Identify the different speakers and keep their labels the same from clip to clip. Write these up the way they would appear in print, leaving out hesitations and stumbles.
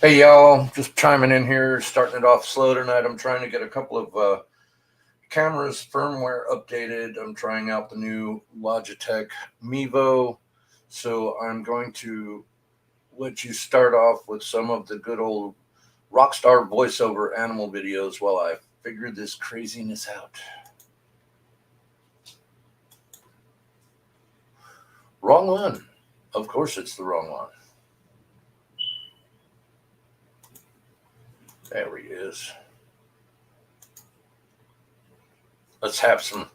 Speaker 1: Hey y'all, just chiming in here, starting it off slow tonight. I'm trying to get a couple of cameras firmware updated. I'm trying out the new Logitech Mevo, so I'm going to let you start off with some of the good old rockstar voiceover animal videos while I figure this craziness out. Wrong one. Of course it's the wrong one. There he is. Let's have some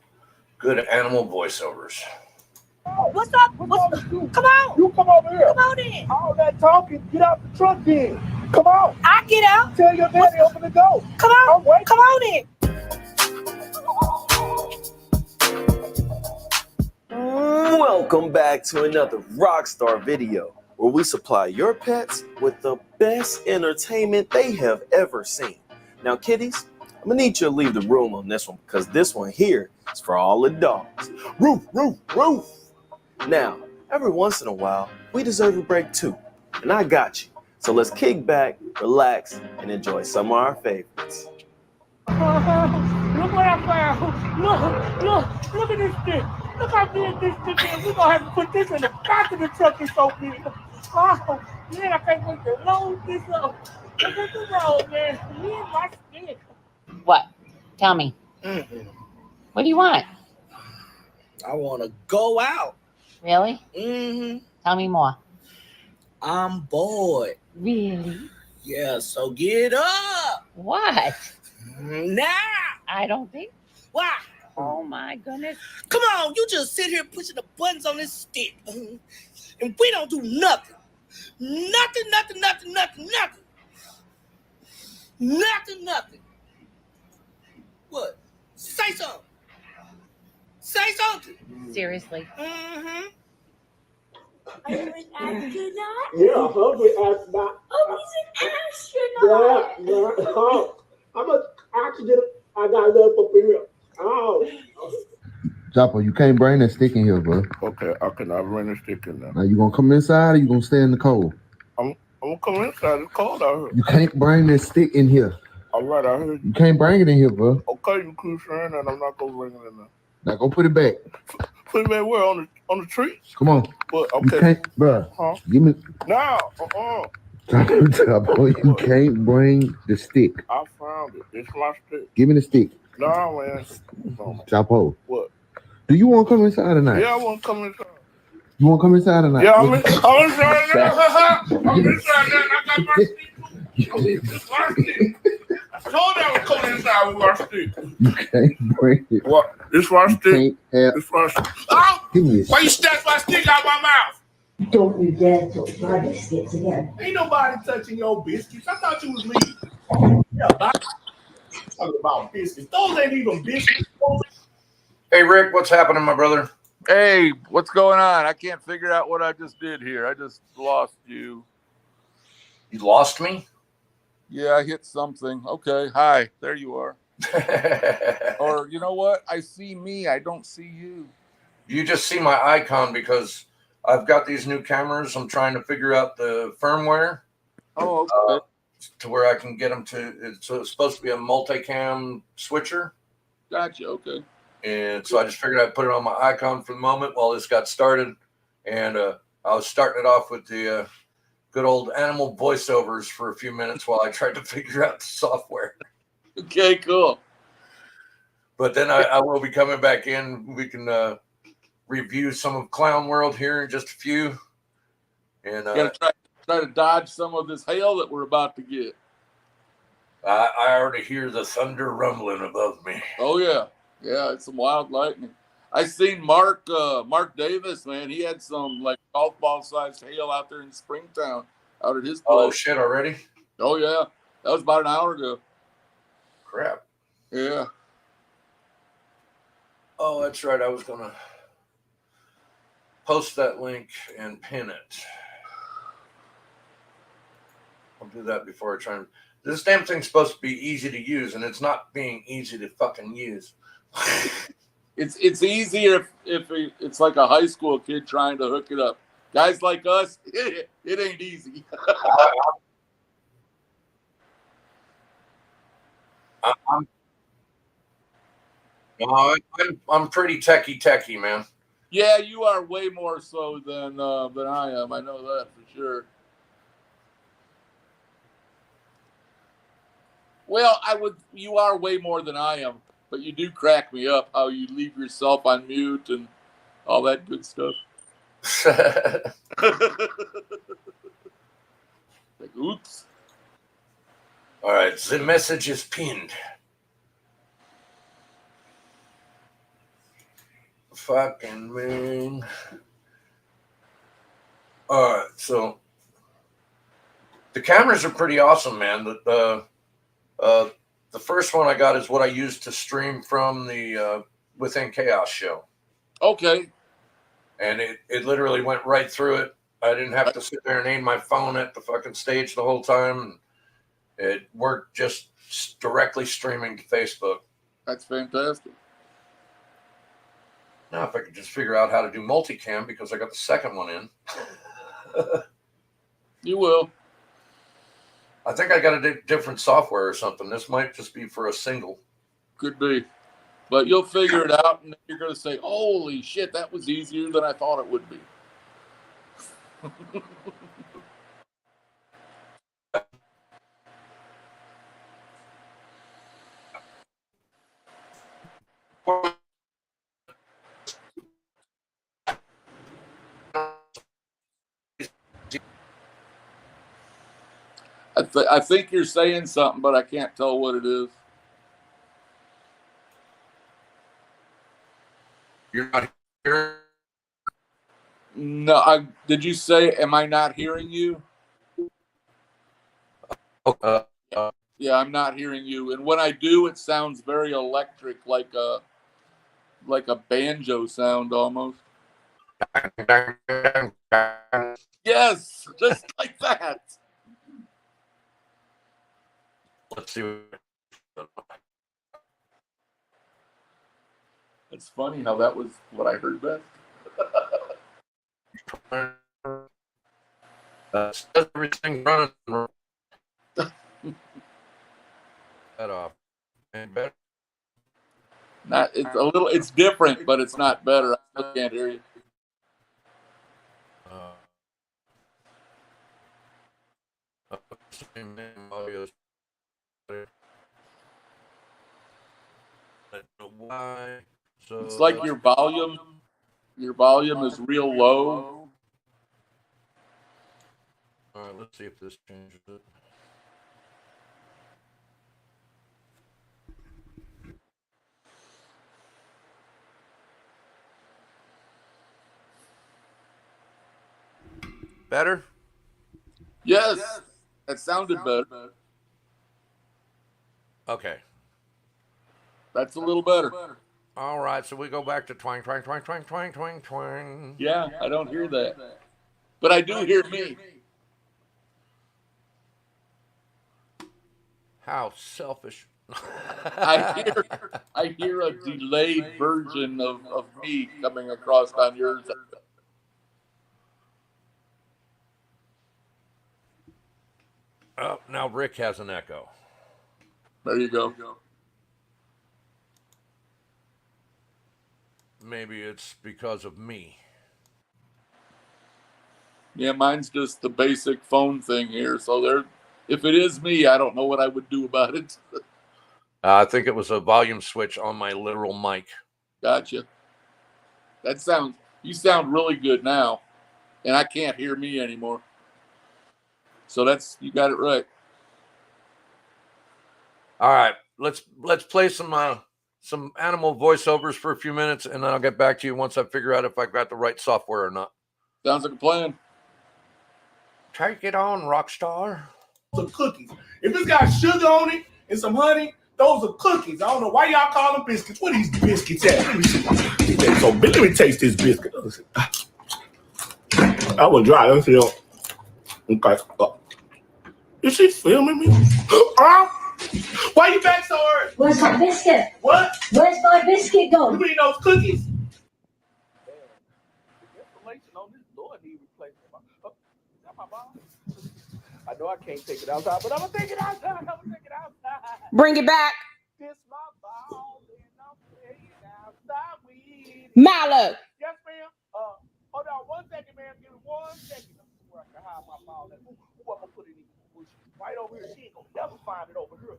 Speaker 1: good animal voiceovers.
Speaker 2: What's up? Come on.
Speaker 3: You come over here.
Speaker 2: Come on in.
Speaker 3: All that talking, get out the truck then. Come on.
Speaker 2: I get out.
Speaker 3: Tell your daddy open the door.
Speaker 2: Come on.
Speaker 3: I'm waiting.
Speaker 2: Come on in.
Speaker 4: Welcome back to another Rockstar video where we supply your pets with the best entertainment they have ever seen. Now, kitties, I'm gonna need you to leave the room on this one because this one here is for all the dogs. Roof, roof, roof. Now, every once in a while, we deserve a break too, and I got you. So let's kick back, relax, and enjoy some of our favorites.
Speaker 3: Look what I found. Look at this thing. Look how big this thing is. We're going to have to put this in the back of the truck. It's so big. Oh, man, I can't wait to load this up. Look at the road, man. Me and my stick.
Speaker 5: What? Tell me. What do you want?
Speaker 6: I want to go out.
Speaker 5: Really?
Speaker 6: Mm-hmm.
Speaker 5: Tell me more.
Speaker 6: I'm bored.
Speaker 5: Really?
Speaker 6: Yeah, so get up.
Speaker 5: What?
Speaker 6: Now.
Speaker 5: I don't think.
Speaker 6: Why?
Speaker 5: Oh my goodness.
Speaker 6: Come on, you just sit here pushing the buttons on this stick. And we don't do nothing. Nothing. What? Say something. Say something.
Speaker 5: Seriously.
Speaker 6: Mm-hmm.
Speaker 2: Are you an astronaut?
Speaker 3: Yeah, I'm an astronaut.
Speaker 2: Oh, he's an astronaut.
Speaker 3: Yeah. Oh, how much oxygen I got left up in here? Oh.
Speaker 7: Joppo, you can't bring that stick in here, bro.
Speaker 8: Okay, I cannot bring the stick in there.
Speaker 7: Now you gonna come inside or you gonna stay in the cold?
Speaker 8: I'm gonna come inside. It's cold out here.
Speaker 7: You can't bring that stick in here.
Speaker 8: All right, I heard you.
Speaker 7: You can't bring it in here, bro.
Speaker 8: Okay, you keep saying that. I'm not gonna bring it in there.
Speaker 7: Now go put it back.
Speaker 8: Put it back where? On the tree?
Speaker 7: Come on.
Speaker 8: But
Speaker 7: You
Speaker 8: okay.
Speaker 7: can't, bro.
Speaker 8: Huh?
Speaker 7: Give me.
Speaker 8: Now,
Speaker 7: Joppo, you can't bring the stick.
Speaker 8: I found it. It's my stick.
Speaker 7: Give me the stick.
Speaker 8: No, man. No.
Speaker 7: Joppo.
Speaker 8: What?
Speaker 7: Do you want to come inside tonight?
Speaker 8: Yeah, I want to come inside.
Speaker 7: You want to come inside tonight?
Speaker 8: Yeah, I'm inside now. I'm inside now. I got my stick. It's my stick. I told you I was coming inside with my stick.
Speaker 7: You can't bring it.
Speaker 8: What? It's my stick.
Speaker 7: Can't have.
Speaker 8: It's my stick. Oh!
Speaker 7: Give me a
Speaker 8: Why you snatch my stick out my mouth?
Speaker 9: Don't you dare touch my biscuits again.
Speaker 3: Ain't nobody touching your biscuits. I thought you was leaving. Yeah, talking about biscuits. Those ain't even biscuits.
Speaker 1: Hey Rick, what's happening, my brother?
Speaker 10: Hey, what's going on? I can't figure out what I just did here. I just lost you.
Speaker 1: You lost me?
Speaker 10: Yeah, I hit something. Okay, hi, there you are. Or you know what? I see me. I don't see you.
Speaker 1: You just see my icon because I've got these new cameras. I'm trying to figure out the firmware.
Speaker 10: Oh, okay.
Speaker 1: To where I can get them to. It's supposed to be a multicam switcher.
Speaker 10: Gotcha. Okay.
Speaker 1: And so I just figured I'd put it on my icon for the moment while this got started. And I was starting it off with the good old animal voiceovers for a few minutes while I tried to figure out the software.
Speaker 10: Okay, cool.
Speaker 1: But then I will be coming back in. We can review some of Clown World here in just a few. And
Speaker 10: gotta try to dodge some of this hail that we're about to get.
Speaker 1: I already hear the thunder rumbling above me.
Speaker 10: Oh yeah. Yeah, it's some wild lightning. I seen Mark Davis, man. He had some like golf ball sized hail out there in Springtown, out at his place.
Speaker 1: Oh shit! Already?
Speaker 10: Oh yeah, that was about an hour ago.
Speaker 1: Crap.
Speaker 10: Yeah.
Speaker 1: Oh, that's right. I was gonna post that link and pin it. I'll do that before I try and. This damn thing's supposed to be easy to use, and it's not being easy to fucking use.
Speaker 10: It's easier if it's like a high school kid trying to hook it up. Guys like us, it ain't easy.
Speaker 1: I'm, no, I'm pretty techie, man.
Speaker 10: Yeah, you are way more so than I am. I know that for sure. Well, you are way more than I am, but you do crack me up how you leave yourself on mute and all that good stuff. Like, oops.
Speaker 1: All right, the message is pinned. Fucking man. All right, so the cameras are pretty awesome, man. The first one I got is what I used to stream from the Within Chaos show.
Speaker 10: Okay.
Speaker 1: And it literally went right through it. I didn't have to sit there and aim my phone at the fucking stage the whole time. It worked just directly streaming to Facebook.
Speaker 10: That's fantastic.
Speaker 1: Now, if I could just figure out how to do multicam, because I got the second one in.
Speaker 10: You will.
Speaker 1: I think I got a different software or something. This might just be for a single.
Speaker 10: Could be. But you'll figure it out, and you're going to say, holy shit, that was easier than I thought it would be. I think you're saying something, but I can't tell what it is.
Speaker 1: You're not hearing?
Speaker 10: No, did you say, am I not hearing you? Yeah, I'm not hearing you. And when I do, it sounds very electric, like a banjo sound almost. Yes, just like that.
Speaker 1: Let's see.
Speaker 10: It's funny how that was what I heard best.
Speaker 1: Everything running. That off. Any better?
Speaker 10: It's different, but it's not better. I still can't hear you.
Speaker 1: Why? So
Speaker 10: it's like your volume is real low.
Speaker 1: All right, let's see if this changes it. Better?
Speaker 10: Yes, that sounded better.
Speaker 1: Okay.
Speaker 10: That's a little better.
Speaker 1: All right, so we go back to twang, twang, twang, twang, twang, twang, twang.
Speaker 10: Yeah, I don't hear that. But I do hear me.
Speaker 1: How selfish.
Speaker 10: I hear a delayed version of me coming across on yours.
Speaker 1: Oh, now Rick has an echo.
Speaker 10: There you go.
Speaker 1: Maybe it's because of me.
Speaker 10: Yeah, mine's just the basic phone thing here. So if it is me, I don't know what I would do about it.
Speaker 1: I think it was a volume switch on my literal mic.
Speaker 10: Gotcha. You sound really good now, and I can't hear me anymore. So you got it right.
Speaker 1: All right, let's play some animal voiceovers for a few minutes, and then I'll get back to you once I figure out if I got the right software or not.
Speaker 10: Sounds like a plan.
Speaker 1: Take it on, Rockstar.
Speaker 3: Some cookies. If it's got sugar on it and some honey, those are cookies. I don't know why y'all call them biscuits. What are these biscuits at? Let me see. So let me taste this biscuit. I was dry. Let's see. Okay. Is she filming me? Why you back so early?
Speaker 9: Where's my biscuit?
Speaker 3: What?
Speaker 9: Where's my biscuit gone?
Speaker 3: You mean those cookies? I know I can't take it outside, but I'm gonna take it outside.
Speaker 2: Bring it back.
Speaker 5: Milo.
Speaker 3: Yes, ma'am. Hold on 1 second, ma'am. Give me 1 second. Let me see where I can hide my ball. Ooh, I'm gonna put it in the bush right over here. She ain't gonna never find it over here.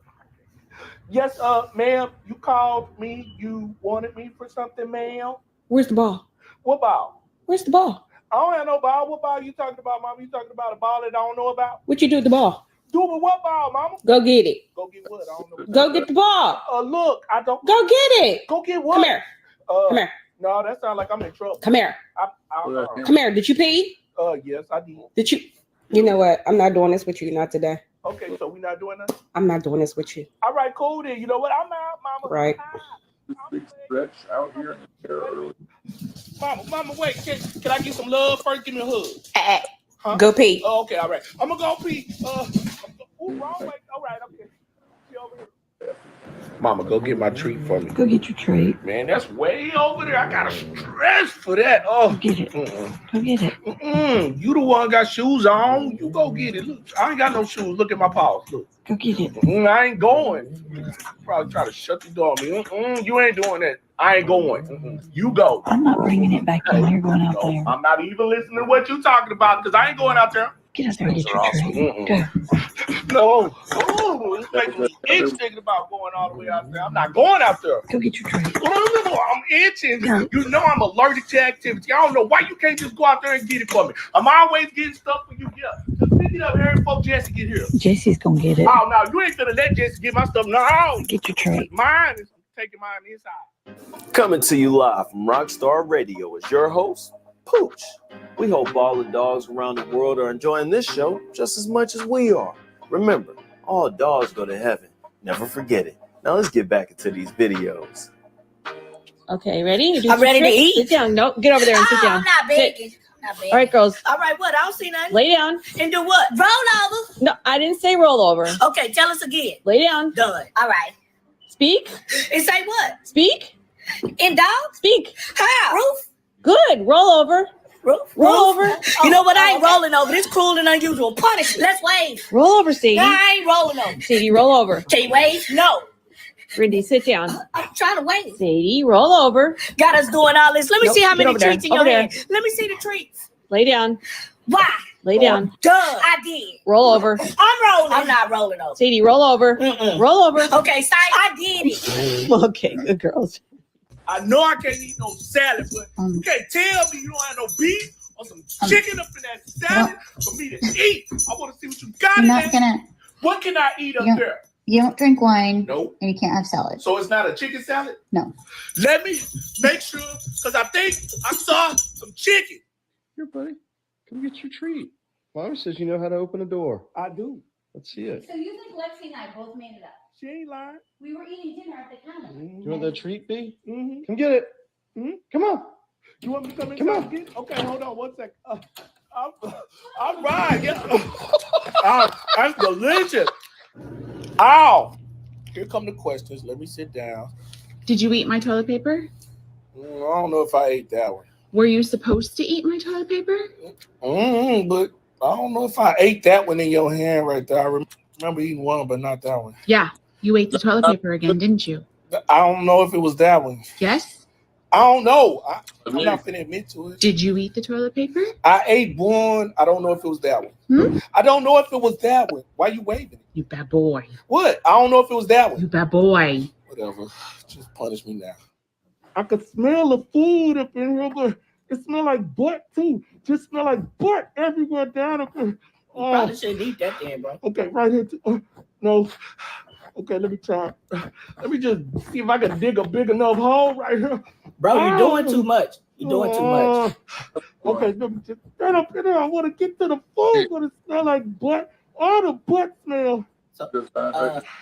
Speaker 3: Yes, ma'am. You called me. You wanted me for something, ma'am.
Speaker 5: Where's the ball?
Speaker 3: What ball?
Speaker 5: Where's the ball?
Speaker 3: I don't have no ball. What ball you talking about, mama? You talking about a ball that I don't know about?
Speaker 5: What you do with the ball?
Speaker 3: Do with what ball, mama?
Speaker 5: Go get it.
Speaker 3: Go get what? I don't know.
Speaker 5: Go get the ball.
Speaker 3: Look, I don't.
Speaker 5: Go get it.
Speaker 3: Go get what?
Speaker 5: Come here. Come here.
Speaker 3: No, that sounds like I'm in trouble.
Speaker 5: Come here. Come here. Did you pee?
Speaker 3: Yes, I did.
Speaker 5: Did you? You know what? I'm not doing this with you. Not today.
Speaker 3: Okay, so we're not doing that?
Speaker 5: I'm not doing this with you.
Speaker 3: All right, cool then. You know what? I'm out, mama.
Speaker 5: Right.
Speaker 10: Big stretch out here in the air early.
Speaker 3: Mama, wait. Can I get some love first? Give me a hug. Huh?
Speaker 5: Go pee.
Speaker 3: Oh, okay, all right. I'm gonna go pee. Wrong way. All right, okay. See over here. Mama, go get my treat for me.
Speaker 5: Go get your treat.
Speaker 3: Man, that's way over there. I gotta stress for that. Oh,
Speaker 5: Go get it. Go get it.
Speaker 3: You the one got shoes on. You go get it. Look, I ain't got no shoes. Look at my paws. Look.
Speaker 5: Go get it.
Speaker 3: I ain't going. Probably try to shut the door on me. You ain't doing that. I ain't going. You go.
Speaker 5: I'm not bringing it back in. You're going out there.
Speaker 3: I'm not even listening to what you talking about because I ain't going out there.
Speaker 5: Get out there and get your treat. Go.
Speaker 3: No. It's making me itch thinking about going all the way out there. I'm not going out there.
Speaker 5: Go get your treat.
Speaker 3: I'm itching. You know I'm allergic to activity. I don't know why you can't just go out there and get it for me. I'm always getting stuff for you. Yeah. Just pick it up here before Jesse get here.
Speaker 5: Jesse's gonna get it.
Speaker 3: Oh, no. You ain't gonna let Jesse get my stuff. No.
Speaker 5: Get your treat.
Speaker 3: Mine is taking mine inside.
Speaker 4: Coming to you live from Rockstar Radio is your host, Pooch. We hope all the dogs around the world are enjoying this show just as much as we are. Remember, all dogs go to heaven. Never forget it. Now let's get back into these videos.
Speaker 5: Okay, ready?
Speaker 2: I'm ready to eat.
Speaker 5: Sit down. No, get over there and sit down.
Speaker 2: I'm not begging. Not begging.
Speaker 5: All right, girls.
Speaker 2: All right, what? I don't see nothing.
Speaker 5: Lay down.
Speaker 2: And do what? Roll over.
Speaker 5: No, I didn't say roll over.
Speaker 2: Okay, tell us again.
Speaker 5: Lay down.
Speaker 2: Done. All right.
Speaker 5: Speak.
Speaker 2: And say what?
Speaker 5: Speak.
Speaker 2: In dog?
Speaker 5: Speak.
Speaker 2: How? Roof?
Speaker 5: Good. Roll over.
Speaker 2: Roof?
Speaker 5: Roll over.
Speaker 2: You know what? I ain't rolling over. This cruel and unusual punishment. Let's wave.
Speaker 5: Roll over, Sadie.
Speaker 2: No, I ain't rolling over.
Speaker 5: Sadie, roll over.
Speaker 2: Can you wave? No.
Speaker 5: Rindy, sit down.
Speaker 2: I'm trying to wave.
Speaker 5: Sadie, roll over.
Speaker 2: Got us doing all this. Let me
Speaker 5: Nope,
Speaker 2: see how
Speaker 5: get
Speaker 2: many
Speaker 5: over there.
Speaker 2: treats in
Speaker 5: Over
Speaker 2: your
Speaker 5: there.
Speaker 2: hand. Let me see the treats.
Speaker 5: Lay down.
Speaker 2: Why?
Speaker 5: Lay down.
Speaker 2: Done. I did.
Speaker 5: Roll over.
Speaker 2: I'm rolling. I'm not rolling over.
Speaker 5: Sadie, roll over. Roll over.
Speaker 2: Okay, say I did it.
Speaker 5: Okay, good girls.
Speaker 3: I know I can't eat no salad, but you can't tell me you don't have no beef or some chicken up in that salad for me to eat. I want to see what you got in there. What can I eat up there?
Speaker 11: You don't drink wine.
Speaker 3: Nope.
Speaker 11: And you can't have salad.
Speaker 3: So it's not a chicken salad?
Speaker 11: No.
Speaker 3: Let me make sure, because I think I saw some chicken.
Speaker 12: Here, buddy. Come get your treat. Mom says you know how to open a door.
Speaker 3: I do.
Speaker 12: Let's see it.
Speaker 11: So you think Lexi and I both made it up?
Speaker 3: She ain't lying.
Speaker 11: We were eating dinner at the counter.
Speaker 12: You want that treat, B?
Speaker 3: Mm-hmm.
Speaker 12: Come get it. Come on.
Speaker 3: You want me to come
Speaker 12: Come
Speaker 3: inside
Speaker 12: on.
Speaker 3: again? Okay, hold on 1 second. All right. Yeah. That's delicious. Ow. Here come the questions. Let me sit down.
Speaker 13: Did you eat my toilet paper?
Speaker 3: I don't know if I ate that one.
Speaker 13: Were you supposed to eat my toilet paper?
Speaker 3: But I don't know if I ate that one in your hand right there. I remember eating one, but not that one.
Speaker 13: Yeah, you ate the toilet paper again, didn't you?
Speaker 3: I don't know if it was that one.
Speaker 13: Yes?
Speaker 3: I don't know. I'm not going to admit to it.
Speaker 13: Did you eat the toilet paper?
Speaker 3: I ate one. I don't know if it was that one. I don't know if it was that one. Why you waving?
Speaker 13: You bad boy.
Speaker 3: What? I don't know if it was that one.
Speaker 13: You bad boy.
Speaker 3: Whatever. Just punish me now. I could smell the food up in here, but it smells like butt too. Just smell like butt everywhere down up here.
Speaker 6: Probably shouldn't eat that then, bro.
Speaker 3: Okay, right here. No. Okay, let me try. Let me just see if I can dig a big enough hole right here.
Speaker 6: Bro, you're doing too much. You're doing too much.
Speaker 3: Okay, let me just stand up in there. I want to get to the food, but it smells like butt. All the butt smell.
Speaker 6: So,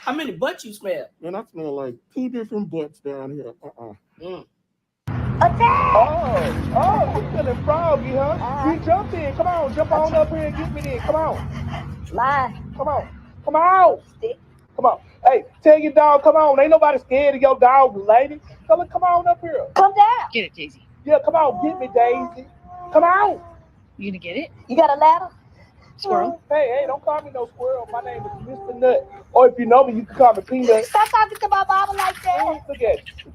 Speaker 6: how many butts you smell?
Speaker 3: Man, I smell like 2 different butts down here.
Speaker 2: Attack!
Speaker 3: Oh, you feeling froggy, huh? You jump in. Come on, jump on up here and get me in. Come on.
Speaker 2: Lie.
Speaker 3: Come on. Come on. Come on. Hey, tell your dog, come on. Ain't nobody scared of your dog, lady. Come on up here.
Speaker 2: Come down.
Speaker 13: Get it, Daisy.
Speaker 3: Yeah, come on. Get me, Daisy. Come on.
Speaker 13: You gonna get it?
Speaker 2: You got a ladder?
Speaker 13: Squirrel?
Speaker 3: Hey, don't call me no squirrel. My name is Mr. Nut. Or if you know me, you can call me Peanut.
Speaker 2: Stop talking to my mama like that.
Speaker 3: Look at you.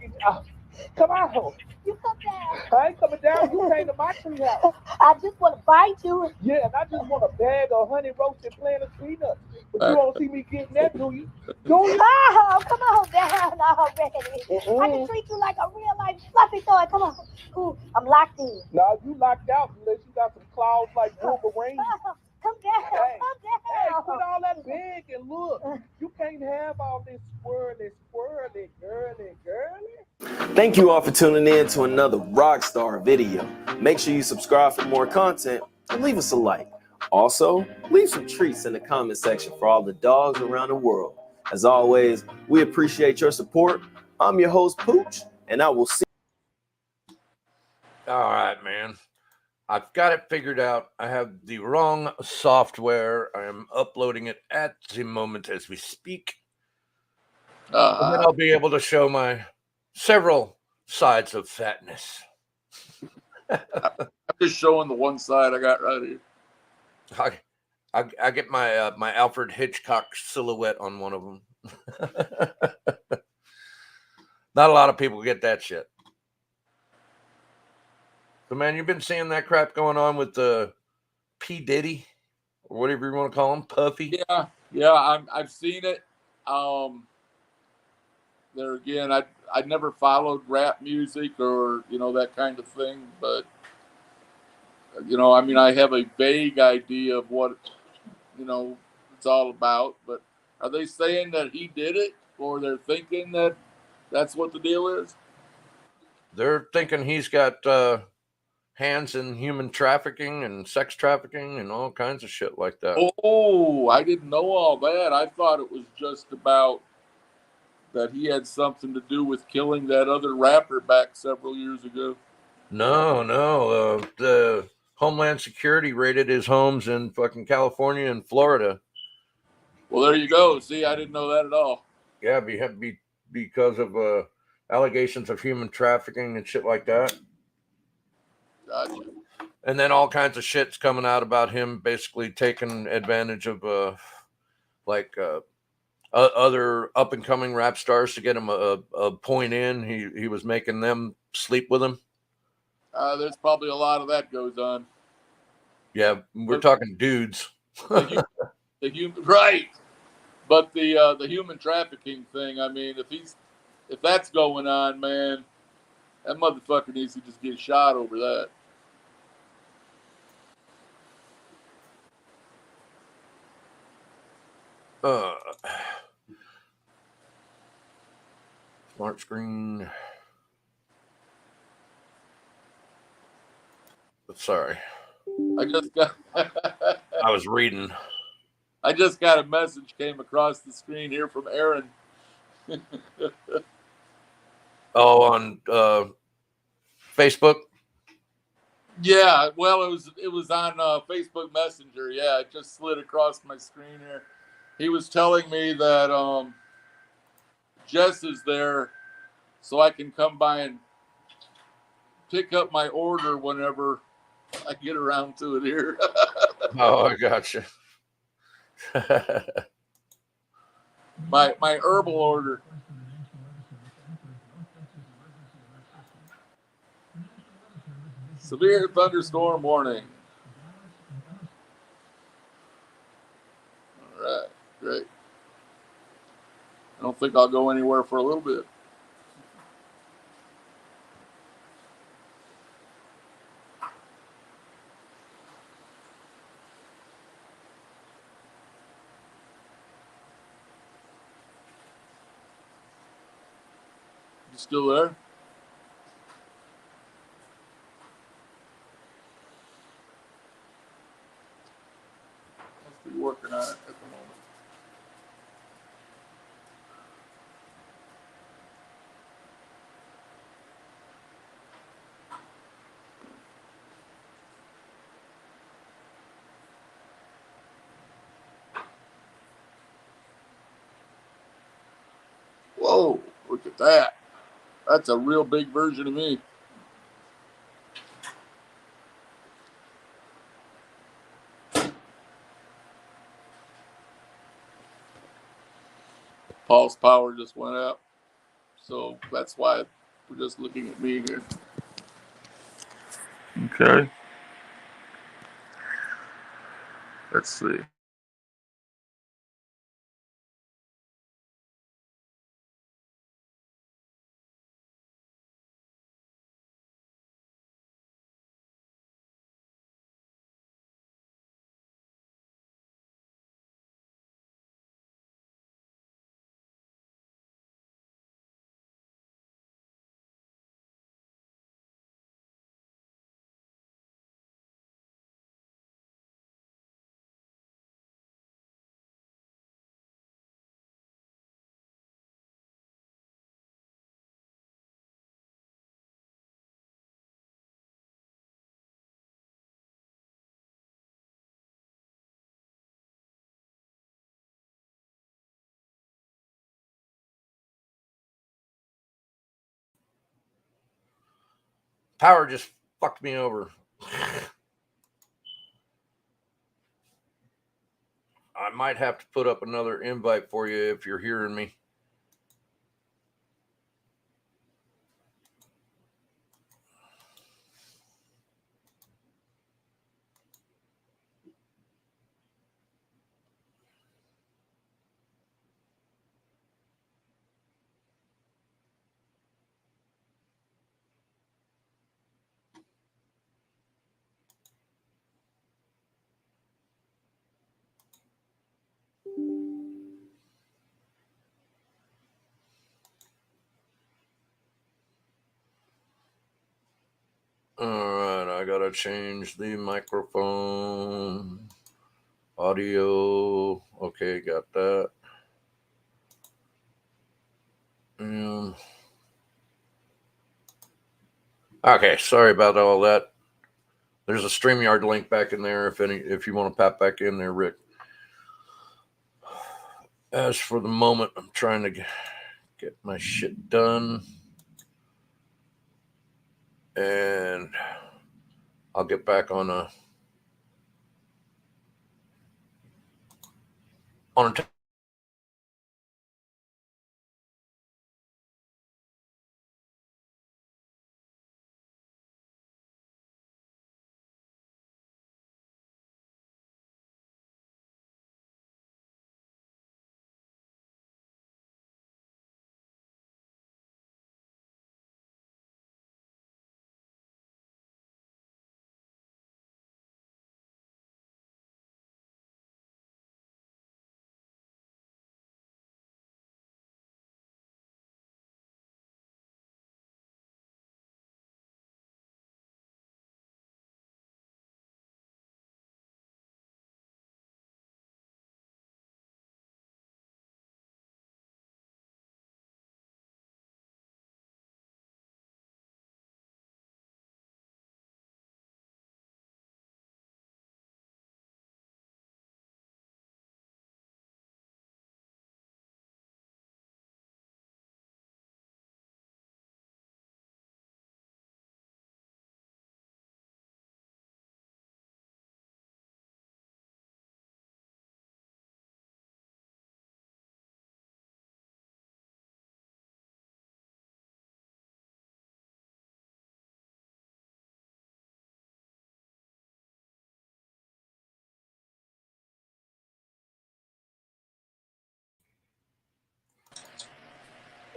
Speaker 3: Come on.
Speaker 9: You come down.
Speaker 3: I ain't coming down. You came to my treehouse.
Speaker 9: I just want to bite you.
Speaker 3: Yeah, and I just want a bag of honey roasted Planters peanuts. But you
Speaker 10: Back
Speaker 3: don't see me getting that, do you? Do you?
Speaker 9: Oh, come on down already. I can
Speaker 3: Mm-mm.
Speaker 9: treat you like a real life fluffy toy. Come on. Ooh, I'm locked in.
Speaker 3: Nah, you locked out unless you got some claws like Wolverine.
Speaker 9: Come down.
Speaker 3: Hey,
Speaker 9: Come down.
Speaker 3: hey, quit all that big and look. You can't have all this squirrely, girly.
Speaker 4: Thank you all for tuning in to another Rockstar video. Make sure you subscribe for more content and leave us a like. Also, leave some treats in the comment section for all the dogs around the world. As always, we appreciate your support. I'm your host, Pooch, and I will see
Speaker 1: All right, man. I've got it figured out. I have the wrong software. I am uploading it at the moment as we speak. And then I'll be able to show my several sides of fatness.
Speaker 10: I'm just showing the one side I got right here.
Speaker 1: I get my my Alfred Hitchcock silhouette on one of them. Not a lot of people get that shit. So, man, you've been seeing that crap going on with the P. Diddy, or whatever you want to call him, Puffy.
Speaker 10: Yeah, I've seen it. There again, I never followed rap music or that kind of thing, but I mean, I have a vague idea of what it's all about. But are they saying that he did it, or they're thinking that that's what the deal is?
Speaker 1: They're thinking he's got hands in human trafficking and sex trafficking and all kinds of shit like that.
Speaker 10: Oh, I didn't know all that. I thought it was just about that he had something to do with killing that other rapper back several years ago.
Speaker 1: No. The Homeland Security raided his homes in fucking California and Florida.
Speaker 10: Well, there you go. See, I didn't know that at all.
Speaker 1: Yeah, because of allegations of human trafficking and shit like that.
Speaker 10: Gotcha.
Speaker 1: And then all kinds of shit's coming out about him basically taking advantage of other up and coming rap stars to get him a point in. He was making them sleep with him.
Speaker 10: There's probably a lot of that goes on.
Speaker 1: Yeah, we're talking dudes.
Speaker 10: The human, right? But the human trafficking thing. I mean, if that's going on, man, that motherfucker needs to just get shot over that.
Speaker 1: Smart screen. Sorry.
Speaker 10: I just got.
Speaker 1: I was reading.
Speaker 10: I just got a message came across the screen here from Aaron.
Speaker 1: Oh, on Facebook.
Speaker 10: Yeah, well, it was on Facebook Messenger. Yeah, it just slid across my screen here. He was telling me that Jess is there, so I can come by and pick up my order whenever I get around to it here.
Speaker 1: Oh, I gotcha.
Speaker 10: my herbal order. Severe thunderstorm warning. All right, great. I don't think I'll go anywhere for a little bit. You still there? Must be working on it at the moment. Whoa, look at that. That's a real big version of me. Paul's power just went out. So that's why We're just looking at me here. Okay. Let's see.
Speaker 1: Power just fucked me over. I might have to put up another invite for you if you're hearing me. All right, I gotta change the microphone audio. Okay, got that. Okay, sorry about all that. There's a StreamYard link back in there if you want to pop back in there, Rick. As for the moment, I'm trying to get my shit done. And I'll get back on a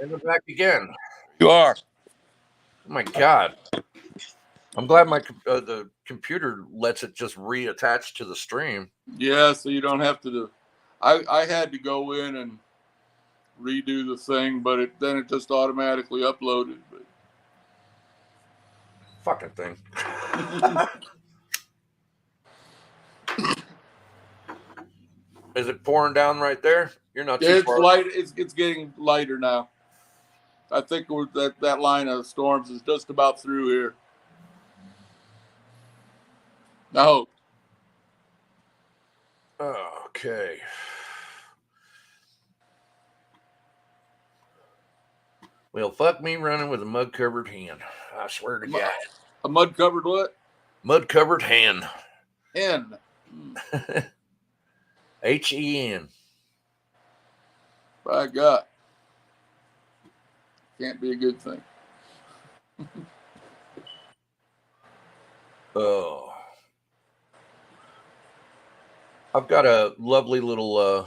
Speaker 1: and we're back again.
Speaker 10: You are.
Speaker 1: Oh my God. I'm glad the computer lets it just reattach to the stream.
Speaker 10: Yeah, so you don't have to do. I had to go in and redo the thing, but then it just automatically uploaded. But
Speaker 1: fucking thing. Is it pouring down right there? You're not too
Speaker 10: it's
Speaker 1: far.
Speaker 10: light. It's getting lighter now. I think that line of storms is just about through here. I hope.
Speaker 1: Okay. Well, fuck me running with a mud-covered hen. I swear to God.
Speaker 10: A mud-covered what?
Speaker 1: Mud-covered hen.
Speaker 10: Hen.
Speaker 1: Hen.
Speaker 10: By God. Can't be a good thing.
Speaker 1: Oh, I've got a lovely little.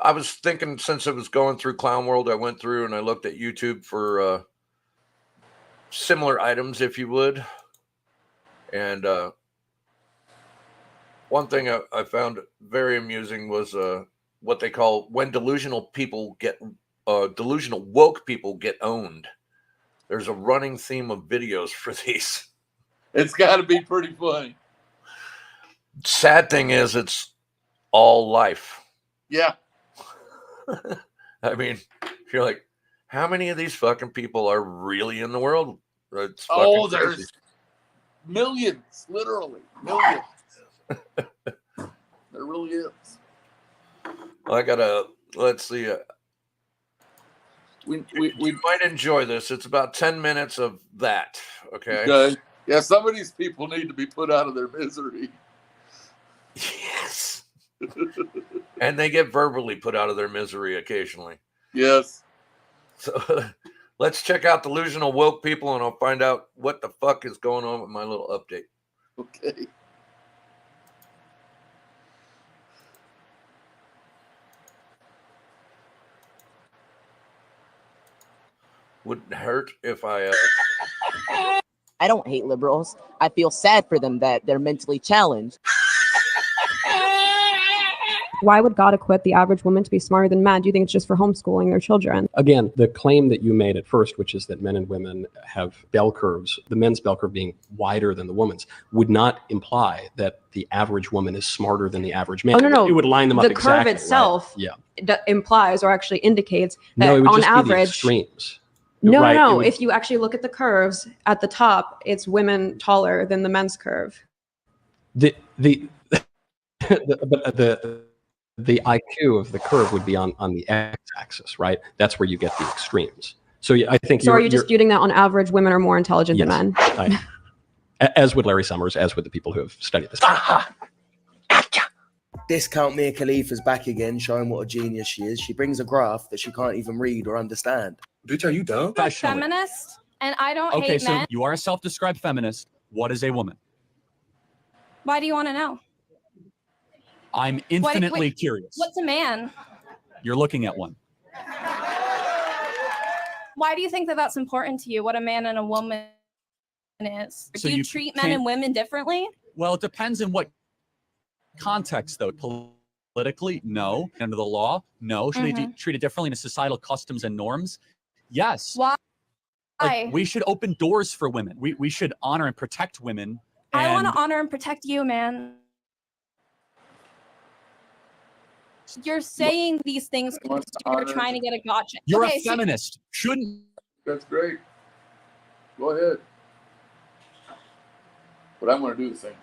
Speaker 1: I was thinking since I was going through Clown World, I went through and I looked at YouTube for similar items, if you would. And one thing I found very amusing was what they call when delusional woke people get owned. There's a running theme of videos for these.
Speaker 10: It's got to be pretty funny.
Speaker 1: Sad thing is, it's all life.
Speaker 10: Yeah.
Speaker 1: I mean, you're like, how many of these fucking people are really in the world? It's fucking
Speaker 10: There's
Speaker 1: crazy.
Speaker 10: millions, literally millions. There really is.
Speaker 1: I gotta, let's see.
Speaker 10: We
Speaker 1: might enjoy this. It's about 10 minutes of that. Okay.
Speaker 10: Okay. Yeah, some of these people need to be put out of their misery.
Speaker 1: Yes. And they get verbally put out of their misery occasionally.
Speaker 10: Yes.
Speaker 1: So let's check out delusional woke people and I'll find out what the fuck is going on with my little update.
Speaker 10: Okay.
Speaker 1: Wouldn't hurt if I
Speaker 14: I don't hate liberals. I feel sad for them that they're mentally challenged.
Speaker 15: Why would God equip the average woman to be smarter than men? Do you think it's just for homeschooling their children?
Speaker 16: Again, the claim that you made at first, which is that men and women have bell curves, the men's bell curve being wider than the woman's, would not imply that the average woman is smarter than the average man.
Speaker 15: Oh, no.
Speaker 16: It would line them up
Speaker 15: the
Speaker 16: exactly.
Speaker 15: curve itself implies or actually indicates that
Speaker 16: No, it would
Speaker 15: on
Speaker 16: just be the
Speaker 15: average,
Speaker 16: extremes.
Speaker 15: No,
Speaker 16: Right,
Speaker 15: no.
Speaker 16: it would-
Speaker 15: If you actually look at the curves at the top, it's women taller than the men's curve.
Speaker 16: The IQ of the curve would be on the x-axis, right? That's where you get the extremes. So I think.
Speaker 15: So are you disputing that on average women are more intelligent than men?
Speaker 16: As would Larry Summers, as would the people who have studied this.
Speaker 17: Discount Mia Khalifa's back again, showing what a genius she is. She brings a graph that she can't even read or understand.
Speaker 18: Bitch, are you dumb?
Speaker 19: I'm a feminist, and I don't
Speaker 18: Okay,
Speaker 19: hate
Speaker 18: so
Speaker 19: men.
Speaker 18: you are a self-described feminist. What is a woman?
Speaker 19: Why do you want to know?
Speaker 18: I'm infinitely curious.
Speaker 19: What's a man?
Speaker 18: You're looking at one.
Speaker 19: Why do you think that that's important to you? What a man and a woman is?
Speaker 18: So
Speaker 19: Do you
Speaker 18: you
Speaker 19: treat men
Speaker 18: can't-
Speaker 19: and women differently?
Speaker 18: Well, it depends in what context, though. Politically, no. Under the law, no. Should they be treated differently in societal customs and norms? Yes.
Speaker 19: Why?
Speaker 18: Like, we should open doors for women. We should honor and protect women.
Speaker 19: I want to
Speaker 18: and-
Speaker 19: honor and protect you, man. You're saying these things because you're trying to get a gotcha.
Speaker 18: You're
Speaker 19: Okay,
Speaker 18: a
Speaker 19: so-
Speaker 18: feminist. Shouldn't.
Speaker 10: That's great. Go ahead. But I'm going to do the same thing.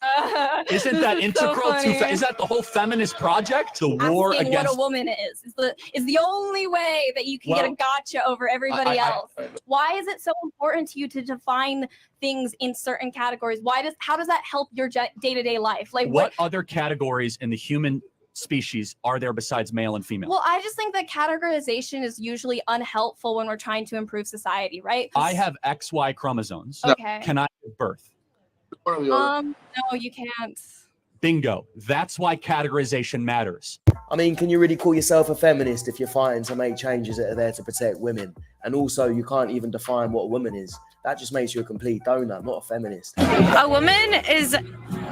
Speaker 18: Isn't that
Speaker 19: This is
Speaker 18: integral
Speaker 19: so
Speaker 18: to?
Speaker 19: funny.
Speaker 18: Is that the whole feminist project? The war
Speaker 19: Asking
Speaker 18: against.
Speaker 19: what a woman is the only way that you can get a
Speaker 18: Well,
Speaker 19: gotcha over everybody
Speaker 18: I-
Speaker 19: else. Why is it so important to you to define things in certain categories? How does that help your day-to-day life? Like
Speaker 18: What other categories in the human species are there besides male and female?
Speaker 19: Well, I just think that categorization is usually unhelpful when we're trying to improve society, right? 'Cause-
Speaker 18: I have XY chromosomes.
Speaker 19: Okay.
Speaker 18: Can I give birth?
Speaker 19: No, you can't.
Speaker 18: Bingo. That's why categorization matters.
Speaker 17: I mean, can you really call yourself a feminist if you're fighting to make changes that are there to protect women? And also, you can't even define what a woman is. That just makes you a complete donut, not a feminist.
Speaker 20: A woman is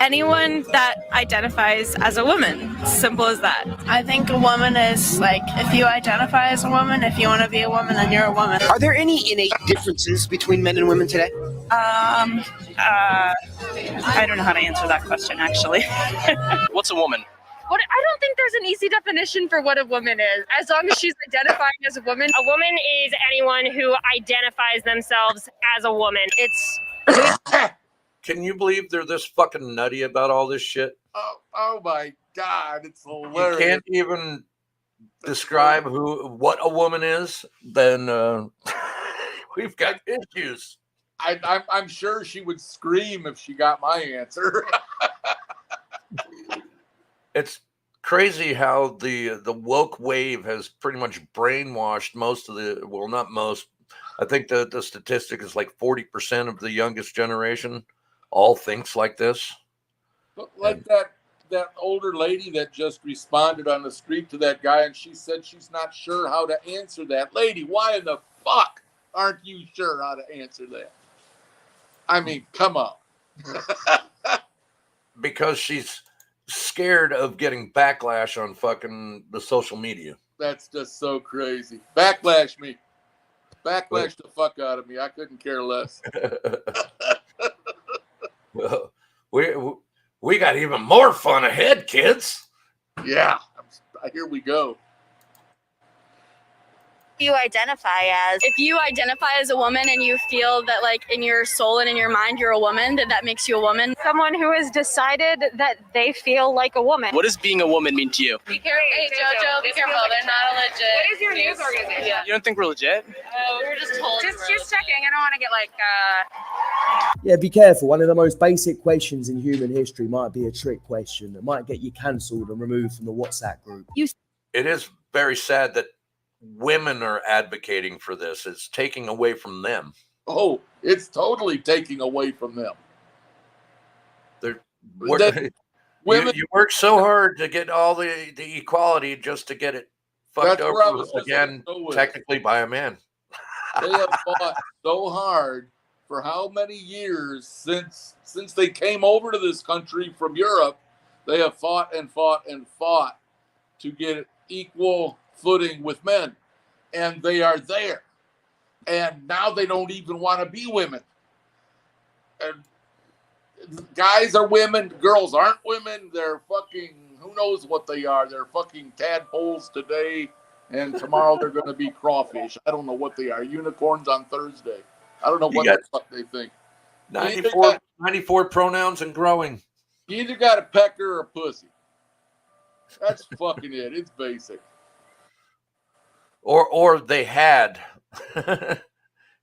Speaker 20: anyone that identifies as a woman. Simple as that. I think a woman is like, if you identify as a woman, if you want to be a woman, then you're a woman.
Speaker 21: Are there any innate differences between men and women today?
Speaker 20: I don't know how to answer that question, actually.
Speaker 21: What's a woman?
Speaker 20: I don't think there's an easy definition for what a woman is. As long as she's identifying as a woman.
Speaker 22: A woman is anyone who identifies themselves as a woman. It's
Speaker 1: Can you believe they're this fucking nutty about all this shit?
Speaker 10: Oh my God, it's
Speaker 1: You
Speaker 10: hilarious.
Speaker 1: can't even describe what a woman is, then we've got issues.
Speaker 10: I'm sure she would scream if she got my answer.
Speaker 1: It's crazy how the woke wave has pretty much brainwashed most of the, well, not most. I think the statistic is like 40% of the youngest generation all thinks like this.
Speaker 10: But like that older lady that just responded on the street to that guy, and she said she's not sure how to answer that. Lady, why in the fuck aren't you sure how to answer that? I mean, come on.
Speaker 1: Because she's scared of getting backlash on fucking the social media.
Speaker 10: That's just so crazy. Backlash me. Backlash the fuck out of me. I couldn't care less.
Speaker 1: Well, we got even more fun ahead, kids.
Speaker 10: Yeah, here we go.
Speaker 7: You identify as.
Speaker 19: If you identify as a woman and you feel that, like, in your soul and in your mind you're a woman, then that makes you a woman.
Speaker 22: Someone who has decided that they feel like a woman.
Speaker 21: What does being a woman mean to you?
Speaker 20: Be careful. Hey, Jojo, be careful. They're not a legit.
Speaker 22: What is your news organization?
Speaker 20: Yeah.
Speaker 21: You don't think we're legit?
Speaker 20: We were just told. Just checking. I don't want to get like.
Speaker 17: Yeah, be careful. One of the most basic questions in human history might be a trick question that might get you cancelled and removed from the WhatsApp group.
Speaker 1: It is very sad that women are advocating for this. It's taking away from them.
Speaker 10: Oh, it's totally taking away from them.
Speaker 1: Women, you work so hard to get all the equality just to get it fucked over with again, technically by a man.
Speaker 10: They have fought so hard for how many years since they came over to this country from Europe. They have fought and fought and fought to get equal footing with men, and they are there. And now they don't even want to be women. And guys are women, girls aren't women. They're fucking, who knows what they are. They're fucking tadpoles today, and tomorrow they're going to be crawfish. I don't know what they are. Unicorns on Thursday. I don't know what the fuck they think.
Speaker 1: 94 pronouns and growing.
Speaker 10: You either got a pecker or a pussy. That's fucking it. It's basic.
Speaker 1: Or they had.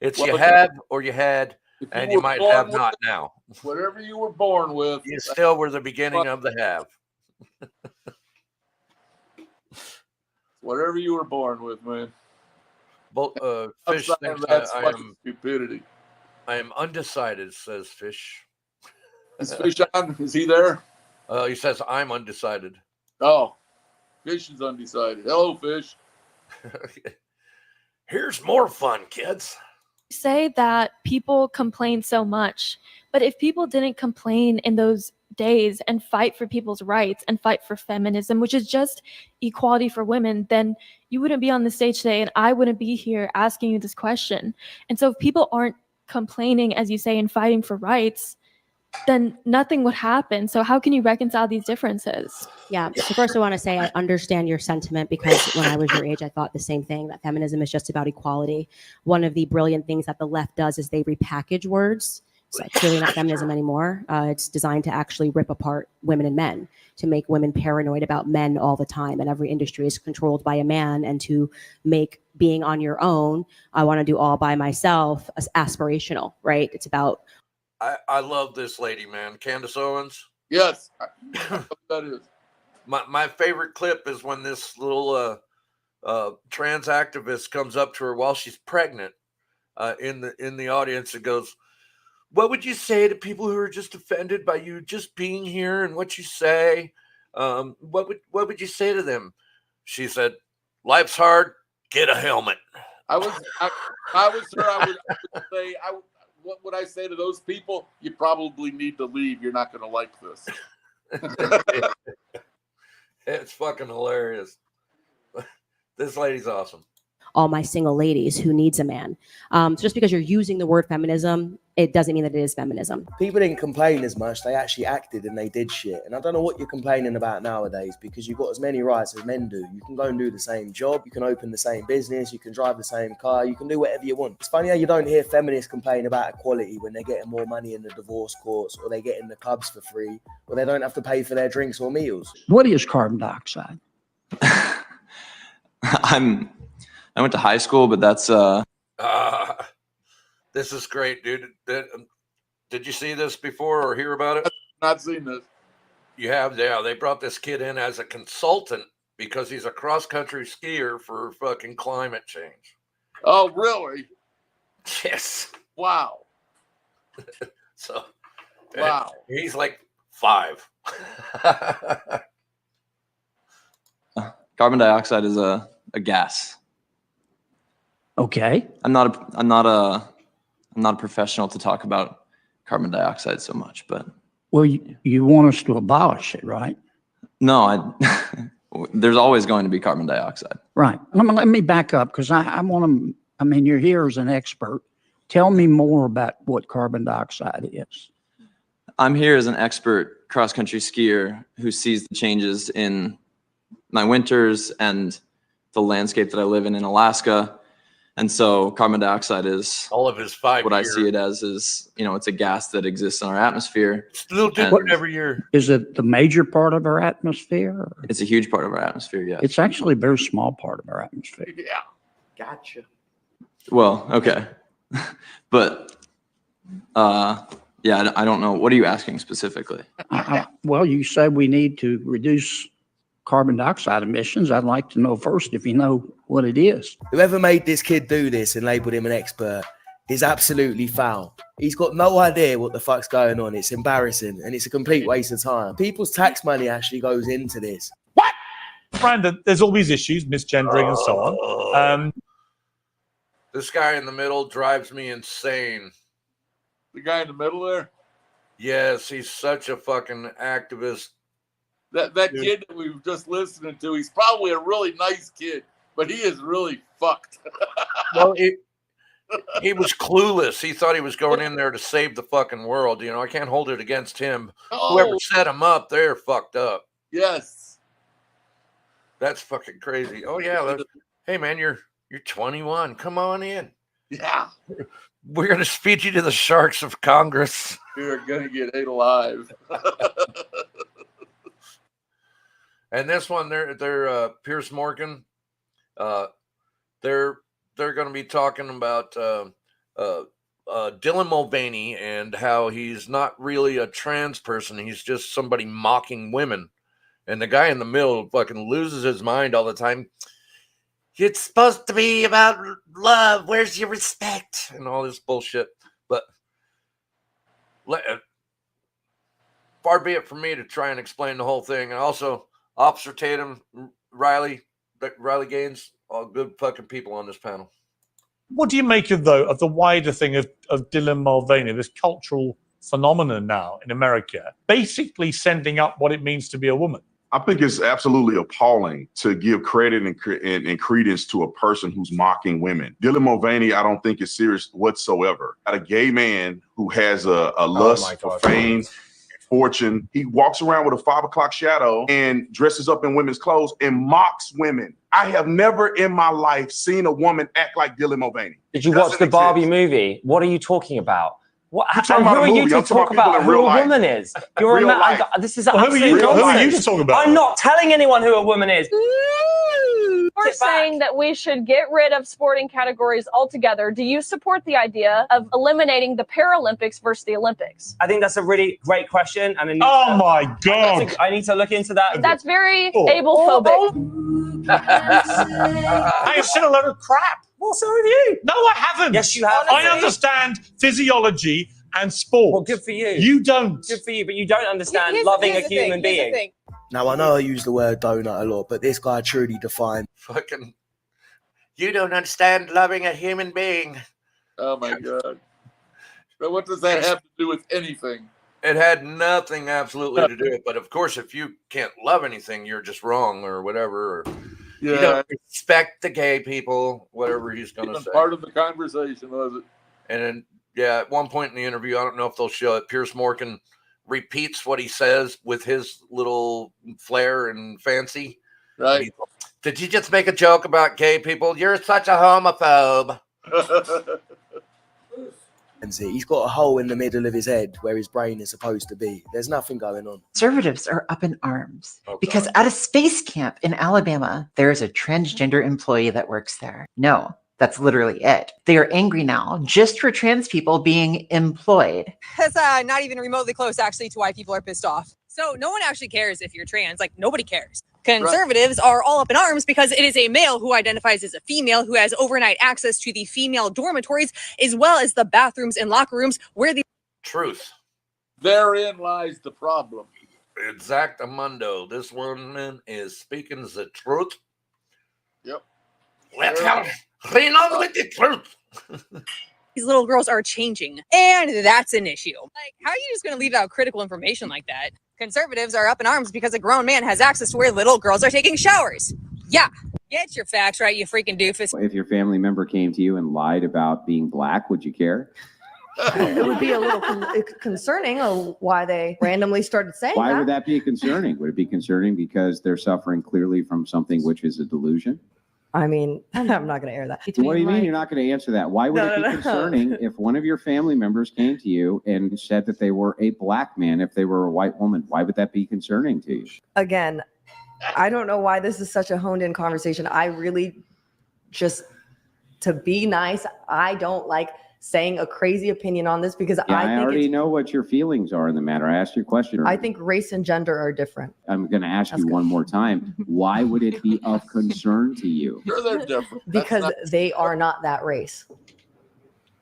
Speaker 1: It's
Speaker 10: Well,
Speaker 1: you had or you had,
Speaker 10: if
Speaker 1: and
Speaker 10: you
Speaker 1: you
Speaker 10: were
Speaker 1: might
Speaker 10: born
Speaker 1: have
Speaker 10: with
Speaker 1: not
Speaker 10: it,
Speaker 1: now.
Speaker 10: Whatever you were born with.
Speaker 1: You still were the beginning of the have.
Speaker 10: Whatever you were born with, man.
Speaker 1: Fish thinks
Speaker 10: that's
Speaker 1: I
Speaker 10: fucking
Speaker 1: am
Speaker 10: stupidity.
Speaker 1: I am undecided, says Fish.
Speaker 10: Is Fish on? Is he there?
Speaker 1: He says I'm undecided.
Speaker 10: Oh, Fish is undecided. Hello, Fish.
Speaker 1: Here's more fun, kids.
Speaker 19: Say that people complain so much, but if people didn't complain in those days and fight for people's rights and fight for feminism, which is just equality for women, then you wouldn't be on the stage today and I wouldn't be here asking you this question. And so if people aren't complaining, as you say, and fighting for rights, then nothing would happen. So how can you reconcile these differences?
Speaker 8: Yeah. So first I want to say I understand your sentiment, because when I was your age, I thought the same thing, that feminism is just about equality. One of the brilliant things that the left does is they repackage words. So it's really not feminism anymore. It's designed to actually rip apart women and men, to make women paranoid about men all the time. And every industry is controlled by a man. And to make being on your own, I want to do all by myself, as aspirational, right? It's about...
Speaker 1: I love this lady, man. Candace Owens.
Speaker 10: Yes. That is.
Speaker 1: My favorite clip is when this little trans activist comes up to her while she's pregnant in the audience and goes, "What would you say to people who are just offended by you just being here and what you say? What would you say to them?" She said, "Life's hard. Get a helmet."
Speaker 10: I was her. I would say, what would I say to those people? You probably need to leave. You're not going to like this.
Speaker 1: It's fucking hilarious. This lady's awesome.
Speaker 8: All my single ladies, who needs a man? So just because you're using the word feminism, it doesn't mean that it is feminism.
Speaker 17: People didn't complain as much. They actually acted and they did shit. And I don't know what you're complaining about nowadays, because you've got as many rights as men do. You can go and do the same job. You can open the same business. You can drive the same car. You can do whatever you want. It's funny how you don't hear feminists complain about equality when they're getting more money in the divorce courts, or they get in the clubs for free, or they don't have to pay for their drinks or meals.
Speaker 23: What is carbon dioxide?
Speaker 24: I went to high school, but that's
Speaker 1: this is great, dude. Did you see this before or hear about it?
Speaker 10: Not seen this.
Speaker 1: Yeah, they brought this kid in as a consultant because he's a cross-country skier for fucking climate change.
Speaker 10: Oh, really?
Speaker 1: Yes.
Speaker 10: Wow.
Speaker 1: So,
Speaker 10: Wow.
Speaker 1: he's like 5.
Speaker 24: Carbon dioxide is a gas.
Speaker 23: Okay.
Speaker 24: I'm not a professional to talk about carbon dioxide so much, but
Speaker 23: Well, you want us to abolish it, right?
Speaker 24: no, there's always going to be carbon dioxide.
Speaker 23: Right. Let me back up because I want to, I mean, you're here as an expert. Tell me more about what carbon dioxide is.
Speaker 24: I'm here as an expert cross-country skier who sees the changes in my winters and the landscape that I live in Alaska. And so carbon dioxide is
Speaker 1: all of his 5
Speaker 24: what
Speaker 1: years.
Speaker 24: I see it as is, it's a gas that exists in our atmosphere.
Speaker 1: It's a little different every year.
Speaker 23: Is it the major part of our atmosphere?
Speaker 24: It's a huge part of our atmosphere, yes.
Speaker 23: It's actually a very small part of our atmosphere.
Speaker 10: Yeah.
Speaker 1: Gotcha.
Speaker 24: Well, okay. But, yeah, I don't know. What are you asking specifically?
Speaker 23: Well, you said we need to reduce carbon dioxide emissions. I'd like to know first if you know what it is.
Speaker 17: Whoever made this kid do this and labelled him an expert is absolutely foul. He's got no idea what the fuck's going on. It's embarrassing and it's a complete waste of time. People's tax money actually goes into this.
Speaker 3: Brandon, there's all these issues, misgendering and so on.
Speaker 1: This guy in the middle drives me insane.
Speaker 10: The guy in the middle there?
Speaker 1: Yes, he's such a fucking activist.
Speaker 10: That kid that we were just listening to, he's probably a really nice kid, but he is really fucked.
Speaker 1: Well, he was clueless. He thought he was going in there to save the fucking world. I can't hold it against him.
Speaker 10: Oh.
Speaker 1: Whoever set him up, they're fucked up.
Speaker 10: Yes.
Speaker 1: That's fucking crazy. Oh yeah. Hey man, you're 21. Come on in.
Speaker 10: Yeah.
Speaker 1: We're gonna speed you to the sharks of Congress.
Speaker 10: You're gonna get ate alive.
Speaker 1: And this one, they're Pierce Morgan. They're going to be talking about Dylan Mulvaney and how he's not really a trans person. He's just somebody mocking women. And the guy in the middle fucking loses his mind all the time. It's supposed to be about love. Where's your respect? And all this bullshit. But far be it from me to try and explain the whole thing. And also, Officer Tatum, Riley Gaines, all good fucking people on this panel.
Speaker 3: What do you make of the wider thing of Dylan Mulvaney, this cultural phenomenon now in America, basically sending up what it means to be a woman?
Speaker 5: I think it's absolutely appalling to give credit and credence to a person who's mocking women. Dylan Mulvaney, I don't think is serious whatsoever. A gay man who has a lust for fame, fortune. He walks around with a 5 o'clock shadow and dresses up in women's clothes and mocks women. I have never in my life seen a woman act like Dylan Mulvaney.
Speaker 6: Did you watch the Barbie movie? What are you talking about? What?
Speaker 5: I'm talking
Speaker 6: who
Speaker 5: about
Speaker 6: are
Speaker 5: a
Speaker 6: you
Speaker 5: movie.
Speaker 6: to
Speaker 5: I'm talking
Speaker 6: talk
Speaker 5: about
Speaker 6: about
Speaker 5: people in
Speaker 6: who
Speaker 5: real
Speaker 6: a
Speaker 5: life.
Speaker 6: woman is? You're
Speaker 5: Real
Speaker 6: a man.
Speaker 5: life.
Speaker 6: This is
Speaker 3: Well, who are you to talk about?
Speaker 6: I'm not telling anyone who a woman is.
Speaker 11: We're saying that we should get rid of sporting categories altogether. Do you support the idea of eliminating the Paralympics versus the Olympics?
Speaker 6: I think that's a really great question. And
Speaker 3: Oh my God.
Speaker 6: I need to look into that.
Speaker 11: That's very ablephobic.
Speaker 3: I have said a lot of crap.
Speaker 6: Well, so have you.
Speaker 3: No, I haven't.
Speaker 6: Yes, you have.
Speaker 3: I understand physiology and sport.
Speaker 6: Well, good for you.
Speaker 3: You don't.
Speaker 6: Good for you, but you don't understand loving a human being.
Speaker 17: Now, I know I use the word donut a lot, but this guy truly defined.
Speaker 1: Fucking, you don't understand loving a human being.
Speaker 10: Oh my God. But what does that have to do with anything?
Speaker 1: It had nothing absolutely to do with it. But of course, if you can't love anything, you're just wrong or whatever. Or you don't respect the gay people, whatever he's going to say.
Speaker 10: Part of the conversation, was it?
Speaker 1: And then, yeah, at one point in the interview, I don't know if they'll show it, Pierce Morgan repeats what he says with his little flair and fancy.
Speaker 10: Right.
Speaker 1: Did you just make a joke about gay people? You're such a homophobe.
Speaker 17: He's got a hole in the middle of his head where his brain is supposed to be. There's nothing going on.
Speaker 12: Conservatives are up in arms because at a space camp in Alabama, there is a transgender employee that works there. No, that's literally it. They are angry now just for trans people being employed.
Speaker 25: That's not even remotely close, actually, to why people are pissed off.
Speaker 2: So no one actually cares if you're trans. Like, nobody cares. Conservatives are all up in arms because it is a male who identifies as a female who has overnight access to the female dormitories as well as the bathrooms and locker rooms where the
Speaker 1: Truth.
Speaker 10: Therein lies the problem.
Speaker 1: Exactamundo. This woman is speaking the truth.
Speaker 10: Yep.
Speaker 1: Let's have on with the truth.
Speaker 2: these little girls are changing, and that's an issue. Like, how are you just going to leave out critical information like that? Conservatives are up in arms because a grown man has access to where little girls are taking showers. Yeah, get your facts right, you freaking doofus.
Speaker 4: If your family member came to you and lied about being black, would you care?
Speaker 9: It would be a little concerning why they randomly started saying
Speaker 4: Why
Speaker 9: that.
Speaker 4: would that be concerning? Would it be concerning because they're suffering clearly from something which is a delusion?
Speaker 9: I mean, I'm not going to air that.
Speaker 4: What do you mean you're not going to answer that? Why would it be
Speaker 9: No.
Speaker 4: concerning if one of your family members came to you and said that they were a black man if they were a white woman? Why would that be concerning to you?
Speaker 9: Again, I don't know why this is such a honed in conversation. I really just, to be nice, I don't like saying a crazy opinion on this because
Speaker 4: Yeah,
Speaker 9: I
Speaker 4: I
Speaker 9: think
Speaker 4: already know what your feelings are in the matter. I asked you a question.
Speaker 9: I think race and gender are different.
Speaker 4: I'm going to ask you one more time. Why would it be of concern to you?
Speaker 10: Sure, they're different.
Speaker 9: Because they are not that race.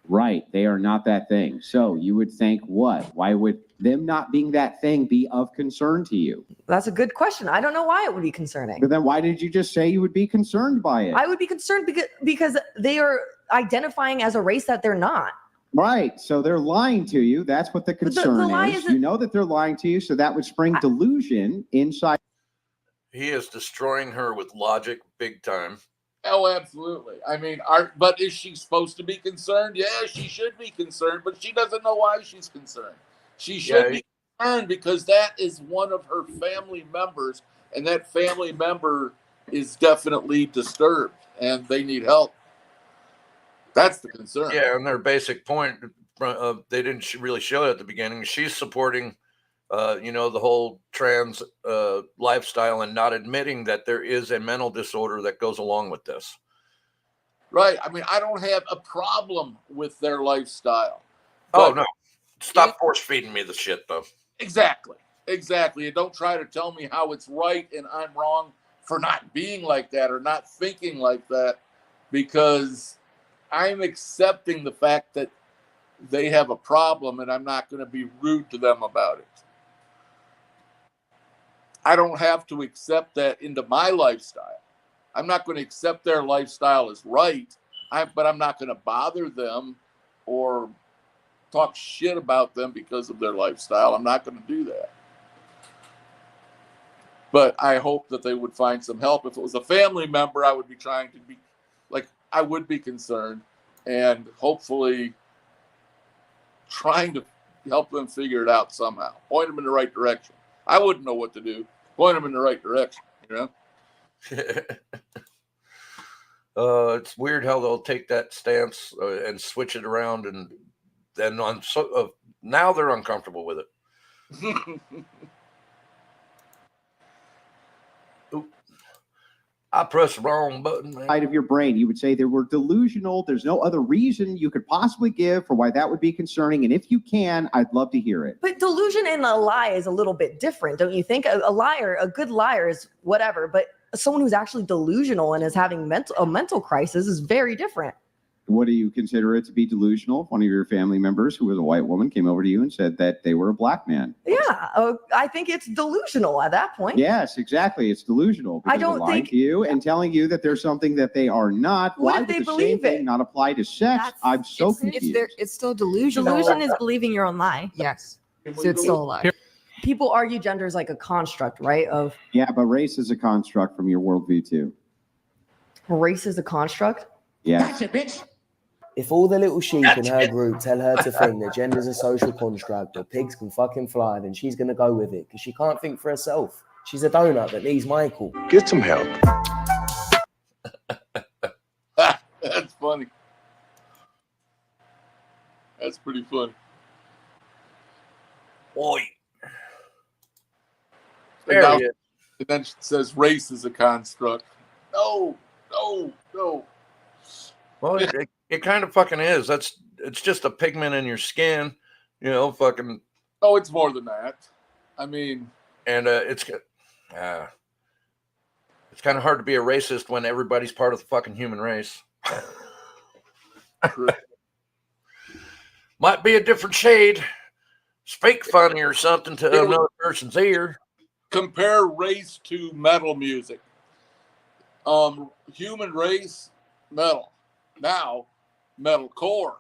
Speaker 4: Right. They are not that thing. So you would think what? Why would them not being that thing be of concern to you?
Speaker 9: That's a good question. I don't know why it would be concerning.
Speaker 4: But then why did you just say you would be concerned by it?
Speaker 9: I would be concerned because they are identifying as a race that they're not.
Speaker 4: Right. So they're lying to you. That's what the concern
Speaker 9: lie
Speaker 4: is.
Speaker 9: isn't-
Speaker 4: You know that they're lying to you. So that would spring delusion inside.
Speaker 1: He is destroying her with logic big time.
Speaker 10: Oh, absolutely. I mean, but is she supposed to be concerned? Yeah, she should be concerned, but she doesn't know why she's concerned. She should be concerned because that is one of her family members, and that family member is definitely disturbed, and they need help. That's the concern.
Speaker 1: Yeah, and their basic point, they didn't really show it at the beginning. She's supporting, the whole trans lifestyle and not admitting that there is a mental disorder that goes along with this.
Speaker 10: Right. I mean, I don't have a problem with their lifestyle.
Speaker 1: Oh, no. Stop force feeding me the shit, though.
Speaker 10: Exactly. Exactly. And don't try to tell me how it's right and I'm wrong for not being like that or not thinking like that, because I'm accepting the fact that they have a problem and I'm not going to be rude to them about it. I don't have to accept that into my lifestyle. I'm not going to accept their lifestyle as right, but I'm not going to bother them or talk shit about them because of their lifestyle. I'm not going to do that. But I hope that they would find some help. If it was a family member, I would be trying to be like, I would be concerned and hopefully trying to help them figure it out somehow. Point them in the right direction. I wouldn't know what to do. Point them in the right direction,
Speaker 1: It's weird how they'll take that stance and switch it around, and then now they're uncomfortable with it. I pressed the wrong button, man.
Speaker 4: Side of your brain, you would say they were delusional. There's no other reason you could possibly give for why that would be concerning. And if you can, I'd love to hear it.
Speaker 9: But delusion and a lie is a little bit different, don't you think? A liar, a good liar is whatever, but someone who's actually delusional and is having a mental crisis is very different.
Speaker 4: What do you consider it to be delusional? If one of your family members who was a white woman came over to you and said that they were a black man.
Speaker 9: Yeah, I think it's delusional at that point.
Speaker 4: Yes, exactly. It's delusional. Because
Speaker 9: I don't
Speaker 4: they're lying
Speaker 9: think-
Speaker 4: to you and telling you that there's something that they are not.
Speaker 9: What
Speaker 4: Why
Speaker 9: if
Speaker 4: would
Speaker 9: they
Speaker 4: the same
Speaker 9: believe it?
Speaker 4: thing not apply to sex? I'm so confused.
Speaker 13: It's still delusional.
Speaker 9: Delusion is
Speaker 13: believing your own lie. Yes. So it's still a lie.
Speaker 9: People argue gender is like a construct, right? Of
Speaker 4: Yeah, but race is a construct from your worldview too.
Speaker 9: race is a construct.
Speaker 4: Yeah.
Speaker 17: If all the little sheep in her group tell her to think that gender's a social construct or pigs can fucking fly, then she's going to go with it because she can't think for herself. She's a donut that needs Michael.
Speaker 5: Get some help.
Speaker 10: That's funny. That's pretty funny.
Speaker 1: Boy.
Speaker 10: And then it says race is a construct. No.
Speaker 1: Well, it kind of fucking is. It's just a pigment in your skin, fucking.
Speaker 10: Oh, it's more than that. I mean,
Speaker 1: And it's kind of hard to be a racist when everybody's part of the fucking human race. Might be a different shade. Speak funny or something to another person's ear.
Speaker 10: Compare race to metal music. Human race, metal. Now, metalcore,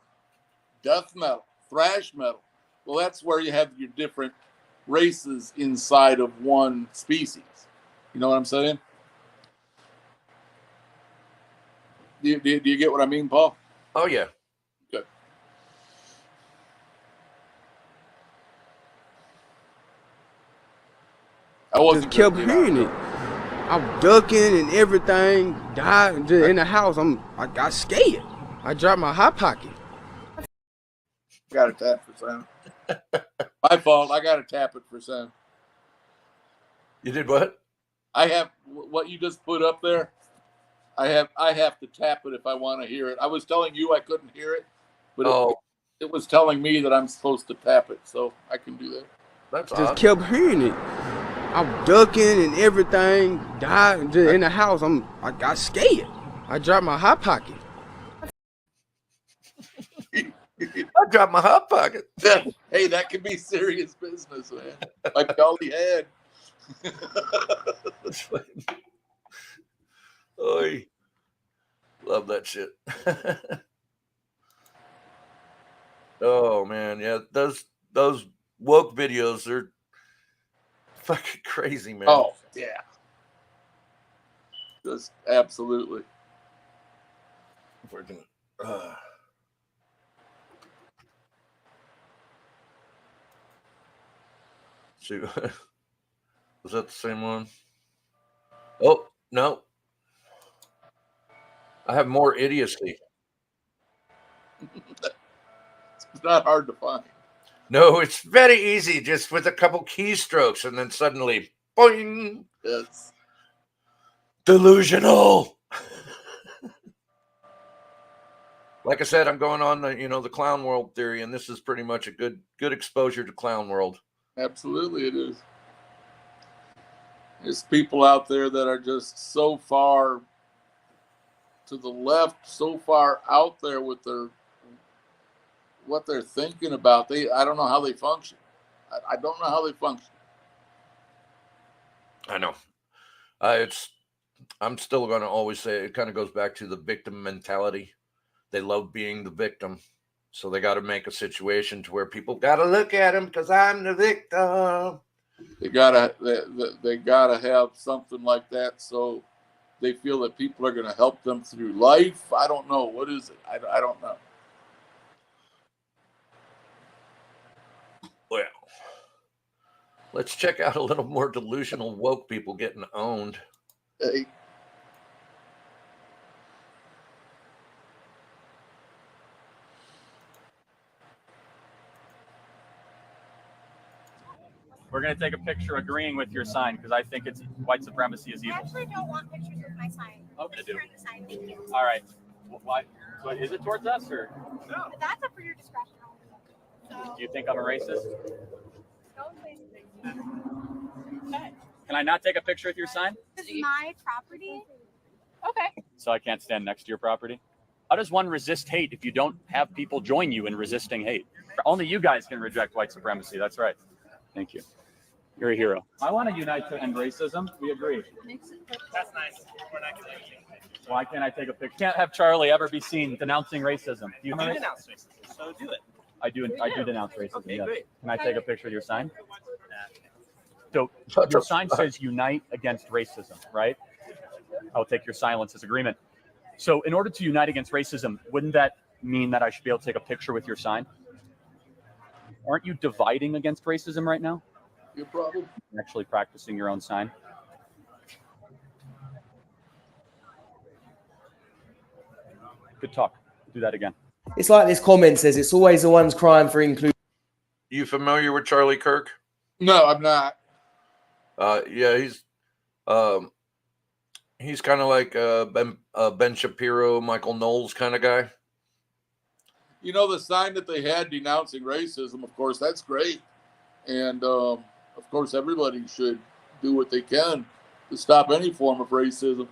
Speaker 10: death metal, thrash metal. Well, that's where you have your different races inside of one species. You know what I'm saying? Do you get what I mean, Paul?
Speaker 1: Oh, yeah.
Speaker 10: Good. I wasn't
Speaker 14: just kept hearing it. I'm ducking and everything. Died in the house. I got scared. I dropped my hot pocket.
Speaker 10: Got to tap for sound. My fault. I got to tap it for sound.
Speaker 1: You did what?
Speaker 10: I have what you just put up there. I have to tap it if I want to hear it. I was telling you I couldn't hear it, but it was telling me that I'm supposed to tap it, so I can do that.
Speaker 1: That's
Speaker 14: just kept hearing it. I'm ducking and everything. Died in the house. I got scared. I dropped my hot pocket.
Speaker 1: I dropped my hot pocket.
Speaker 10: Hey, that could be serious business, man. Like all he had.
Speaker 1: Oy. Love that shit. Oh man, yeah, those woke videos are fucking crazy, man.
Speaker 10: Oh yeah, just absolutely.
Speaker 1: We're gonna. See, was that the same one? Oh no, I have more idiocy.
Speaker 10: It's not hard to find.
Speaker 1: No, it's very easy, just with a couple keystrokes, and then suddenly, boing.
Speaker 10: Yes.
Speaker 1: Delusional. Like I said, I'm going on the clown world theory, and this is pretty much a good exposure to clown world.
Speaker 10: Absolutely, it is. There's people out there that are just so far to the left, so far out there with what they're thinking about. I don't know how they function. I don't know how they function.
Speaker 1: I know. I'm still going to always say it kind of goes back to the victim mentality. They love being the victim. So they got to make a situation to where people got to look at him because I'm the victim.
Speaker 10: They gotta have something like that so they feel that people are going to help them through life. I don't know. What is it? I don't know.
Speaker 1: Well, let's check out a little more delusional woke people getting owned.
Speaker 10: Hey.
Speaker 15: We're going to take a picture agreeing with your sign because I think white supremacy is evil.
Speaker 16: I actually don't want pictures with my sign.
Speaker 15: Okay, do.
Speaker 16: The sign. Thank you.
Speaker 15: All right. Why? So is it towards us or?
Speaker 16: No. But that's up for your discretion. So.
Speaker 15: Do you think I'm a racist?
Speaker 16: Don't say
Speaker 15: Okay. Can I not take a picture with your sign?
Speaker 16: This is my property. Okay.
Speaker 15: So I can't stand next to your property? How does one resist hate if you don't have people join you in resisting hate? Only you guys can reject white supremacy. That's right. Thank you. You're a hero. I want to unite to end racism. We agree.
Speaker 21: That's nice. We're not going to.
Speaker 15: Why can't I take a picture? Can't have Charlie ever be seen denouncing racism. Do you
Speaker 21: denounce racism, so do it.
Speaker 15: I do denounce racism.
Speaker 21: Okay,
Speaker 15: yes.
Speaker 21: great.
Speaker 15: Can I take a picture of your sign? So your sign says unite against racism, right? I'll take your silence as agreement. So in order to unite against racism, wouldn't that mean that I should be able to take a picture with your sign? Aren't you dividing against racism right now?
Speaker 10: Your problem.
Speaker 15: You're actually practicing your own sign. Good talk. Do that again.
Speaker 17: It's like this comment says, it's always the ones crying for inclusion.
Speaker 1: You familiar with Charlie Kirk?
Speaker 10: No, I'm not.
Speaker 1: Yeah, he's kind of like Ben Shapiro, Michael Knowles kind of guy.
Speaker 10: You know, the sign that they had denouncing racism, of course, that's great. And of course, everybody should do what they can to stop any form of racism.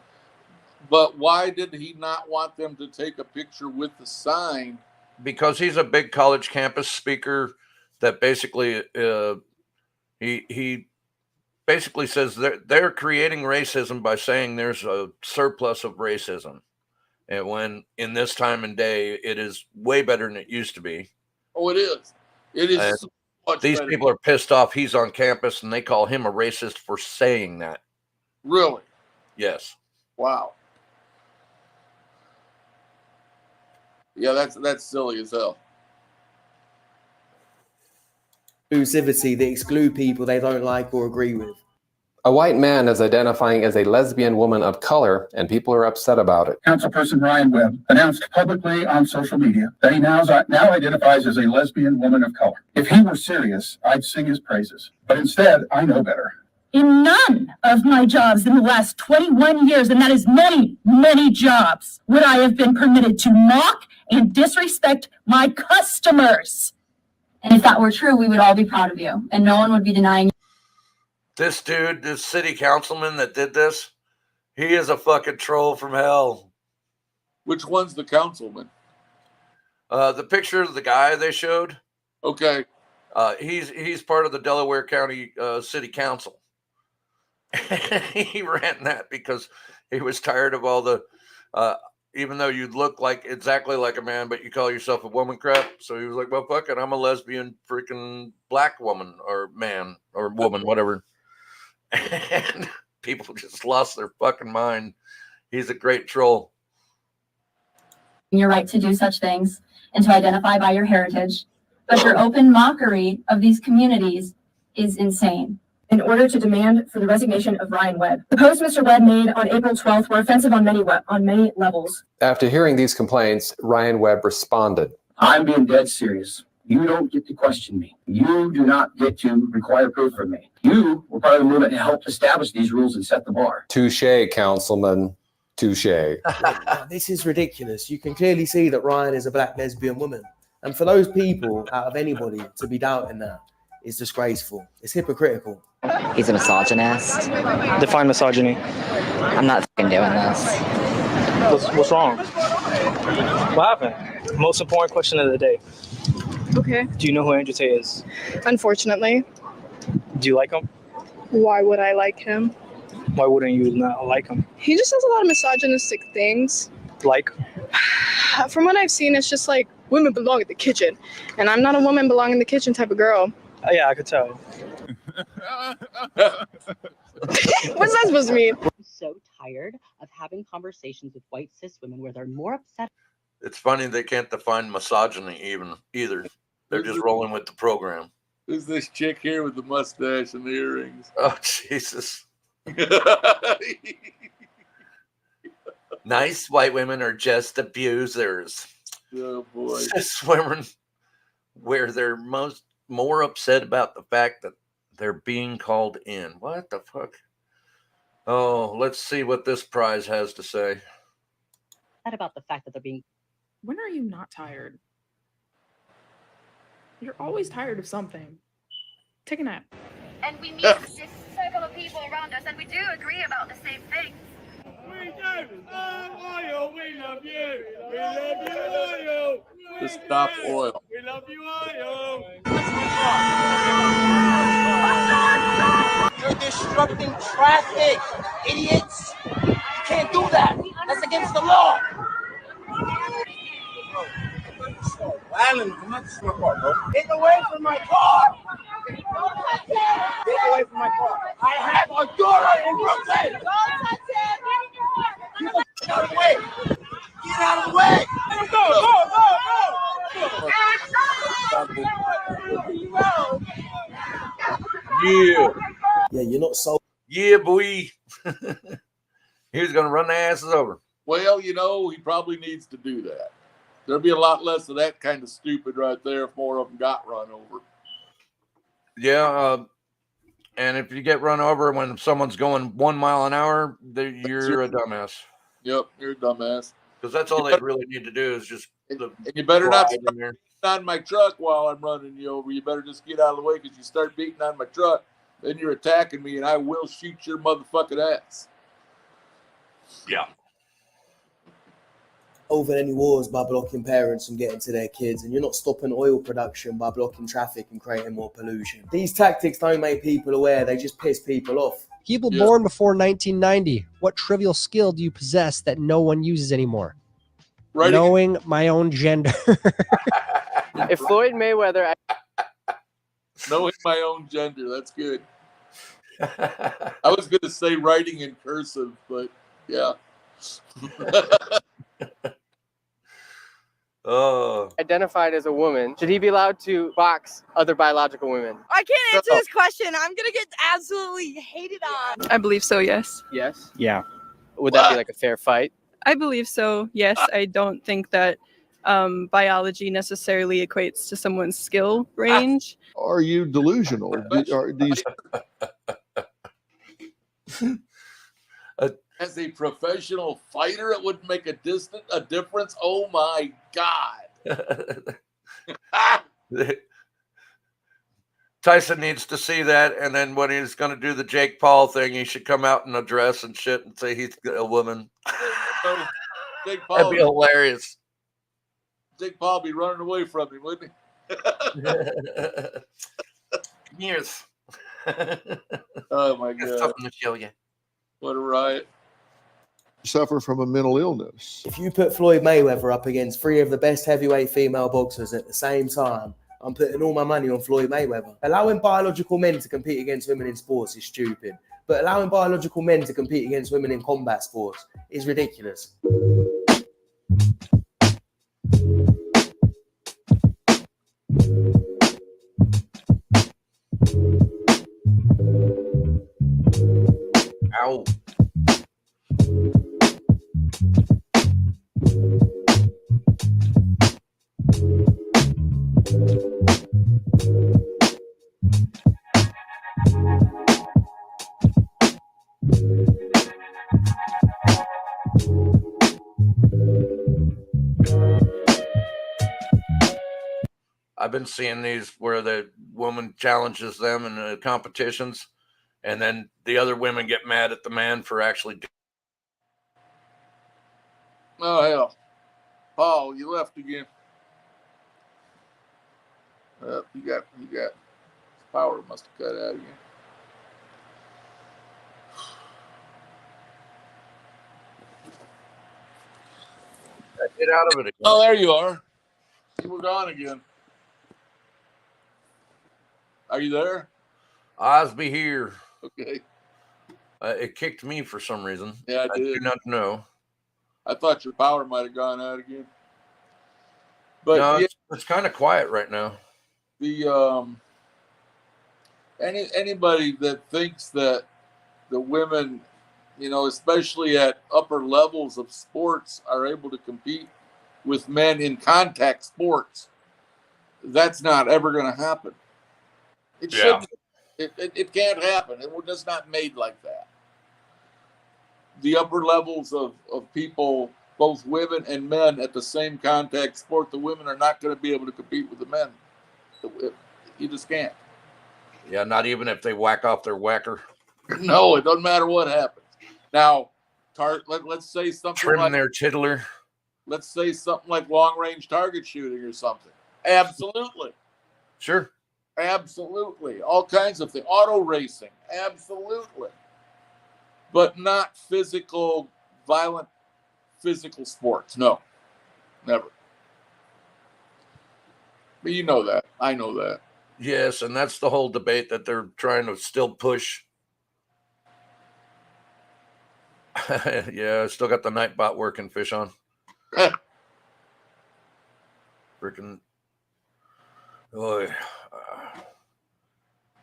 Speaker 10: But why did he not want them to take a picture with the sign?
Speaker 1: Because he's a big college campus speaker that basically he basically says they're creating racism by saying there's a surplus of racism, and when in this time and day it is way better than it used to be.
Speaker 10: Oh, it is. It is so much
Speaker 1: these
Speaker 10: better.
Speaker 1: people are pissed off he's on campus and they call him a racist for saying that.
Speaker 10: Really?
Speaker 1: Yes.
Speaker 10: Wow. Yeah, that's silly as hell.
Speaker 17: Inclusivity, they exclude people they don't like or agree with.
Speaker 7: A white man is identifying as a lesbian woman of color, and people are upset about it.
Speaker 18: Councilperson Ryan Webb announced publicly on social media that he now identifies as a lesbian woman of color. If he were serious, I'd sing his praises. But instead, I know better.
Speaker 20: In none of my jobs in the last 21 years, and that is many, many jobs, would I have been permitted to mock and disrespect my customers.
Speaker 22: And if that were true, we would all be proud of you, and no one would be denying you.
Speaker 1: This dude, this city councilman that did this, he is a fucking troll from hell.
Speaker 10: Which one's the councilman?
Speaker 1: The picture of the guy they showed.
Speaker 10: Okay.
Speaker 1: He's part of the Delaware County City Council. He ran that because he was tired of all the, even though you look like exactly like a man, but you call yourself a woman crap. So he was like, well, fuck it. I'm a lesbian freaking black woman or man or woman, whatever. And people just lost their fucking mind. He's a great troll.
Speaker 22: Your right to do such things and to identify by your heritage, but your open mockery of these communities is insane.
Speaker 20: In order to demand for the resignation of Ryan Webb. The posts Mr. Webb made on April 12th were offensive on many levels.
Speaker 7: After hearing these complaints, Ryan Webb responded.
Speaker 23: I'm being dead serious. You don't get to question me. You do not get to require proof from me. You were part of the movement that helped establish these rules and set the bar.
Speaker 7: Touche, Councilman. Touche.
Speaker 17: This is ridiculous. You can clearly see that Ryan is a black lesbian woman. And for those people, out of anybody, to be doubting that is disgraceful. It's hypocritical.
Speaker 25: He's a misogynist.
Speaker 26: Define misogyny.
Speaker 25: I'm not fucking doing this.
Speaker 26: What's wrong? What happened? Most important question of the day.
Speaker 27: Okay.
Speaker 26: Do you know who Andrew Tate is?
Speaker 27: Unfortunately.
Speaker 26: Do you like him?
Speaker 27: Why would I like him?
Speaker 26: Why wouldn't you not like him?
Speaker 27: He just says a lot of misogynistic things.
Speaker 26: Like?
Speaker 27: From what I've seen, it's just like women belong in the kitchen. And I'm not a woman belong in the kitchen type of girl.
Speaker 26: Yeah, I could tell.
Speaker 27: What's that supposed to mean?
Speaker 28: I'm so tired of having conversations with white cis women where they're more upset.
Speaker 1: It's funny they can't define misogyny either. They're just rolling with the program.
Speaker 10: Who's this chick here with the mustache and the earrings?
Speaker 1: Oh, Jesus. Nice white women are just abusers.
Speaker 10: Oh, boy.
Speaker 1: Cis women, where they're more upset about the fact that they're being called in. What the fuck? Oh, let's see what this prize has to say.
Speaker 28: About the fact that they're being.
Speaker 13: When are you not tired? You're always tired of something. Take a nap.
Speaker 16: And we meet this circle of people around us, and we do agree about the same things.
Speaker 3: We do. Oil, we love you. We love you, oil.
Speaker 10: To stop oil.
Speaker 3: We love you, oil.
Speaker 29: You're disrupting traffic, idiots. You can't do that. That's against the law. Alan, come on, this is my car, bro. Get away from my car. Get away from my car. I have a daughter in Brooklyn. Don't touch it. Get out of the way. Get out of the way.
Speaker 1: Yeah.
Speaker 17: Yeah, you're not so.
Speaker 1: Yeah, boy. He was going to run their asses over.
Speaker 10: Well, he probably needs to do that. There'll be a lot less of that kind of stupid right there if more of them got run over.
Speaker 1: Yeah, and if you get run over when someone's going 1 mile an hour, you're a dumbass.
Speaker 10: Yep, you're a dumbass.
Speaker 1: Because that's all they really need to do is just.
Speaker 10: And you better not start on my truck while I'm running you over. You better just get out of the way because you start beating on my truck. then you're attacking me, and I will shoot your motherfucking ass.
Speaker 1: Yeah.
Speaker 17: Over any wars by blocking parents from getting to their kids, and you're not stopping oil production by blocking traffic and creating more pollution. These tactics don't make people aware, they just piss people off.
Speaker 2: People born before 1990, what trivial skill do you possess that no one uses anymore? Knowing my own gender.
Speaker 4: If Floyd Mayweather...
Speaker 10: Knowing my own gender, that's good. I was going to say writing in cursive, but yeah.
Speaker 4: identified as a woman, should he be allowed to box other biological women?
Speaker 6: I can't answer this question. I'm gonna get absolutely hated on.
Speaker 8: I believe so, yes.
Speaker 4: Yes?
Speaker 2: Yeah.
Speaker 4: Would that be like a fair fight?
Speaker 8: I believe so, yes. I don't think that biology necessarily equates to someone's skill range.
Speaker 9: Are you delusional? Do you...
Speaker 10: As a professional fighter, it wouldn't make a difference. Oh my God.
Speaker 1: Tyson needs to see that, and then when he's going to do the Jake Paul thing, he should come out in a dress and shit and say he's a woman.
Speaker 10: Jake Paul,
Speaker 1: that'd be hilarious.
Speaker 10: Jake Paul be running away from him, wouldn't he?
Speaker 1: Years.
Speaker 10: Oh my God.
Speaker 1: Something to show you.
Speaker 10: What a riot.
Speaker 9: Suffer from a mental illness.
Speaker 17: If you put Floyd Mayweather up against 3 of the best heavyweight female boxers at the same time, I'm putting all my money on Floyd Mayweather. Allowing biological men to compete against women in sports is stupid, but allowing biological men to compete against women in combat sports is ridiculous.
Speaker 1: Ow. I've been seeing these where the woman challenges them in the competitions, and then the other women get mad at the man for actually.
Speaker 10: Oh, hell. Paul, you left again. You got power must have cut out again.
Speaker 1: Get out of it again.
Speaker 10: Oh, there you are. You were gone again. Are you there?
Speaker 1: Osby here.
Speaker 10: Okay.
Speaker 1: It kicked me for some reason.
Speaker 10: Yeah, I did.
Speaker 1: do not know.
Speaker 10: I thought your power might have gone out again. But
Speaker 1: no,
Speaker 10: yeah,
Speaker 1: it's kind of quiet right now.
Speaker 10: The anybody that thinks that the women, especially at upper levels of sports, are able to compete with men in contact sports, that's not ever going to happen. It shouldn't. It can't happen. It was just not made like that. The upper levels of people, both women and men, at the same contact sport, the women are not going to be able to compete with the men. You just can't.
Speaker 1: Yeah, not even if they whack off their whacker.
Speaker 10: No, it doesn't matter what happens. Now, let's say something
Speaker 1: Trim
Speaker 10: like
Speaker 1: their tiddler.
Speaker 10: Let's say something like long-range target shooting or something. Absolutely.
Speaker 1: Sure.
Speaker 10: Absolutely. All kinds of things. Auto racing. Absolutely. But not violent physical sports. No. Never. But you know that. I know that.
Speaker 1: Yes, and that's the whole debate that they're trying to still push. Yeah, I still got the Nightbot working, fish on. Freaking. Oh,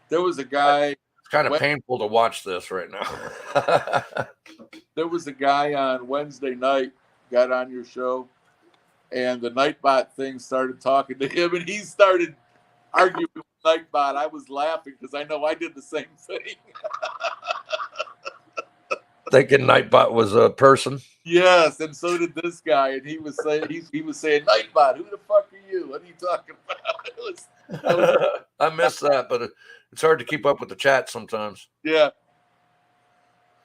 Speaker 10: there was a guy.
Speaker 1: It's kind of painful to watch this right now.
Speaker 10: There was a guy on Wednesday night, got on your show, and the Nightbot thing started talking to him, and he started arguing with Nightbot. I was laughing because I know I did the same thing.
Speaker 1: Thinking Nightbot was a person.
Speaker 10: Yes, and so did this guy, and he was saying Nightbot, who the fuck are you? What are you talking about?
Speaker 1: I missed that, but It's hard to keep up with the chat sometimes.
Speaker 10: Yeah.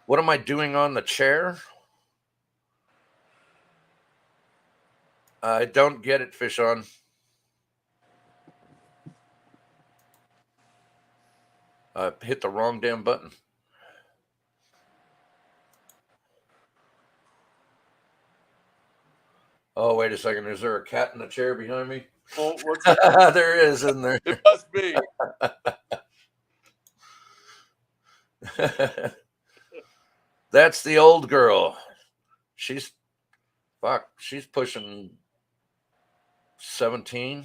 Speaker 1: What am I doing on the chair? I don't get it, Fish On. I hit the wrong damn button. Oh, wait a second. Is there a cat in the chair behind me?
Speaker 10: Oh, what's
Speaker 1: there is, isn't there?
Speaker 10: It must be.
Speaker 1: That's the old girl. She's pushing 17.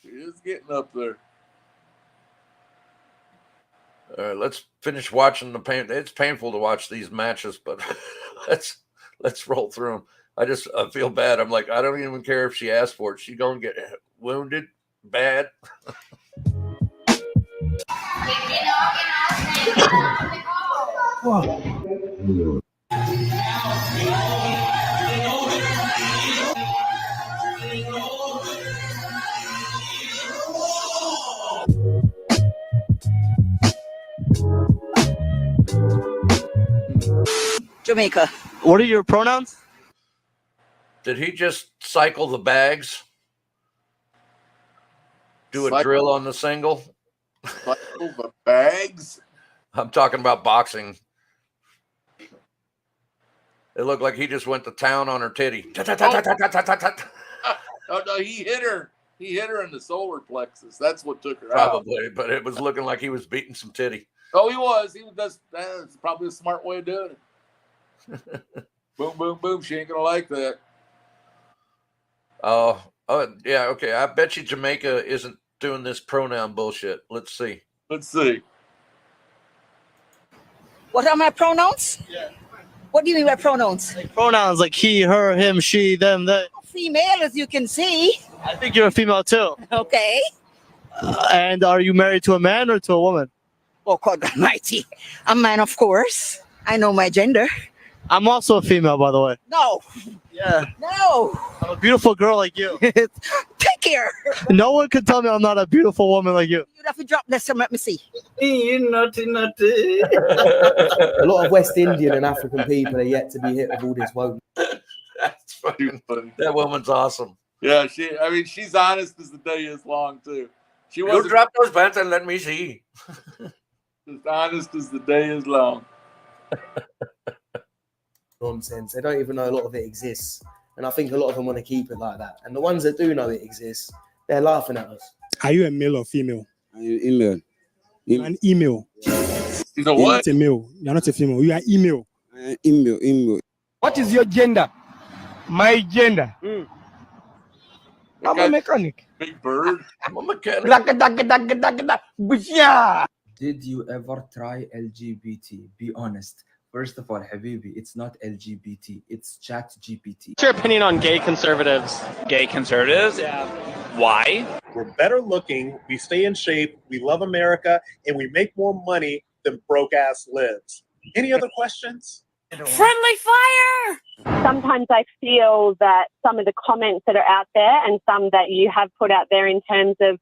Speaker 10: She is getting up there.
Speaker 1: All right, let's finish watching the pain. It's painful to watch these matches, but let's roll through them. I feel bad. I'm like, I don't even care if she asked for it. She's gonna get wounded bad.
Speaker 5: Jamaica.
Speaker 11: What are your pronouns?
Speaker 1: Did he just cycle the bags? Do a
Speaker 10: Cycle-
Speaker 1: drill on the single?
Speaker 10: Cycle the bags?
Speaker 1: I'm talking about boxing. It looked like he just went to town on her titty.
Speaker 10: Oh no, he hit her. He hit her in the solar plexus. That's what took her out.
Speaker 1: Probably, but it was looking like he was beating some titty.
Speaker 10: Oh, he was. That's probably a smart way of doing it. Boom, boom, boom. She ain't gonna like that.
Speaker 1: Oh, yeah, okay. I bet you Jamaica isn't doing this pronoun bullshit. Let's see.
Speaker 10: Let's see.
Speaker 5: What are my pronouns?
Speaker 11: Yeah.
Speaker 5: What do you mean by pronouns?
Speaker 11: Like pronouns like he, her, him, she, them, they.
Speaker 5: Female, as you can see.
Speaker 11: I think you're a female too.
Speaker 5: Okay.
Speaker 11: And are you married to a man or to a woman?
Speaker 5: Oh, God almighty. A man, of course. I know my gender.
Speaker 11: I'm also a female, by the way.
Speaker 5: No.
Speaker 11: Yeah.
Speaker 5: No.
Speaker 11: I'm a beautiful girl like you.
Speaker 5: Take care.
Speaker 11: No one can tell me I'm not a beautiful woman like you.
Speaker 5: You'd have to drop this and let me see.
Speaker 11: You naughty, naughty.
Speaker 17: A lot of West Indian and African people are yet to be hit with all this woke.
Speaker 1: That's fucking funny. That woman's awesome.
Speaker 10: Yeah, she's honest as the day is long too. She
Speaker 1: You
Speaker 10: wasn't
Speaker 1: drop those pants and let me see.
Speaker 10: as honest as the day is long.
Speaker 17: Nonsense. They don't even know a lot of it exists. And I think a lot of them want to keep it like that. And the ones that do know it exists, they're laughing at us.
Speaker 12: Are you a male or female?
Speaker 14: Are you email?
Speaker 12: An email.
Speaker 10: He's a
Speaker 12: You're
Speaker 10: what?
Speaker 12: not a male. You're not a female. You are email.
Speaker 14: Email.
Speaker 3: What is your gender? My gender. I'm a mechanic.
Speaker 10: Big Bird.
Speaker 1: I'm a mechanic.
Speaker 15: Did you ever try LGBT? Be honest. First of all, Habibi, it's not LGBT, it's Chat GPT.
Speaker 4: What's your opinion on gay conservatives?
Speaker 18: Gay conservatives?
Speaker 4: Yeah.
Speaker 18: Why?
Speaker 19: We're better looking, we stay in shape, we love America, and we make more money than broke ass libs. Any other questions?
Speaker 6: Friendly fire!
Speaker 21: Sometimes I feel that some of the comments that are out there and some that you have put out there in terms of,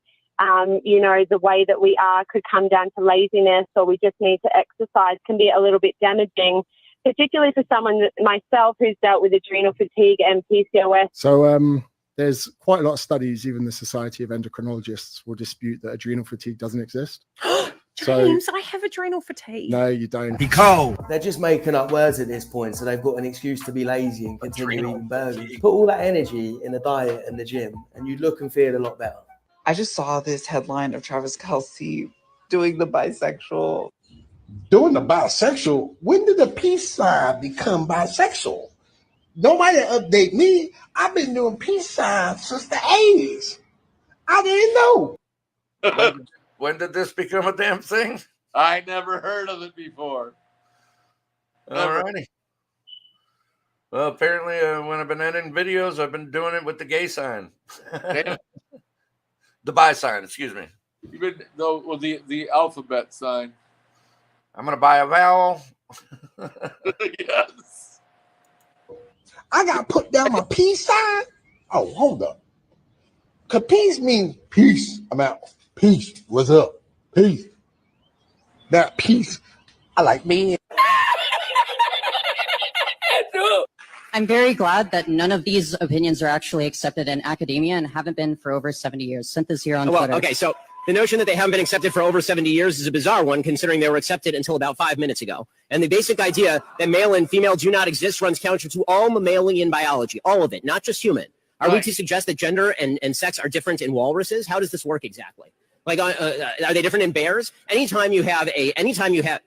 Speaker 21: the way that we are could come down to laziness or we just need to exercise can be a little bit damaging, particularly for someone myself who's dealt with adrenal fatigue and PCOS.
Speaker 24: So there's quite a lot of studies, even the Society of Endocrinologists will dispute that adrenal fatigue doesn't exist.
Speaker 6: James, I have adrenal fatigue.
Speaker 24: No, you don't.
Speaker 17: They're just making up words at this point, so they've got an excuse to be lazy and continue eating burgers. Put all that energy in the diet and the gym, and you'd look and feel a lot better.
Speaker 30: I just saw this headline of Travis Kelce doing the bisexual.
Speaker 31: Doing the bisexual? When did the peace sign become bisexual? Nobody update me. I've been doing peace signs since the 80s. I didn't know.
Speaker 1: When did this become a damn thing?
Speaker 10: I never heard of it before.
Speaker 1: All righty. Well, apparently, when I've been editing videos, I've been doing it with the gay sign. The bi sign, excuse me.
Speaker 10: Even though the alphabet sign.
Speaker 1: I'm gonna buy a vowel.
Speaker 10: Yes.
Speaker 31: I got to put down my peace sign? Oh, hold up. Because peace means peace. I'm out. Peace. What's up? Peace. That peace. I like men.
Speaker 7: I'm very glad that none of these opinions are actually accepted in academia and haven't been for over 70 years. Sent this here on Twitter.
Speaker 13: Okay, so the notion that they haven't been accepted for over 70 years is a bizarre one, considering they were accepted until about 5 minutes ago. And the basic idea that male and female do not exist runs counter to all mammalian biology, all of it, not just human. Are we to suggest that gender and sex are different in walruses? How does this work exactly? Like, are they different in bears? Anytime you have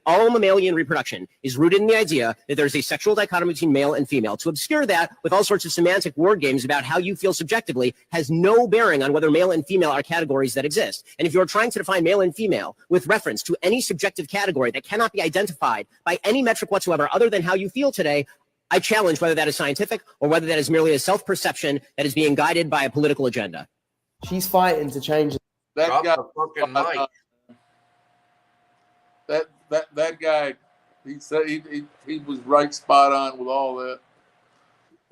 Speaker 13: all mammalian reproduction is rooted in the idea that there's a sexual dichotomy between male and female. To obscure that with all sorts of semantic word games about how you feel subjectively has no bearing on whether male and female are categories that exist. And if you're trying to define male and female with reference to any subjective category that cannot be identified by any metric whatsoever other than how you feel today, I challenge whether that is scientific or whether that is merely a self-perception that is being guided by a political agenda.
Speaker 17: She's fighting to change.
Speaker 10: That guy,
Speaker 1: fucking mic.
Speaker 10: That guy, he said he was right spot on with all that.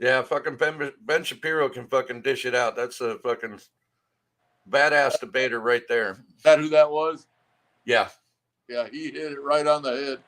Speaker 1: Yeah, fucking Ben Shapiro can fucking dish it out. That's a fucking badass debater right there.
Speaker 10: Is that who that was?
Speaker 1: Yeah.
Speaker 10: Yeah, he hit it right on the head.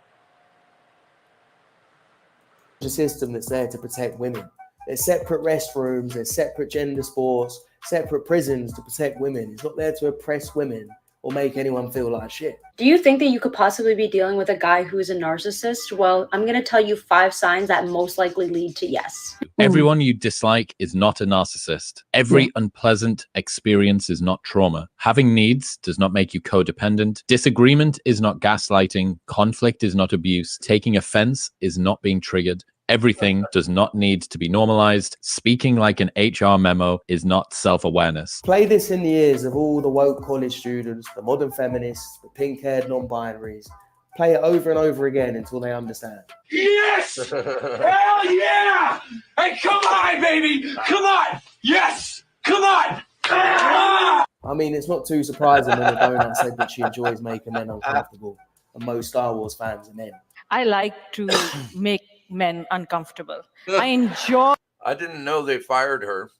Speaker 17: A system that's there to protect women. There's separate restrooms, there's separate gender sports, separate prisons to protect women. It's not there to oppress women or make anyone feel like shit.
Speaker 16: Do you think that you could possibly be dealing with a guy who's a narcissist? Well, I'm going to tell you 5 signs that most likely lead to yes.
Speaker 20: Everyone you dislike is not a narcissist. Every unpleasant experience is not trauma. Having needs does not make you codependent. Disagreement is not gaslighting. Conflict is not abuse. Taking offense is not being triggered. Everything does not need to be normalized. Speaking like an HR memo is not self-awareness.
Speaker 17: Play this in the ears of all the woke college students, the modern feminists, the pink-haired non-binaries. Play it over and over again until they understand.
Speaker 31: Yes! Hell yeah! Hey, come on, baby! Come on! Yes! Come on!
Speaker 17: I mean, it's not too surprising when the donut said that she enjoys making men uncomfortable, and most Star Wars fans are men.
Speaker 22: I like to make men uncomfortable. I enjoy.
Speaker 1: I didn't know they fired her.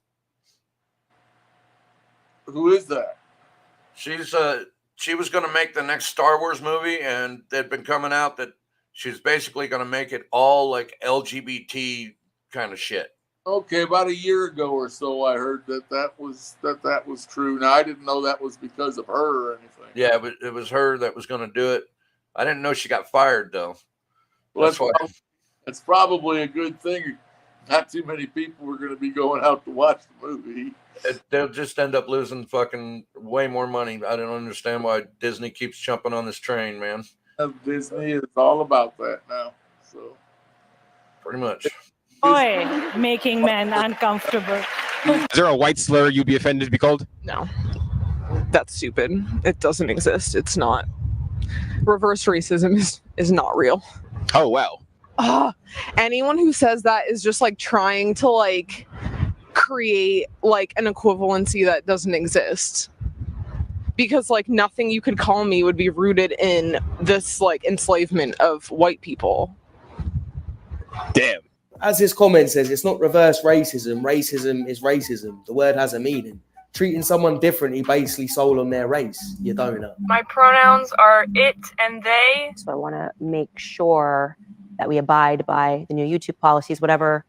Speaker 10: Who is that?
Speaker 1: She's she was going to make the next Star Wars movie, and they'd been coming out that she's basically going to make it all like LGBT kind of shit.
Speaker 10: Okay, about a year ago or so, I heard that was true. Now I didn't know that was because of her or anything.
Speaker 1: Yeah, but it was her that was going to do it. I didn't know she got fired though.
Speaker 10: Well, that's probably a good thing. Not too many people were going to be going out to watch the movie.
Speaker 1: They'll just end up losing fucking way more money. I don't understand why Disney keeps jumping on this train, man.
Speaker 10: Disney is all about that now. So
Speaker 1: pretty much.
Speaker 22: Boy, making men uncomfortable.
Speaker 23: Is there a white slur you'd be offended to be called?
Speaker 6: No. That's stupid. It doesn't exist. It's not. Reverse racism is not real.
Speaker 23: Oh, wow.
Speaker 6: Anyone who says that is just like trying to like create like an equivalency that doesn't exist. Because like nothing you could call me would be rooted in this like enslavement of white people.
Speaker 23: Damn.
Speaker 17: As his comment says, it's not reverse racism. Racism is racism. The word has a meaning. Treating someone differently basically sold on their race. You don't know.
Speaker 16: My pronouns are it and they.
Speaker 25: So I want to make sure that we abide by the new YouTube policies, whatever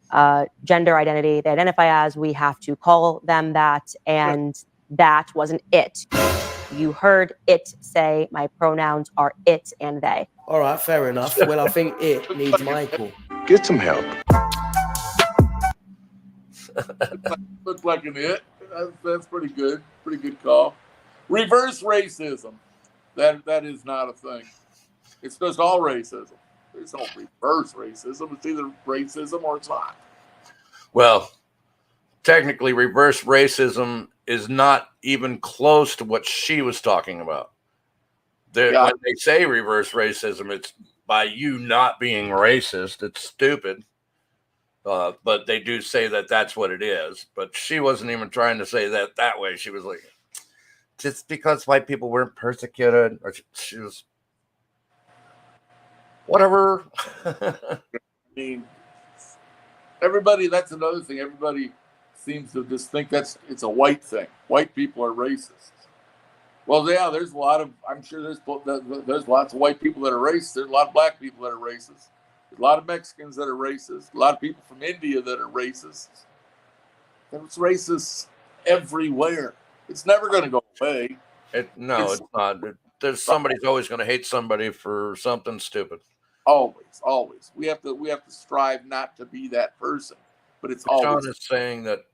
Speaker 25: gender identity they identify as, we have to call them that, and that wasn't it. You heard it say, my pronouns are it and they.
Speaker 17: All right, fair enough. Well, I think it needs Michael.
Speaker 31: Get some help.
Speaker 10: Looks like an it. That's pretty good. Pretty good call. Reverse racism. That is not a thing. It's just all racism. There's no reverse racism. It's either racism or it's not.
Speaker 1: Well, technically, reverse racism is not even close to what she was talking about. When they say reverse racism, it's by you not being racist. It's stupid. But they do say that that's what it is. But she wasn't even trying to say that way. She was like, just because white people weren't persecuted, or she was, whatever.
Speaker 10: I mean, everybody, that's another thing. Everybody seems to just think it's a white thing. White people are racist. Well, yeah, there's a lot of. I'm sure there's lots of white people that are racist. There's a lot of black people that are racist. There's a lot of Mexicans that are racist. A lot of people from India that are racist. There's racists everywhere. It's never going to go away.
Speaker 1: It's not. There's somebody's always going to hate somebody for something stupid.
Speaker 10: Always. We have to strive not to be that person. But it's
Speaker 1: Sean
Speaker 10: always.
Speaker 1: is saying that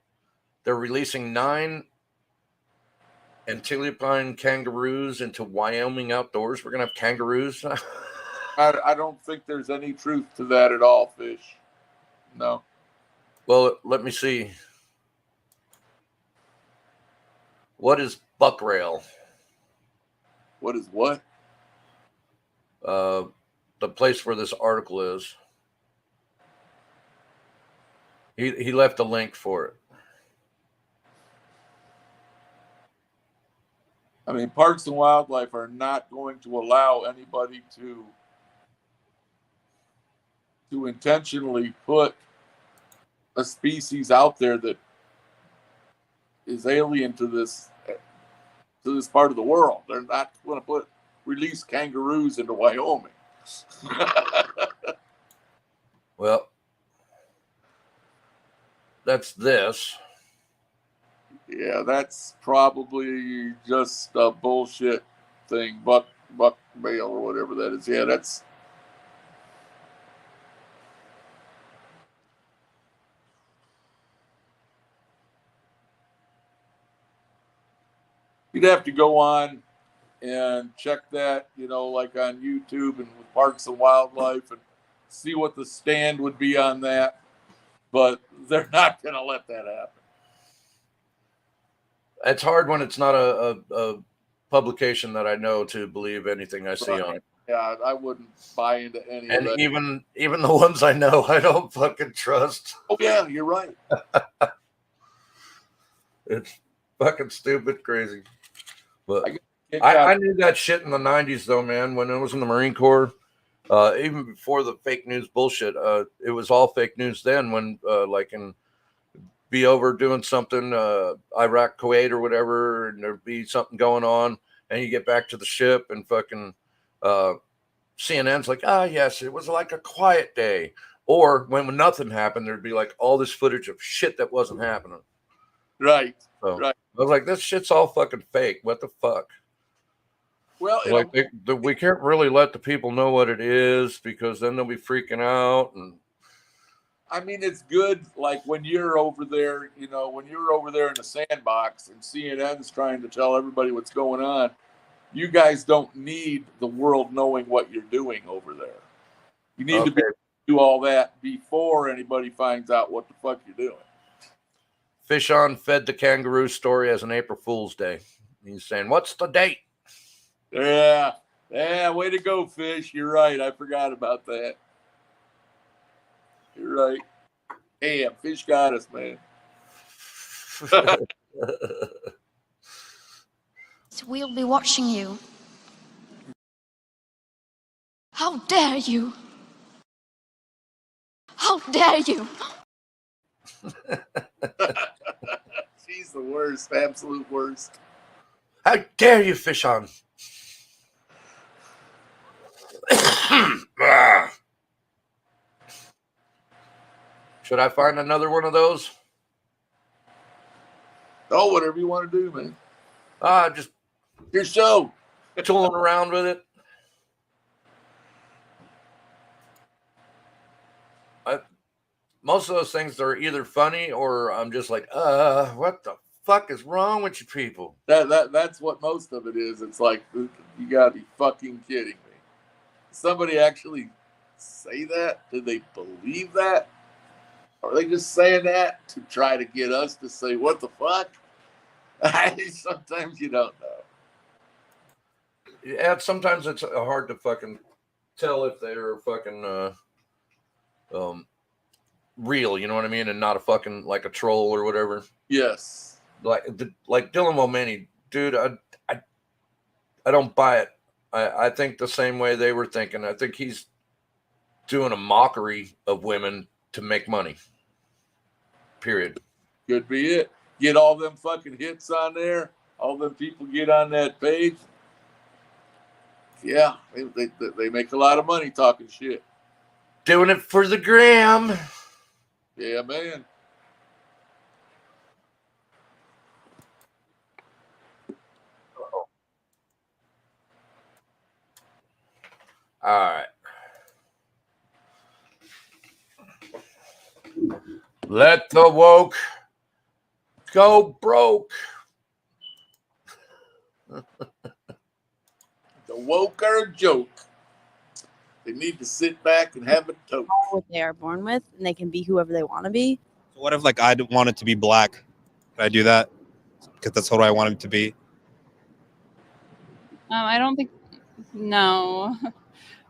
Speaker 1: they're releasing 9 Antilopine kangaroos into Wyoming outdoors. We're gonna have kangaroos.
Speaker 10: I don't think there's any truth to that at all, Fish. No.
Speaker 1: Well, let me see. What is buckrail?
Speaker 10: What is what?
Speaker 1: The place where this article is. He left a link for it.
Speaker 10: I mean, Parks and Wildlife are not going to allow anybody to intentionally put a species out there that is alien to this part of the world. They're not going to release kangaroos into Wyoming.
Speaker 1: Well, that's this.
Speaker 10: Yeah, that's probably just a bullshit thing. Buck mail or whatever that is. Yeah, that's. You'd have to go on and check that, like on YouTube and with Parks and Wildlife and see what the stand would be on that. But they're not going to let that happen.
Speaker 1: It's hard when it's not a publication that I know to believe anything I see on it.
Speaker 10: Yeah, I wouldn't buy into any of that.
Speaker 1: And even the ones I know, I don't fucking trust.
Speaker 10: Oh yeah, you're right.
Speaker 1: It's fucking stupid, crazy. But I knew that shit in the 90s, though, man. When I was in the Marine Corps, even before the fake news bullshit, it was all fake news then. When be over doing something, Iraq, Kuwait, or whatever, and there'd be something going on, and you get back to the ship, and fucking CNN's like, yes, it was like a quiet day. Or when nothing happened, there'd be like all this footage of shit that wasn't happening.
Speaker 10: Right.
Speaker 1: So
Speaker 10: right.
Speaker 1: I was like, this shit's all fucking fake. What the fuck?
Speaker 10: Well,
Speaker 1: we can't really let the people know what it is because then they'll be freaking out. And
Speaker 10: I mean, it's good. Like when you're over there, when you're over there in the sandbox and CNN's trying to tell everybody what's going on, you guys don't need the world knowing what you're doing over there. You need to do all that before anybody finds out what the fuck you're doing.
Speaker 1: Fish On fed the kangaroo story as an April Fool's Day. He's saying, what's the date?
Speaker 10: Yeah, way to go, Fish. You're right. I forgot about that. You're right. Damn, Fish got us, man.
Speaker 2: We'll be watching you. How dare you? How dare you?
Speaker 10: She's the worst, absolute worst.
Speaker 1: How dare you, Fish On? Should I find another one of those?
Speaker 10: Oh, whatever you want to do, man.
Speaker 1: Just
Speaker 10: your show.
Speaker 1: Tooling around with it. Most of those things are either funny or I'm just like, what the fuck is wrong with you people?
Speaker 10: That's what most of it is. It's like, you gotta be fucking kidding me. Somebody actually say that? Did they believe that? Or are they just saying that to try to get us to say, what the fuck? Sometimes you don't know.
Speaker 1: Yeah, sometimes it's hard to fucking tell if they're fucking real, you know what I mean, and not a fucking like a troll or whatever.
Speaker 10: Yes.
Speaker 1: Like Dylan Mulvaney, dude, I don't buy it. I think the same way they were thinking. I think he's doing a mockery of women to make money. Period.
Speaker 10: Could be it. Get all them fucking hits on there. All them people get on that page. Yeah, they make a lot of money talking shit.
Speaker 1: Doing it for the gram.
Speaker 10: Yeah, man.
Speaker 1: All right. Let the woke go broke.
Speaker 10: The woke are a joke. They need to sit back and have a toke.
Speaker 3: What they are born with, and they can be whoever they want to be.
Speaker 5: So what if like I wanted to be black? Can I do that? Because that's what I want him to be.
Speaker 3: I don't think. No,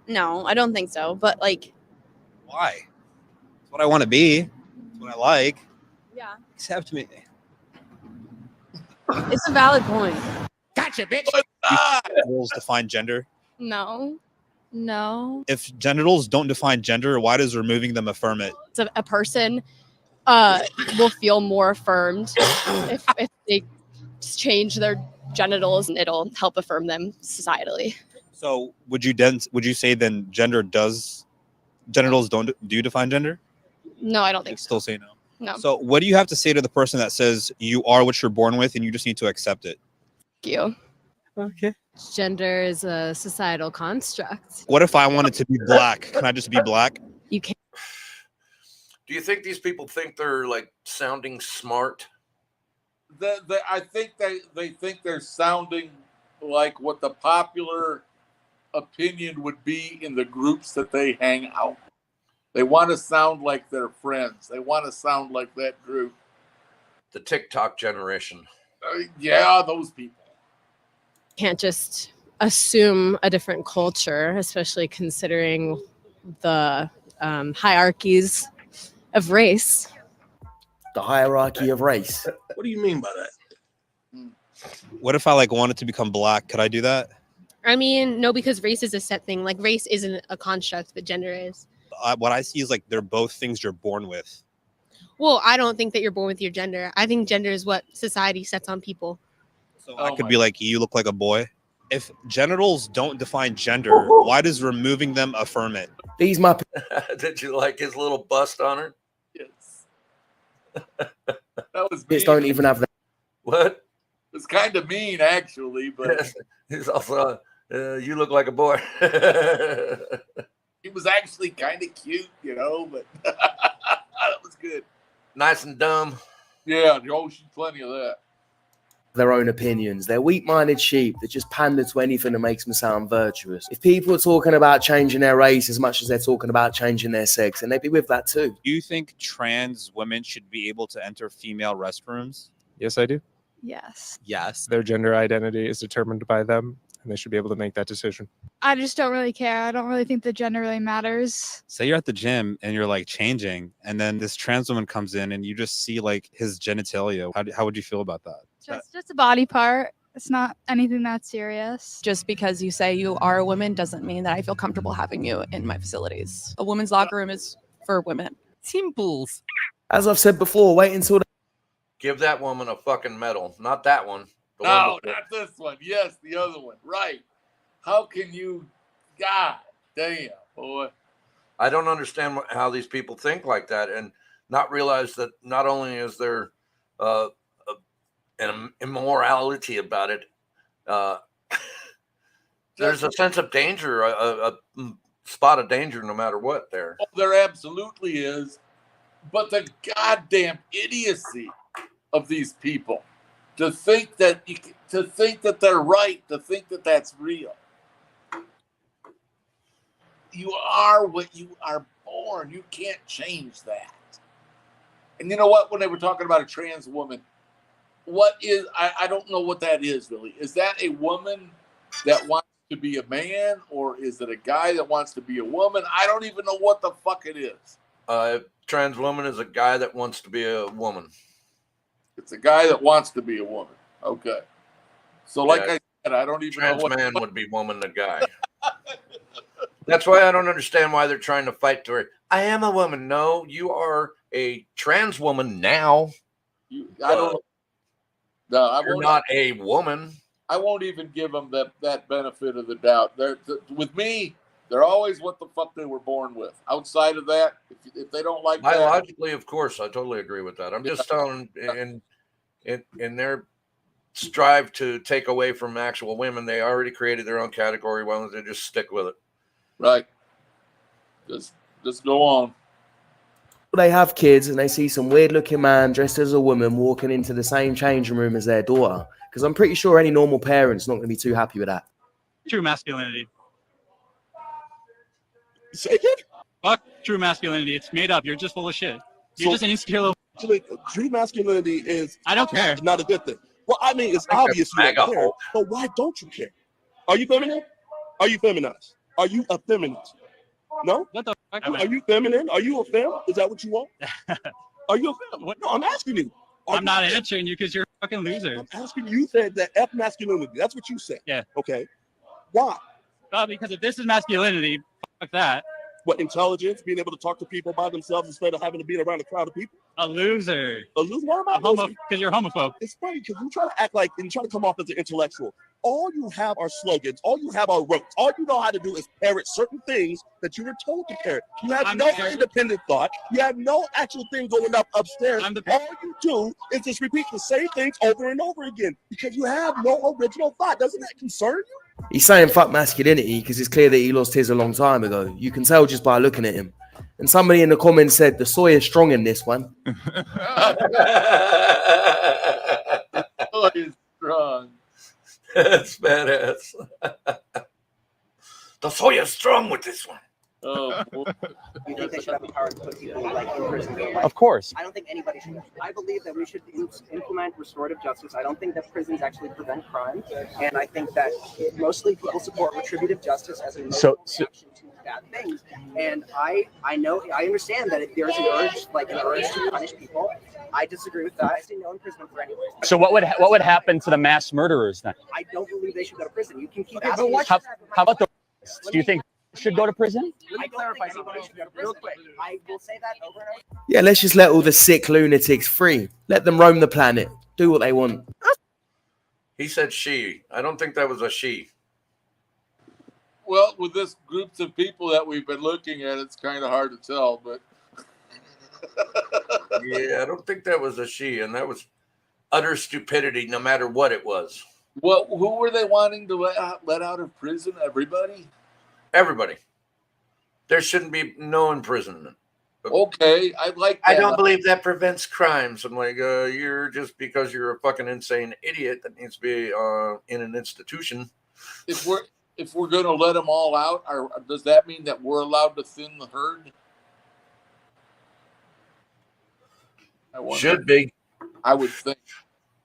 Speaker 3: no, I don't think so. But like,
Speaker 5: Why? It's what I want to be. It's what I like.
Speaker 3: yeah,
Speaker 5: Accept me.
Speaker 3: it's a valid point.
Speaker 5: Gotcha, bitch. Rules define gender.
Speaker 3: No, no.
Speaker 5: If genitals don't define gender, why does removing them affirm it?
Speaker 3: So a person will feel more affirmed if they change their genitals, and it'll help affirm them societally.
Speaker 5: So would you say then genitals do define gender?
Speaker 3: No, I don't think
Speaker 5: Still say no.
Speaker 3: No.
Speaker 5: So what do you have to say to the person that says you are what you're born with and you just need to accept it?
Speaker 3: Thank you.
Speaker 5: Okay.
Speaker 3: Gender is a societal construct.
Speaker 5: What if I wanted to be black? Can I just be black?
Speaker 3: You can't.
Speaker 1: Do you think these people think they're like sounding smart?
Speaker 10: I think they think they're sounding like what the popular opinion would be in the groups that they hang out. They want to sound like their friends. They want to sound like that group.
Speaker 1: The TikTok generation.
Speaker 10: Yeah, those people.
Speaker 3: Can't just assume a different culture, especially considering the hierarchies of race.
Speaker 17: The hierarchy of race.
Speaker 31: What do you mean by that?
Speaker 5: What if I like wanted to become black? Could I do that?
Speaker 3: I mean, no, because race is a set thing. Like race isn't a construct, but gender is.
Speaker 5: What I see is like they're both things you're born with.
Speaker 3: Well, I don't think that you're born with your gender. I think gender is what society sets on people.
Speaker 5: So I could be like, you look like a boy. If genitals don't define gender, why does removing them affirm it?
Speaker 17: These my.
Speaker 1: Did you like his little bust on her?
Speaker 10: Yes. That was
Speaker 17: Kids don't even have that.
Speaker 1: What?
Speaker 10: It's kind of mean, actually, but
Speaker 1: He's also, you look like a boy.
Speaker 10: he was actually kind of cute, but that was good.
Speaker 1: Nice and dumb.
Speaker 10: Yeah, she's plenty of that.
Speaker 17: Their own opinions. They're weak-minded sheep that just pander to anything that makes them sound virtuous. If people are talking about changing their race as much as they're talking about changing their sex, and they'd be with that too.
Speaker 5: Do you think trans women should be able to enter female restrooms? Yes, I do.
Speaker 3: Yes.
Speaker 5: Yes.
Speaker 8: Their gender identity is determined by them, and they should be able to make that decision.
Speaker 9: I just don't really care. I don't really think the gender really matters.
Speaker 5: Say you're at the gym and you're like changing, and then this trans woman comes in and you just see like his genitalia. How would you feel about that?
Speaker 9: Just a body part. It's not anything that serious.
Speaker 11: Just because you say you are a woman doesn't mean that I feel comfortable having you in my facilities. A women's locker room is for women.
Speaker 5: Simples.
Speaker 17: As I've said before, wait until.
Speaker 1: Give that woman a fucking medal. Not that one. The
Speaker 10: No,
Speaker 1: one
Speaker 10: not this one. Yes, the other one. Right. How can you? God damn, boy.
Speaker 1: I don't understand how these people think like that and not realize that not only is there an immorality about it, there's a sense of danger, a spot of danger no matter what there.
Speaker 10: Oh, there absolutely is. But the goddamn idiocy of these people to think that they're right, to think that that's real. You are what you are born. You can't change that. And you know what? When they were talking about a trans woman, I don't know what that is really. Is that a woman that wants to be a man, or is it a guy that wants to be a woman? I don't even know what the fuck it is.
Speaker 1: Trans woman is a guy that wants to be a woman.
Speaker 10: It's a guy that wants to be a woman. Okay. So like I said, I don't even know
Speaker 1: trans
Speaker 10: what
Speaker 1: man would be woman to guy. That's why I don't understand why they're trying to fight to it. I am a woman. No, you are a trans woman now.
Speaker 10: I don't know. No, I
Speaker 1: You're
Speaker 10: won't.
Speaker 1: not a woman.
Speaker 10: I won't even give them that benefit of the doubt. With me, they're always what the fuck they were born with. Outside of that, if they don't like that,
Speaker 1: Biologically, of course, I totally agree with that. I'm just telling in their strive to take away from actual women, they already created their own category. Why don't they just stick with it?
Speaker 10: right? Just go on.
Speaker 17: They have kids and they see some weird looking man dressed as a woman walking into the same changing room as their daughter. Because I'm pretty sure any normal parent's not going to be too happy with that.
Speaker 4: True masculinity.
Speaker 12: Say it.
Speaker 4: Fuck true masculinity. It's made up. You're just full of shit. You're just an insecure little.
Speaker 12: Actually, true masculinity is.
Speaker 4: I don't care.
Speaker 12: Not a good thing. Well, I mean, it's obvious you don't care, but why don't you care? Are you feminine? Are you feminized? Are you a feminist? No?
Speaker 4: What the fuck?
Speaker 12: Are you feminine? Are you a fem? Is that what you want? Are you a fem? No, I'm asking you.
Speaker 4: I'm not answering you because you're a fucking loser.
Speaker 12: I'm asking you. You said that F masculinity. That's what you said.
Speaker 4: Yeah.
Speaker 12: Okay. Why?
Speaker 4: Because if this is masculinity, fuck that.
Speaker 12: What, intelligence? Being able to talk to people by themselves instead of having to be around a crowd of people?
Speaker 4: A loser.
Speaker 12: A loser? Why am I losing?
Speaker 4: Because you're homophobe.
Speaker 12: It's funny because you try to act like and try to come off as an intellectual. All you have are slogans. All you have are rotes. All you know how to do is parrot certain things that you were told to parrot. You have no independent thought. You have no actual thing going up upstairs. All you do is just repeat the same things over and over again because you have no original thought. Doesn't that concern you?
Speaker 17: He's saying fuck masculinity because it's clear that he lost his a long time ago. You can tell just by looking at him. And somebody in the comments said the soy is strong in this one.
Speaker 10: Soy is strong.
Speaker 1: That's badass. The soy is strong with this one.
Speaker 10: Oh, boy.
Speaker 14: You think they should have the power to put people like in prison?
Speaker 13: Of course.
Speaker 14: I don't think anybody should. I believe that we should implement restorative justice. I don't think that prisons actually prevent crime, and I think that mostly people support retributive justice as a reaction to bad things. And I understand that if there's an urge to punish people, I disagree with that. I say no imprisonment for anyone.
Speaker 13: So what would happen to the mass murderers then?
Speaker 14: I don't believe they should go to prison. You can keep
Speaker 13: Okay,
Speaker 14: asking.
Speaker 13: how about the? Do you think should go to prison?
Speaker 14: Let me clarify something real quick. I will say that over and over.
Speaker 17: Yeah, let's just let all the sick lunatics free. Let them roam the planet. Do what they want.
Speaker 1: He said she. I don't think that was a she.
Speaker 10: Well, with this groups of people that we've been looking at, it's kind of hard to tell, but
Speaker 1: Yeah, I don't think that was a she, and that was utter stupidity, no matter what it was.
Speaker 10: Well, who were they wanting to let out of prison? Everybody?
Speaker 1: Everybody. There shouldn't be no imprisonment.
Speaker 10: Okay, I like that.
Speaker 1: I don't believe that prevents crimes. I'm like, you're just because you're a fucking insane idiot that needs to be in an institution.
Speaker 10: If we're going to let them all out, does that mean that we're allowed to thin the herd?
Speaker 1: Should be.
Speaker 10: I would think.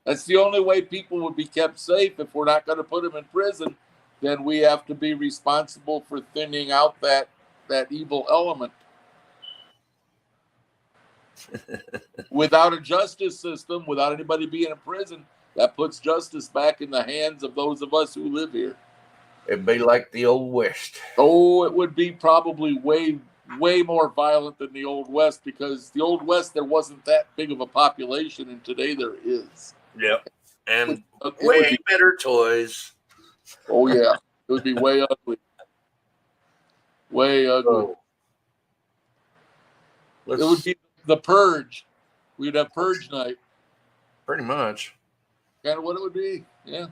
Speaker 10: That's the only way people would be kept safe. If we're not going to put them in prison, then we have to be responsible for thinning out that evil element. Without a justice system, without anybody being in prison, that puts justice back in the hands of those of us who live here.
Speaker 1: It'd be like the Old West.
Speaker 10: Oh, it would be probably way more violent than the Old West, because the Old West, there wasn't that big of a population, and today there is.
Speaker 1: Yep. And way better toys.
Speaker 10: Oh, yeah. It would be way ugly. Way ugly. It would be the Purge. We'd have Purge night.
Speaker 1: Pretty much.
Speaker 10: Kind of what it would be. Yeah.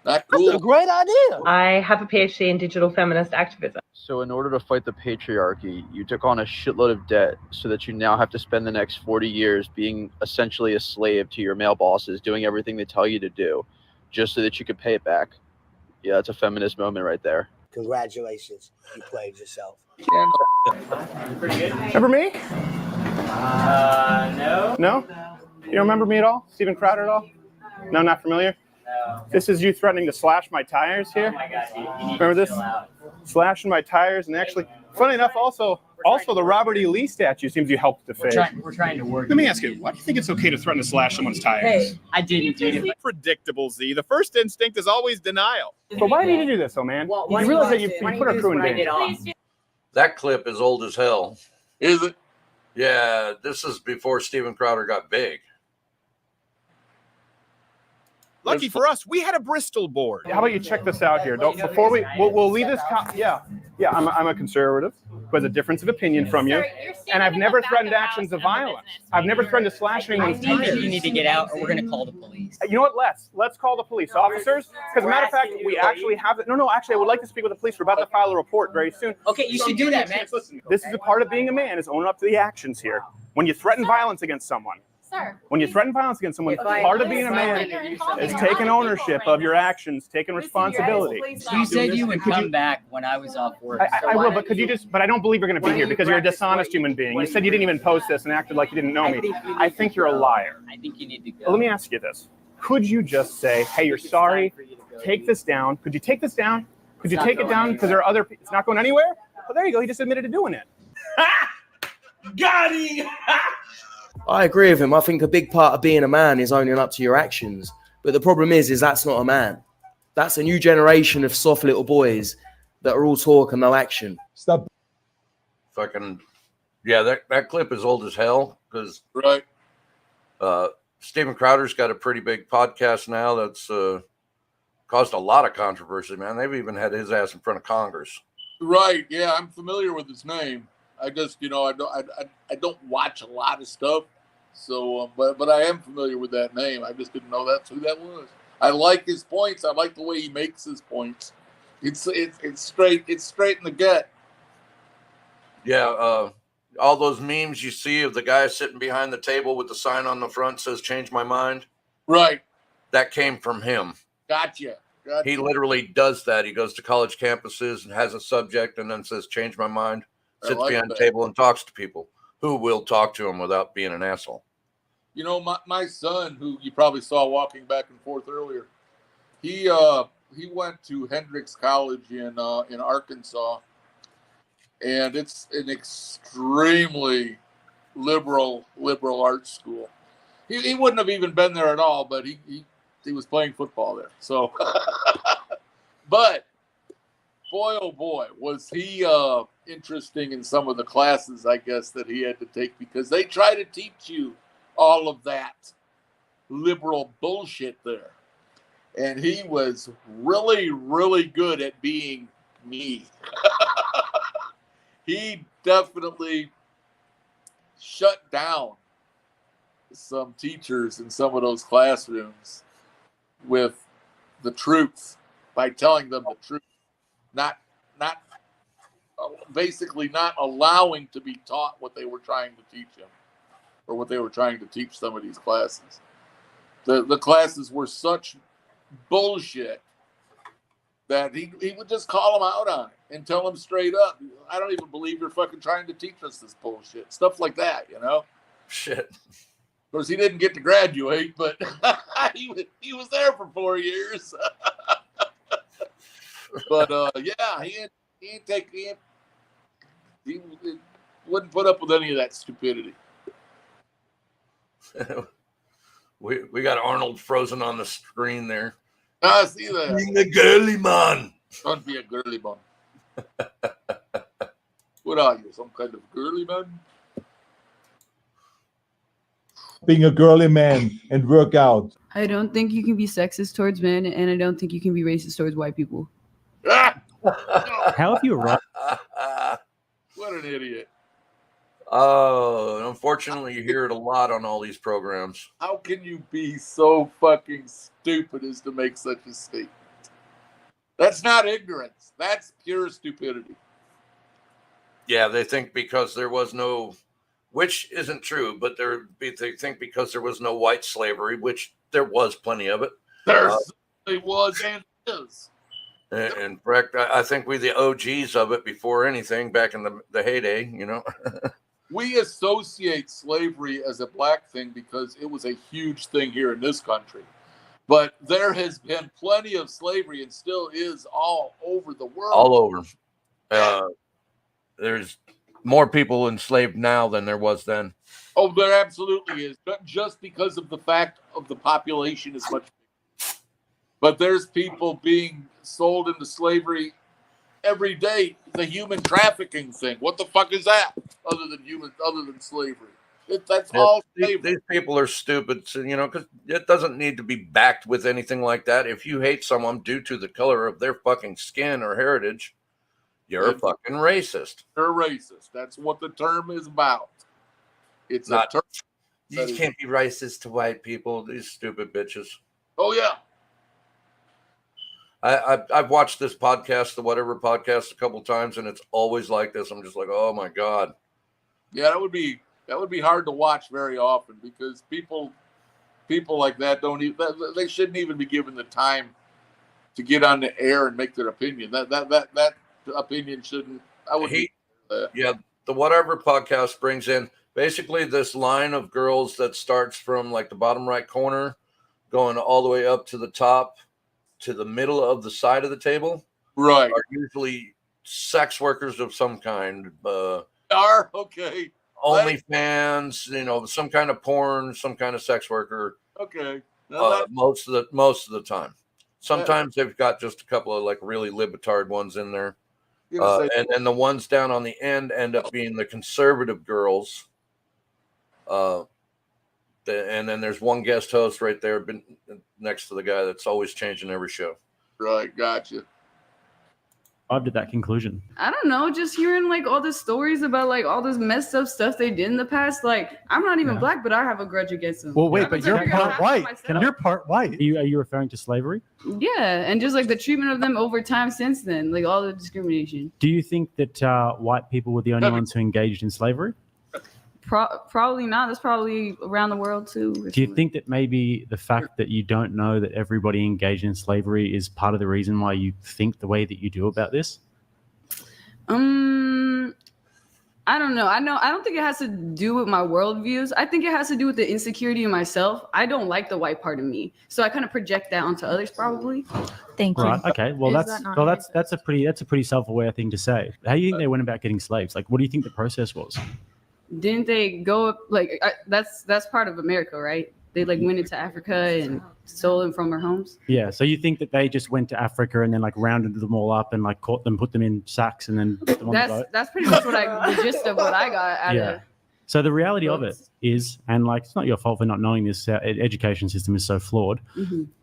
Speaker 10: Not cool.
Speaker 12: That's a great idea.
Speaker 15: I have a PhD in digital feminist activism.
Speaker 18: So in order to fight the patriarchy, you took on a shitload of debt so that you now have to spend the next 40 years being essentially a slave to your male bosses, doing everything they tell you to do, just so that you could pay it back. Yeah, that's a feminist moment right there.
Speaker 12: Congratulations. You played yourself.
Speaker 19: Remember me?
Speaker 15: No.
Speaker 19: No? You don't remember me at all? Steven Crowder at all? No, not familiar? No. This is you threatening to slash my tires here.
Speaker 15: Oh my God, you need
Speaker 19: Remember
Speaker 15: to
Speaker 19: this?
Speaker 15: chill out.
Speaker 19: Slashing my tires, and actually, funny enough, also the Robert E. Lee statue seems you helped defend.
Speaker 15: We're trying to work.
Speaker 19: Let me ask you, why do you think it's okay to threaten to slash someone's tires?
Speaker 15: Hey, I didn't do it.
Speaker 19: Predictable, Z. The first instinct is always denial. But why did you do this, though, man?
Speaker 15: Well,
Speaker 19: you realize that you put our crew in danger.
Speaker 1: That clip is old as hell.
Speaker 10: Is it?
Speaker 1: Yeah, this is before Steven Crowder got big.
Speaker 6: Lucky for us, we had a Bristol board.
Speaker 19: How about you check this out here? Don't, before we'll leave this. Yeah. I'm a conservative who has a difference of opinion from you, and I've never threatened actions of violence. I've never threatened to slash anyone's tires.
Speaker 15: You need to get out, or we're gonna call the police.
Speaker 19: You know what? Let's call the police officers. Because, matter of fact, we actually have it. No. Actually, I would like to speak with the police. We're about to file a report very soon.
Speaker 15: Okay, you should do that, man.
Speaker 19: Listen, this is a part of being a man, is owning up to the actions here. When you threaten violence against someone, part of being a man is taking ownership of your actions, taking responsibility.
Speaker 15: You said you would come back when I was off work.
Speaker 19: I will, but could you just? But I don't believe you're going to be here because you're a dishonest human being. You said you didn't even post this and acted like you didn't know me. I think you're a liar.
Speaker 15: I think you need to go.
Speaker 19: Let me ask you this: could you just say, "Hey, you're sorry. Take this down." Could you take this down? Could you take it down? Because there are other. It's not going anywhere. Well, there you go. He just admitted to doing it.
Speaker 12: Got him!
Speaker 17: I agree with him. I think a big part of being a man is owning up to your actions. But the problem is that's not a man. That's a new generation of soft little boys that are all talk and no action.
Speaker 1: Stop. Fucking, yeah, that clip is old as hell because
Speaker 10: right.
Speaker 1: Steven Crowder's got a pretty big podcast now that's caused a lot of controversy, man. They've even had his ass in front of Congress.
Speaker 10: Right. Yeah, I'm familiar with his name. I just, I don't watch a lot of stuff, so but I am familiar with that name. I just didn't know that's who that was. I like his points. I like the way he makes his points. It's straight in the gut.
Speaker 1: Yeah, all those memes you see of the guy sitting behind the table with the sign on the front says "Change my mind."
Speaker 10: Right.
Speaker 1: That came from him.
Speaker 10: Gotcha.
Speaker 1: He literally does that. He goes to college campuses and has a subject and then says "Change my mind." Sits behind the table and talks to people who will talk to him without being an asshole.
Speaker 10: My son, who you probably saw walking back and forth earlier, he went to Hendrix College in Arkansas, and it's an extremely liberal arts school. He wouldn't have even been there at all, but he was playing football there. So, but boy, oh boy, was he interesting in some of the classes, I guess, that he had to take, because they try to teach you all of that liberal bullshit there. And he was really, really good at being me. He definitely shut down some teachers in some of those classrooms with the truth, by telling them the truth. Basically not allowing to be taught what they were trying to teach him, or what they were trying to teach some of these classes. The classes were such bullshit that he would just call them out on it and tell them straight up, I don't even believe you're fucking trying to teach us this bullshit. Stuff like that,
Speaker 1: Shit.
Speaker 10: Of course, he didn't get to graduate, but he was there for 4 years. But yeah, he wouldn't put up with any of that stupidity.
Speaker 1: we got Arnold frozen on the screen there.
Speaker 10: I see that.
Speaker 1: Being a girly man.
Speaker 10: Don't be a girly man. What are you, some kind of girly man?
Speaker 7: Being a girly man and work out.
Speaker 20: I don't think you can be sexist towards men, and I don't think you can be racist towards white people.
Speaker 10: How
Speaker 7: have you arrived?
Speaker 10: What an idiot.
Speaker 1: Oh, unfortunately, you hear it a lot on all these programs.
Speaker 10: How can you be so fucking stupid as to make such a statement? That's not ignorance. That's pure stupidity.
Speaker 1: Yeah, they think because there was no, which isn't true, but they think because there was no white slavery, which there was plenty of it.
Speaker 10: There certainly was and is.
Speaker 1: In fact, I think we're the OGs of it before anything, back in the heyday,
Speaker 10: We associate slavery as a black thing because it was a huge thing here in this country. But there has been plenty of slavery and still is all over the world.
Speaker 1: All over. There's more people enslaved now than there was then.
Speaker 10: Oh, there absolutely is. Just because of the fact of the population is much bigger. But there's people being sold into slavery every day. The human trafficking thing. What the fuck is that? Other than slavery. That's
Speaker 1: Yeah,
Speaker 10: all
Speaker 1: these
Speaker 10: slavery.
Speaker 1: people are stupid, so, because it doesn't need to be backed with anything like that. If you hate someone due to the color of their fucking skin or heritage, you're
Speaker 10: And
Speaker 1: fucking racist.
Speaker 10: They're racist. That's what the term is about. It's
Speaker 1: Not,
Speaker 10: a term.
Speaker 1: you can't be racist to white people. These stupid bitches.
Speaker 10: Oh yeah.
Speaker 1: I've watched this podcast, the whatever podcast, a couple times, and it's always like this. I'm just like, oh my god.
Speaker 10: Yeah, that would be hard to watch very often because people like that don't even they shouldn't even be given the time to get on the air and make their opinion. That opinion shouldn't. I would.
Speaker 1: Yeah, the whatever podcast brings in basically this line of girls that starts from like the bottom right corner, going all the way up to the top, to the middle of the side of the table.
Speaker 10: Right.
Speaker 1: Are usually sex workers of some kind.
Speaker 10: Are okay.
Speaker 1: OnlyFans, some kind of porn, some kind of sex worker.
Speaker 10: Okay.
Speaker 1: Most of the time. Sometimes they've got just a couple of like really libtard ones in there. And then the ones down on the end end up being the conservative girls. And then there's one guest host right there next to the guy that's always changing every show.
Speaker 10: Right, gotcha.
Speaker 16: Arrived at that conclusion?
Speaker 20: I don't know, just hearing like all the stories about like all this messed up stuff they did in the past. Like, I'm not even black, but I have a grudge against them.
Speaker 16: Well, wait, but you're
Speaker 20: part
Speaker 16: white. You're part white. Are you referring to slavery?
Speaker 20: Yeah, and just like the treatment of them over time since then, like all the discrimination.
Speaker 16: Do you think that white people were the only ones who engaged in slavery?
Speaker 20: Probably not. That's probably around the world too.
Speaker 16: Do you think that maybe the fact that you don't know that everybody engaged in slavery is part of the reason why you think the way that you do about this?
Speaker 20: I don't know. I don't think it has to do with my worldviews. I think it has to do with the insecurity in myself. I don't like the white part of me, so I kind of project that onto others. Probably.
Speaker 9: Thank you.
Speaker 16: Right. Okay. Well, that's a pretty self-aware thing to say. How do you think they went about getting slaves? Like, what do you think the process was?
Speaker 20: Didn't they go up like that's part of America, right? They like went into Africa and stole them from their homes.
Speaker 16: Yeah. So you think that they just went to Africa and then like rounded them all up and like caught them, put them in sacks, and then put them on the boat?
Speaker 20: That's pretty much the gist of what I got out of.
Speaker 16: So the reality of it is, and like it's not your fault for not knowing this, education system is so flawed,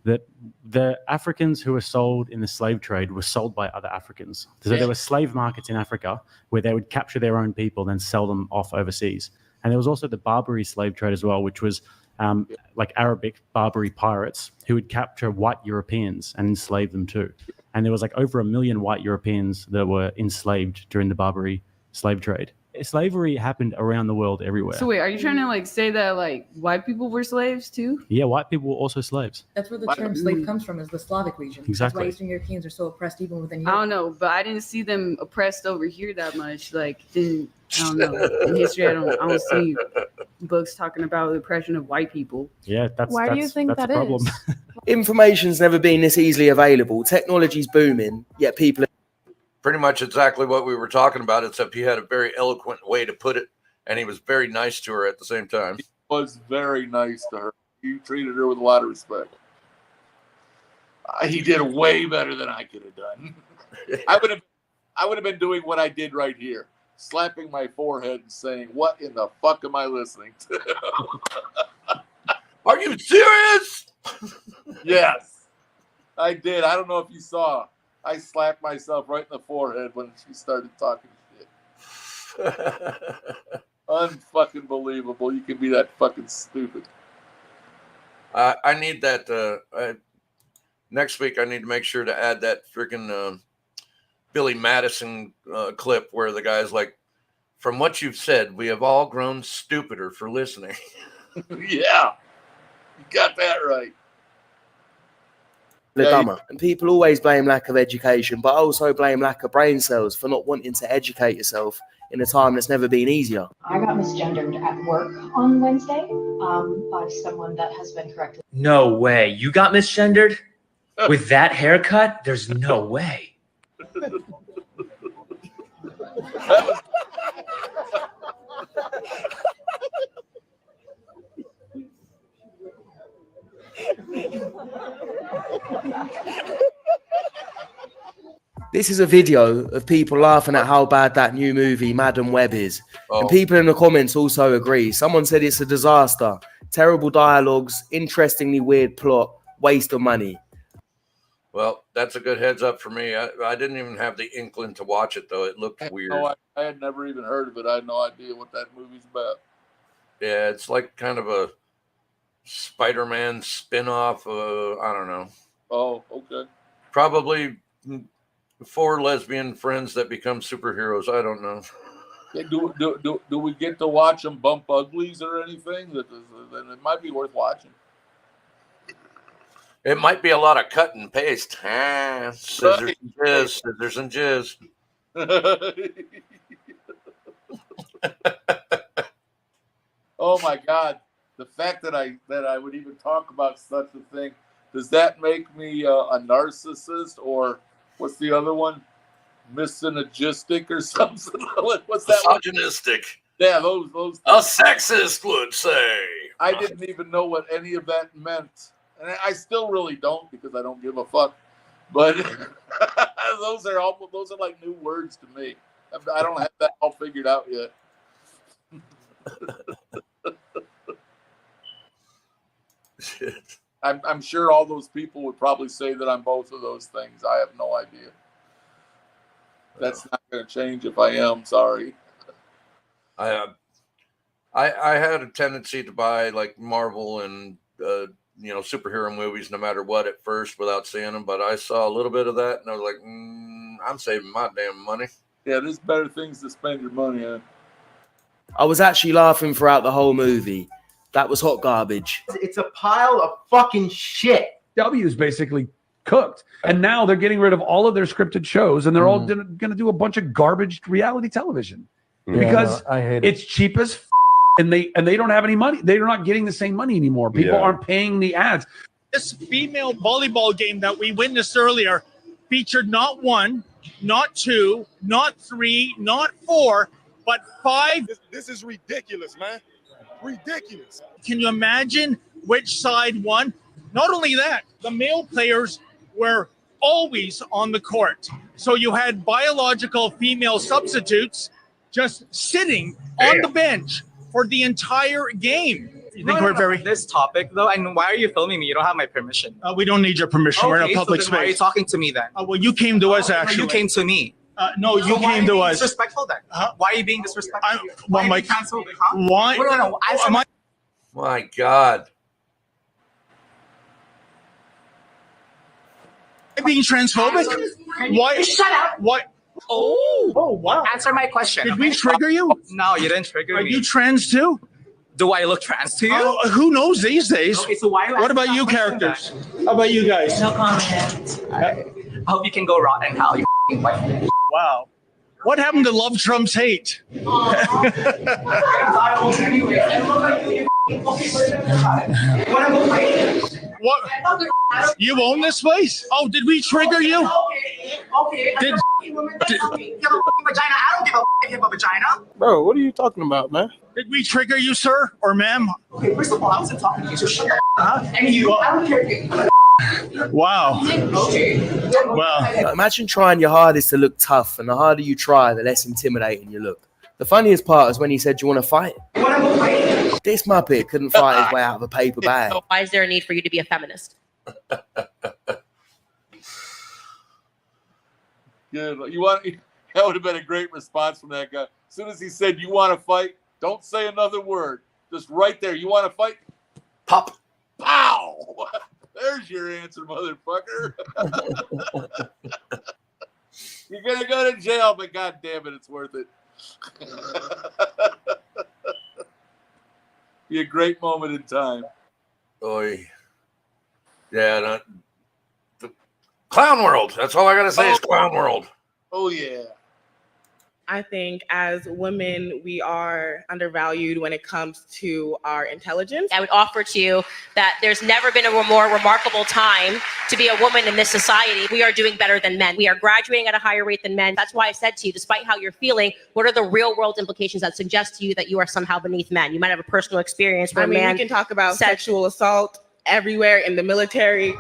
Speaker 16: that the Africans who were sold in the slave trade were sold by other Africans. So there were slave markets in Africa where they would capture their own people, then sell them off overseas. And there was also the Barbary slave trade as well, which was like Arabic Barbary pirates who would capture white Europeans and enslave them too. And there was like over 1 million white Europeans that were enslaved during the Barbary slave trade. Slavery happened around the world everywhere.
Speaker 20: So wait, are you trying to like say that like white people were slaves too?
Speaker 16: Yeah, white people were also slaves.
Speaker 21: That's where the term slave comes from, is the Slavic region.
Speaker 16: Exactly.
Speaker 21: That's why Eastern Europeans are so oppressed even within
Speaker 20: I
Speaker 21: Europe.
Speaker 20: don't know, but I didn't see them oppressed over here that much. Like, I don't know. In history, I don't see books talking about the oppression of white people.
Speaker 16: Yeah, that's
Speaker 9: Why do you think
Speaker 16: that's
Speaker 9: that
Speaker 16: a problem.
Speaker 17: Information's never been this easily available. Technology's booming, yet people are
Speaker 1: Pretty much exactly what we were talking about, except he had a very eloquent way to put it, and he was very nice to her at the same time.
Speaker 10: He was very nice to her. He treated her with a lot of respect. He did way better than I could have done. I would have been doing what I did right here, slapping my forehead and saying, "What in the fuck am I listening to?"
Speaker 1: Are you serious?
Speaker 10: Yes, I did. I don't know if you saw. I slapped myself right in the forehead when she started talking shit. Unfucking believable. You can be that fucking stupid.
Speaker 1: I need that. Next week, I need to make sure to add that freaking Billy Madison clip where the guy's like, "From what you've said, we have all grown stupider for listening."
Speaker 10: Yeah, you got that right.
Speaker 17: dumber. And people always blame lack of education, but also blame lack of brain cells for not wanting to educate yourself in a time that's never been easier.
Speaker 22: I got misgendered at work on Wednesday by someone that has been corrected.
Speaker 23: No way. You got misgendered? With that haircut? There's no way.
Speaker 17: This is a video of people laughing at how bad that new movie, Madam Web, is.
Speaker 1: Oh.
Speaker 17: And people in the comments also agree. Someone said it's a disaster. Terrible dialogues, interestingly weird plot, waste of money.
Speaker 1: Well, that's a good heads up for me. I didn't even have the inkling to watch it, though. It looked weird.
Speaker 10: No, I had never even heard of it. I had no idea what that movie's about.
Speaker 1: Yeah, it's like kind of a Spider-Man spin-off. I don't know.
Speaker 10: Oh, okay.
Speaker 1: Probably 4 lesbian friends that become superheroes. I don't know.
Speaker 10: Yeah, do we get to watch them bump uglies or anything? Then it might be worth watching.
Speaker 1: It might be a lot of cut and paste. Scissors and jizz. Scissors and jizz.
Speaker 10: Oh my God! The fact that I would even talk about such a thing, does that make me a narcissist, or what's the other one? Misogynistic or something? What's that?
Speaker 1: Misogynistic.
Speaker 10: Yeah, those.
Speaker 1: A sexist would say.
Speaker 10: I didn't even know what any of that meant, and I still really don't because I don't give a fuck. But those are like new words to me. I don't have that all figured out yet. I'm sure all those people would probably say that I'm both of those things. I have no idea. That's not going to change if I am. Sorry.
Speaker 1: I had a tendency to buy like Marvel and superhero movies no matter what at first without seeing them, but I saw a little bit of that and I was like, I'm saving my damn money.
Speaker 10: Yeah, there's better things to spend your money on.
Speaker 17: I was actually laughing throughout the whole movie. That was hot garbage.
Speaker 2: It's a pile of fucking shit. W is basically cooked. And now they're getting rid of all of their scripted shows and they're all going to do a bunch of garbage reality television. Because
Speaker 7: I hate it.
Speaker 2: It's cheap as and they don't have any money. They're not getting the same money anymore. People aren't paying the ads.
Speaker 3: This female volleyball game that we witnessed earlier featured not 1, not 2, not 3, not 4, but 5.
Speaker 12: This is ridiculous, man. Ridiculous.
Speaker 3: Can you imagine which side won? Not only that, the male players were always on the court. So you had biological female substitutes just sitting on the bench for the entire game. You think we're very
Speaker 8: this topic though? And why are you filming me? You don't have my permission.
Speaker 3: We don't need your permission. We're in a public
Speaker 8: so then why are you
Speaker 3: space.
Speaker 8: talking to me then?
Speaker 3: Well, you came to us actually.
Speaker 8: You came to me.
Speaker 3: No, you came to us.
Speaker 8: Disrespectful then? Why are you being disrespectful?
Speaker 3: Well,
Speaker 8: why are you canceled? Huh?
Speaker 3: Why?
Speaker 8: No. Answer my.
Speaker 1: My God.
Speaker 3: Being transphobic? Why?
Speaker 8: Shut up.
Speaker 3: Why?
Speaker 8: Oh, wow. Answer my question.
Speaker 3: Did we trigger you?
Speaker 8: No, you didn't trigger me.
Speaker 3: Are you trans too?
Speaker 8: Do I look trans to you?
Speaker 3: Who knows these days?
Speaker 8: Okay, so why?
Speaker 3: What about you characters? How about you guys?
Speaker 8: No comment. I hope you can go rot in hell, you f***ing white man.
Speaker 3: Wow. What happened to love trumps hate? What? You own this place? Oh, did we trigger you?
Speaker 8: Okay.
Speaker 3: Did
Speaker 8: vagina. I don't give a if you have a vagina.
Speaker 3: Bro, what are you talking about, man? Did we trigger you, sir or ma'am?
Speaker 8: Okay, first of all, I wasn't talking to you, so shut up. And you, I don't care if you.
Speaker 3: Wow.
Speaker 8: Okay.
Speaker 3: Well,
Speaker 17: imagine trying your hardest to look tough, and the harder you try, the less intimidating you look. The funniest part is when he said, "Do you want to fight?" This Muppet couldn't fight his way out of a paper bag.
Speaker 24: Why is there a need for you to be a feminist?
Speaker 10: Good. That would have been a great response from that guy. As soon as he said, "You want to fight?" Don't say another word. Just right there. You want to fight?
Speaker 1: Pop.
Speaker 10: Pow. There's your answer, motherfucker. You're going to go to jail, but God damn it, it's worth it. Be a great moment in time.
Speaker 1: Oy. Yeah, the clown world. That's all I got to say is clown world.
Speaker 10: Oh, yeah.
Speaker 25: I think as women, we are undervalued when it comes to our intelligence.
Speaker 24: I would offer to you that there's never been a more remarkable time to be a woman in this society. We are doing better than men. We are graduating at a higher rate than men. That's why I said to you, despite how you're feeling, what are the real world implications that suggest to you that you are somehow beneath men? You might have a personal experience where
Speaker 25: I mean,
Speaker 24: a man
Speaker 25: we can talk about sexual assault everywhere in the military.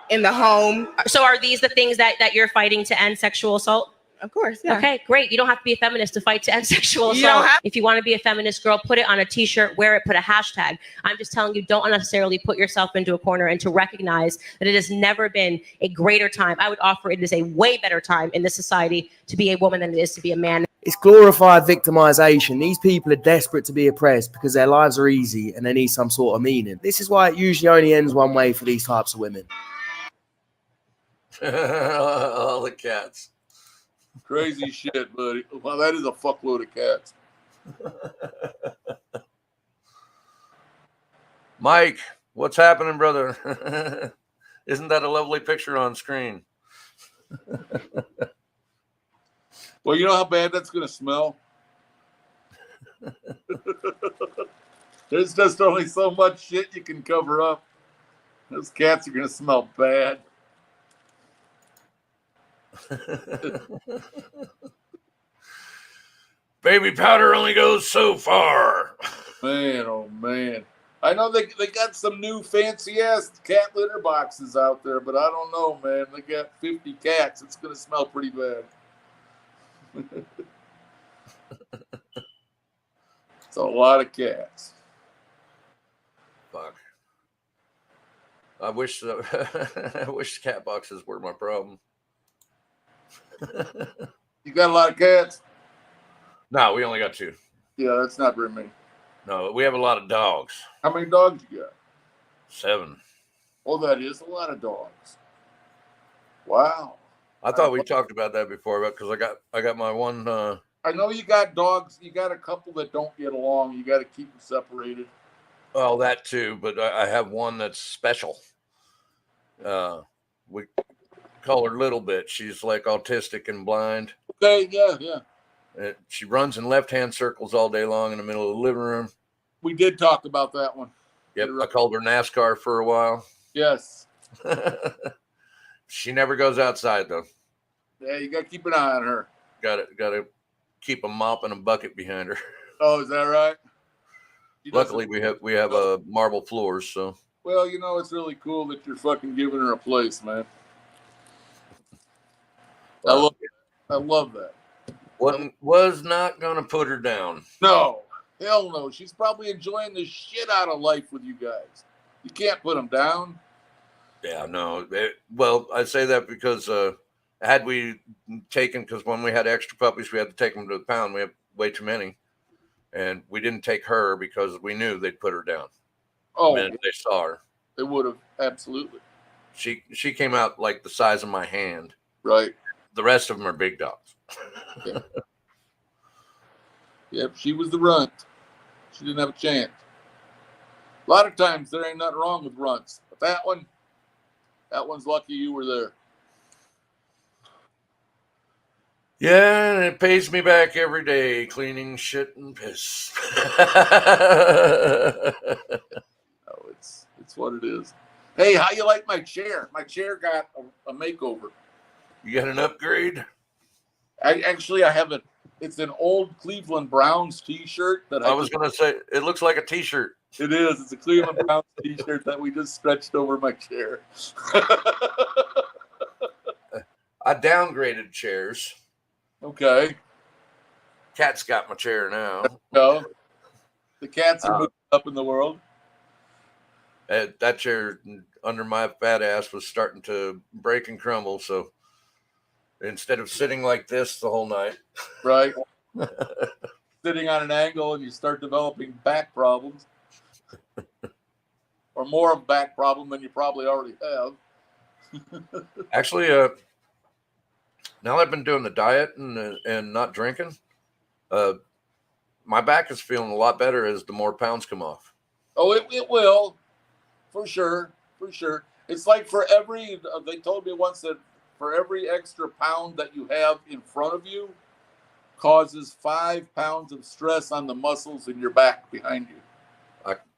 Speaker 25: in the home.
Speaker 24: So are these the things that you're fighting to end sexual assault?
Speaker 25: Of course, yeah.
Speaker 24: Okay, great. You don't have to be a feminist to fight to end sexual
Speaker 25: You don't
Speaker 24: assault.
Speaker 25: have-
Speaker 24: If you want to be a feminist girl, put it on a t-shirt, wear it, put a hashtag. I'm just telling you, don't unnecessarily put yourself into a corner and to recognize that it has never been a greater time. I would offer it is a way better time in this society to be a woman than it is to be a man.
Speaker 17: It's glorified victimization. These people are desperate to be oppressed because their lives are easy and they need some sort of meaning. This is why it usually only ends one way for these types of women.
Speaker 1: All the cats.
Speaker 10: Crazy shit, buddy. Well, that is a fuckload of cats.
Speaker 1: Mike, what's happening, brother? Isn't that a lovely picture on screen?
Speaker 10: Well, you know how bad that's going to smell? There's just only so much shit you can cover up. Those cats are going to smell bad.
Speaker 1: Baby powder only goes so far.
Speaker 10: Man, oh man. I know they got some new fancy ass cat litter boxes out there, but I don't know, man. They got 50 cats. It's going to smell pretty bad. It's a lot of cats.
Speaker 1: Fuck. I wish I wish cat boxes were my problem.
Speaker 10: You got a lot of cats?
Speaker 1: No, we only got 2.
Speaker 10: Yeah, that's not very many.
Speaker 1: No, we have a lot of dogs.
Speaker 10: How many dogs you got?
Speaker 1: 7.
Speaker 10: Oh, that is a lot of dogs. Wow.
Speaker 1: I thought we talked about that before, but because I got my one.
Speaker 10: I know you got dogs. You got a couple that don't get along. You got to keep them separated.
Speaker 1: Well, that too, but I have one that's special. We call her Little Bit. She's like autistic and blind.
Speaker 10: Okay, yeah.
Speaker 1: She runs in left-hand circles all day long in the middle of the living room.
Speaker 10: We did talk about that one.
Speaker 1: Yep, I called her NASCAR for a while.
Speaker 10: Yes.
Speaker 1: She never goes outside though.
Speaker 10: Yeah, you got to keep an eye on her.
Speaker 1: Got to keep a mop and a bucket behind her.
Speaker 10: Oh, is that right?
Speaker 1: Luckily, we have marble floors, so.
Speaker 10: Well, you know, it's really cool that you're fucking giving her a place, man. I love that.
Speaker 1: Was not gonna put her down.
Speaker 10: No, hell no. She's probably enjoying the shit out of life with you guys. You can't put them down.
Speaker 1: Yeah, no. Well, I say that because had we taken, because when we had extra puppies, we had to take them to the pound. We have way too many, and we didn't take her because we knew they'd put her down.
Speaker 10: Oh,
Speaker 1: the minute they saw her,
Speaker 10: they would have absolutely.
Speaker 1: She came out like the size of my hand.
Speaker 10: Right.
Speaker 1: The rest of them are big dogs.
Speaker 10: Yeah. Yep, she was the runt. She didn't have a chance. A lot of times there ain't nothing wrong with runts, but that one's lucky you were there.
Speaker 1: Yeah, and it pays me back every day cleaning shit and piss.
Speaker 10: Oh, it's what it is. Hey, how you like my chair? My chair got a makeover.
Speaker 1: You got an upgrade?
Speaker 10: I have it. It's an old Cleveland Browns T-shirt that
Speaker 1: I was gonna say it looks like a T-shirt.
Speaker 10: It is. It's a Cleveland Browns T-shirt that we just stretched over my chair.
Speaker 1: I downgraded chairs.
Speaker 10: Okay.
Speaker 1: Cat's got my chair now.
Speaker 10: No, the cats are moving up in the world.
Speaker 1: That chair under my fat ass was starting to break and crumble. So instead of sitting like this the whole night,
Speaker 10: right, sitting on an angle, and you start developing back problems, or more of a back problem than you probably already have.
Speaker 1: Actually, now that I've been doing the diet and not drinking, my back is feeling a lot better as the more pounds come off.
Speaker 10: Oh, it will, for sure. It's like for every, they told me once that for every extra pound that you have in front of you causes 5 pounds of stress on the muscles in your back behind you.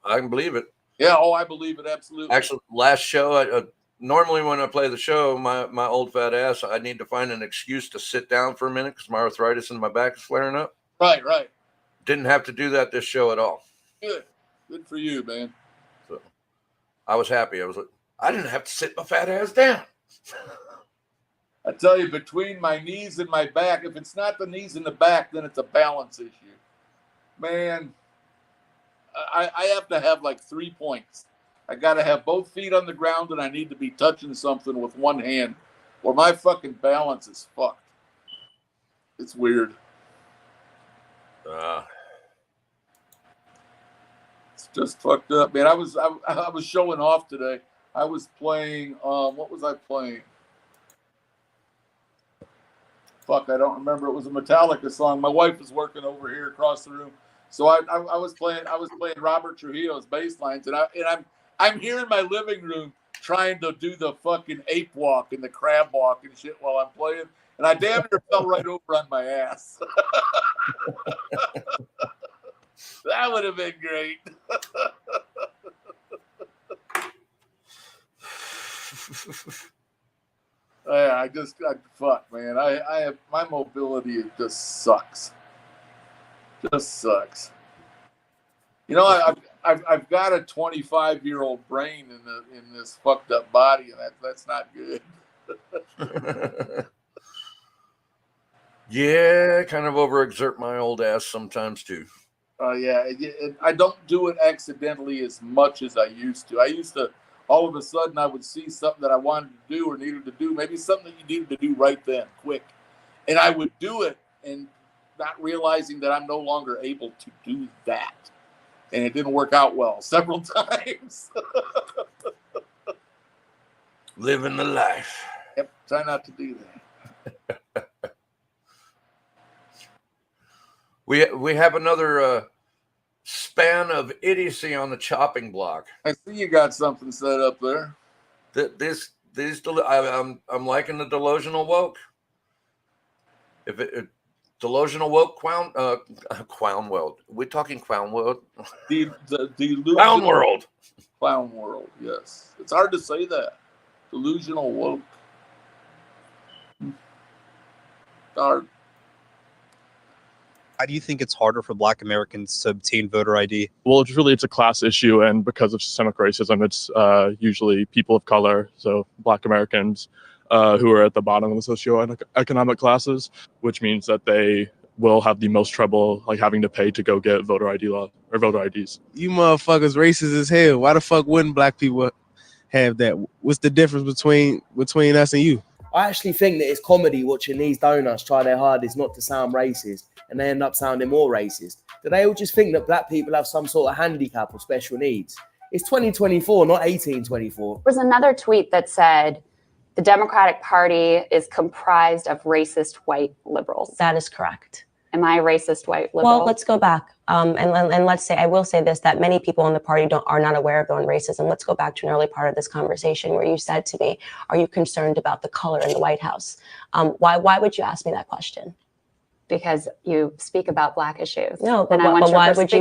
Speaker 1: I can believe it.
Speaker 10: Yeah, I believe it, absolutely.
Speaker 1: Actually, last show, normally when I play the show, my old fat ass, I need to find an excuse to sit down for a minute because my arthritis in my back is flaring up.
Speaker 10: Right.
Speaker 1: Didn't have to do that this show at all.
Speaker 10: Good for you, man.
Speaker 1: So I was happy. I didn't have to sit my fat ass down.
Speaker 10: I tell you, between my knees and my back, if it's not the knees and the back, then it's a balance issue. Man, I have to have like 3 points. I got to have both feet on the ground, and I need to be touching something with one hand, or my fucking balance is fucked. It's weird. It's just fucked up, man. I was showing off today. I was playing. What was I playing? Fuck, I don't remember. It was a Metallica song. My wife was working over here across the room, so I was playing. I was playing Robert Trujillo's bass lines, and I'm here in my living room trying to do the fucking ape walk and the crab walk and shit while I'm playing, and I damn near fell right over on my ass. That would have been great. Yeah, fuck, man. I have my mobility. It just sucks. Just sucks. You know, I've got a 25-year-old brain in this fucked up body, and that's not good.
Speaker 1: Yeah, kind of overexert my old ass sometimes too.
Speaker 10: Yeah, I don't do it accidentally as much as I used to. I used to, all of a sudden, I would see something that I wanted to do or needed to do, maybe something that you needed to do right then, quick. And I would do it and not realizing that I'm no longer able to do that. And it didn't work out well several times.
Speaker 1: Living the life.
Speaker 10: Yep, try not to do that.
Speaker 1: We have another span of idiocy on the chopping block.
Speaker 10: I see you got something set up there.
Speaker 1: I'm liking the delusional woke. If delusional woke clown world. We're talking clown world.
Speaker 10: The
Speaker 1: clown world.
Speaker 10: Clown world. Yes, it's hard to say that. Delusional woke. Hard.
Speaker 4: Why do you think it's harder for Black Americans to obtain voter ID?
Speaker 5: Well, it's a class issue, and because of systemic racism, it's usually people of color, so Black Americans, who are at the bottom of the socioeconomic classes, which means that they will have the most trouble like having to pay to go get voter ID law or voter IDs.
Speaker 11: You motherfuckers racist as hell. Why the fuck wouldn't Black people have that? What's the difference between us and you?
Speaker 17: I actually think that it's comedy watching these donuts try their hardest not to sound racist, and they end up sounding more racist. Do they all just think that Black people have some sort of handicap or special needs? It's 2024, not 1824.
Speaker 13: There was another tweet that said the Democratic Party is comprised of racist white liberals.
Speaker 24: That is correct.
Speaker 13: Am I a racist white liberal?
Speaker 24: Well, let's go back. And let's say, I will say this, that many people in the party are not aware of their own racism. Let's go back to an early part of this conversation where you said to me, are you concerned about the color in the White House? Why would you ask me that question?
Speaker 13: Because you speak about Black issues.
Speaker 24: No, but
Speaker 13: why
Speaker 24: would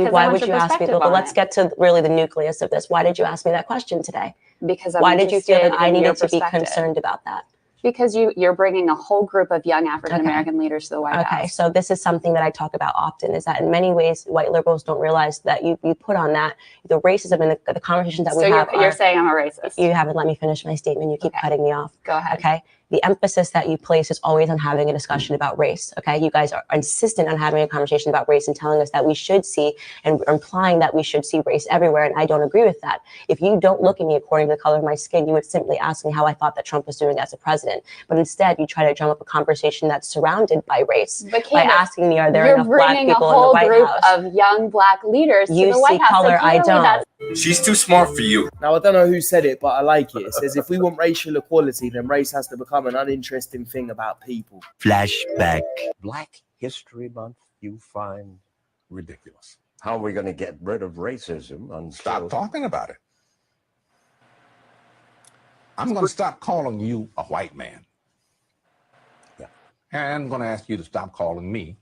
Speaker 24: you ask me? But let's get to really the nucleus of this. Why did you ask me that question today?
Speaker 13: Because
Speaker 24: why did you feel that I needed to be concerned about that?
Speaker 13: Because you're bringing a whole group of young African-American leaders to the White House.
Speaker 24: Okay, so this is something that I talk about often, is that in many ways, white liberals don't realize that you put on that, the racism and the conversations that we have.
Speaker 13: So you're saying I'm a racist?
Speaker 24: You haven't let me finish my statement. You keep cutting me off.
Speaker 13: Go ahead.
Speaker 24: Okay. The emphasis that you place is always on having a discussion about race. Okay. You guys are insistent on having a conversation about race and telling us that we should see and implying that we should see race everywhere. And I don't agree with that. If you don't look at me according to the color of my skin, you would simply ask me how I thought that Trump was doing as a president. But instead, you try to drum up a conversation that's surrounded by race by asking me, are there enough Black people in the White House?
Speaker 13: You're bringing a whole group of young Black leaders to the White House.
Speaker 24: You see color, I don't.
Speaker 17: She's too smart for you. Now, I don't know who said it, but I like it. It says, if we want racial equality, then race has to become an uninteresting thing about people.
Speaker 14: Flashback. Black History Month you find ridiculous. How are we going to get rid of racism until...
Speaker 26: Stop talking about it. I'm going to stop calling you a white man. Yeah. And I'm going to ask you to stop calling me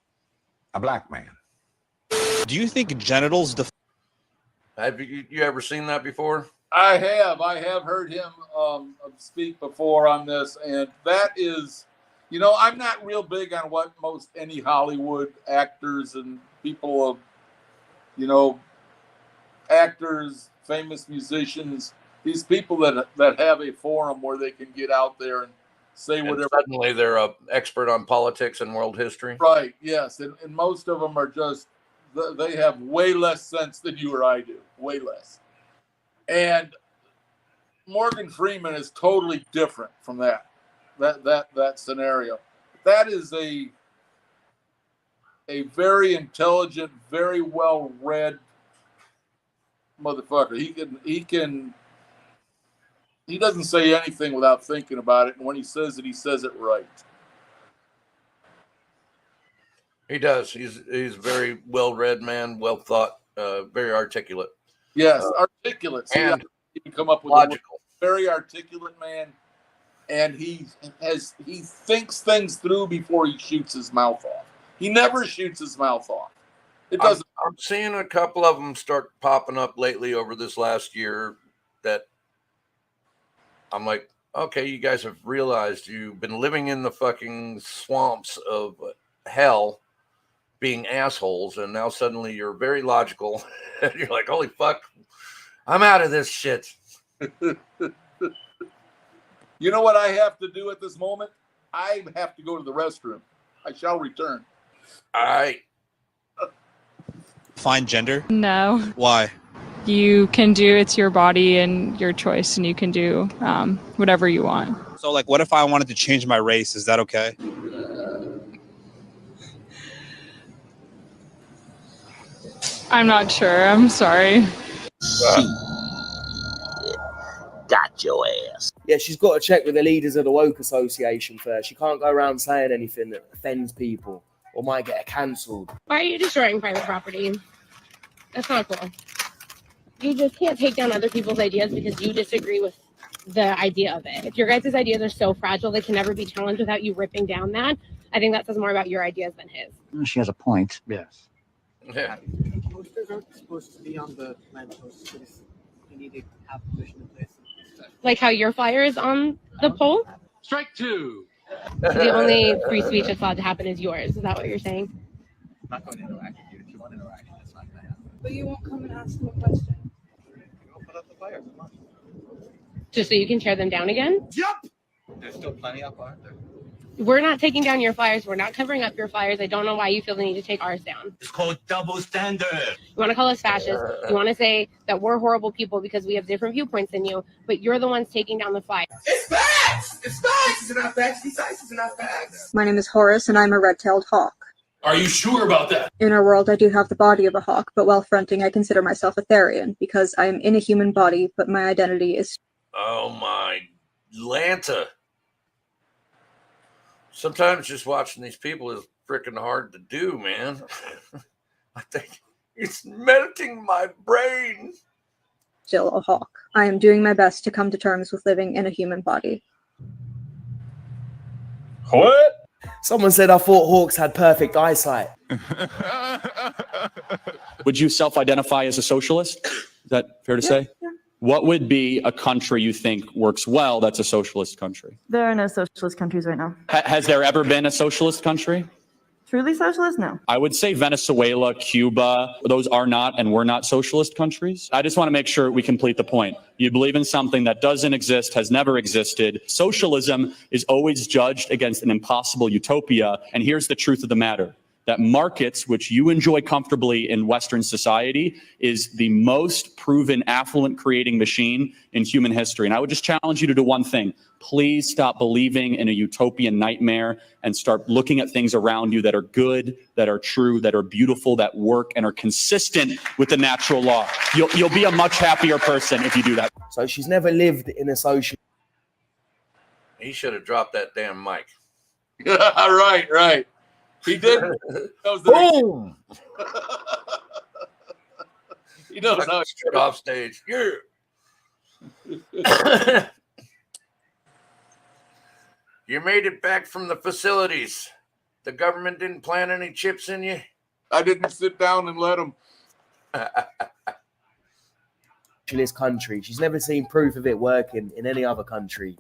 Speaker 26: a Black man.
Speaker 4: Do you think genitals...
Speaker 1: Have you ever seen that before?
Speaker 10: I have heard him speak before on this, and that is, I'm not real big on what most any Hollywood actors and people of, actors, famous musicians, these people that have a forum where they can get out there and say whatever.
Speaker 1: Suddenly they're an expert on politics and world history.
Speaker 10: Right, yes. And most of them are just, they have way less sense than you or I do. Way less. And Morgan Freeman is totally different from that scenario. That is a very intelligent, very well-read motherfucker. He doesn't say anything without thinking about it, and when he says it right.
Speaker 1: He does. He's very well-read man, well thought, very articulate.
Speaker 10: Yes, articulate. See,
Speaker 1: and
Speaker 10: he can come up with
Speaker 1: logical.
Speaker 10: A very articulate man, and he thinks things through before he shoots his mouth off. He never shoots his mouth off. It doesn't.
Speaker 1: I'm seeing a couple of them start popping up lately over this last year that I'm like, okay, you guys have realized you've been living in the fucking swamps of hell being assholes, and now suddenly you're very logical. And you're like, holy fuck, I'm out of this shit.
Speaker 10: You know what I have to do at this moment? I have to go to the restroom. I shall return.
Speaker 1: All right.
Speaker 4: Find gender?
Speaker 9: No.
Speaker 4: Why?
Speaker 9: You can do, it's your body and your choice, and you can do whatever you want.
Speaker 4: So, like, what if I wanted to change my race? Is that okay?
Speaker 9: I'm not sure. I'm sorry.
Speaker 17: Got your ass. Yeah, she's got to check with the leaders of the Woke Association first. She can't go around saying anything that offends people or might get her cancelled.
Speaker 6: Why are you destroying private property? That's not cool. You just can't take down other people's ideas because you disagree with the idea of it. If your guys' ideas are so fragile they can never be challenged without you ripping down that, I think that says more about your ideas than his.
Speaker 15: She has a point. Yes.
Speaker 1: Yeah.
Speaker 18: Posters aren't supposed to be on the lampposts. You need to have permission in place.
Speaker 6: Like how your flyer is on the pole?
Speaker 2: Strike two.
Speaker 6: So the only free speech that's allowed to happen is yours. Is that what you're saying?
Speaker 18: I'm not going to interact with you. If you want interaction, that's not going to happen.
Speaker 6: But you won't come and ask them a question.
Speaker 18: Go put up the flyers. Come on.
Speaker 6: Just so you can tear them down again?
Speaker 18: Yep. There's still plenty up, aren't there?
Speaker 6: We're not taking down your flyers. We're not covering up your flyers. I don't know why you feel the need to take ours down.
Speaker 18: It's called double standard.
Speaker 6: You want to call us fascists. You want to say that we're horrible people because we have different viewpoints than you, but you're the ones taking down the flyers.
Speaker 18: It's facts. It's facts. It's not facts. These facts are not facts.
Speaker 19: My name is Horace, and I'm a red-tailed hawk.
Speaker 18: Are you sure about that?
Speaker 19: In our world, I do have the body of a hawk, but while fronting, I consider myself a Therian because I am in a human body, but my identity is...
Speaker 1: Oh my Lanta. Sometimes just watching these people is freaking hard to do, man. I think it's melting my brain.
Speaker 19: Still a hawk. I am doing my best to come to terms with living in a human body.
Speaker 18: What?
Speaker 17: Someone said I thought hawks had perfect eyesight.
Speaker 20: Would you self-identify as a socialist? Is that fair to say?
Speaker 19: Yeah.
Speaker 20: What would be a country you think works well that's a socialist country?
Speaker 19: There are no socialist countries right now.
Speaker 20: Has there ever been a socialist country?
Speaker 19: Truly socialist? No.
Speaker 20: I would say Venezuela, Cuba, those are not and were not socialist countries. I just want to make sure we complete the point. You believe in something that doesn't exist, has never existed. Socialism is always judged against an impossible utopia. And here's the truth of the matter. That markets, which you enjoy comfortably in Western society, is the most proven affluent creating machine in human history. And I would just challenge you to do one thing. Please stop believing in a utopian nightmare and start looking at things around you that are good, that are true, that are beautiful, that work, and are consistent with the natural law. You'll be a much happier person if you do that.
Speaker 17: So she's never lived in a social...
Speaker 1: He should have dropped that damn mic.
Speaker 10: Right. He did.
Speaker 1: Boom!
Speaker 10: He knows how to
Speaker 1: get off stage. Yeah. You made it back from the facilities. The government didn't plant any chips in you?
Speaker 10: I didn't sit down and let him.
Speaker 17: Socialist country. She's never seen proof of it working in any other country,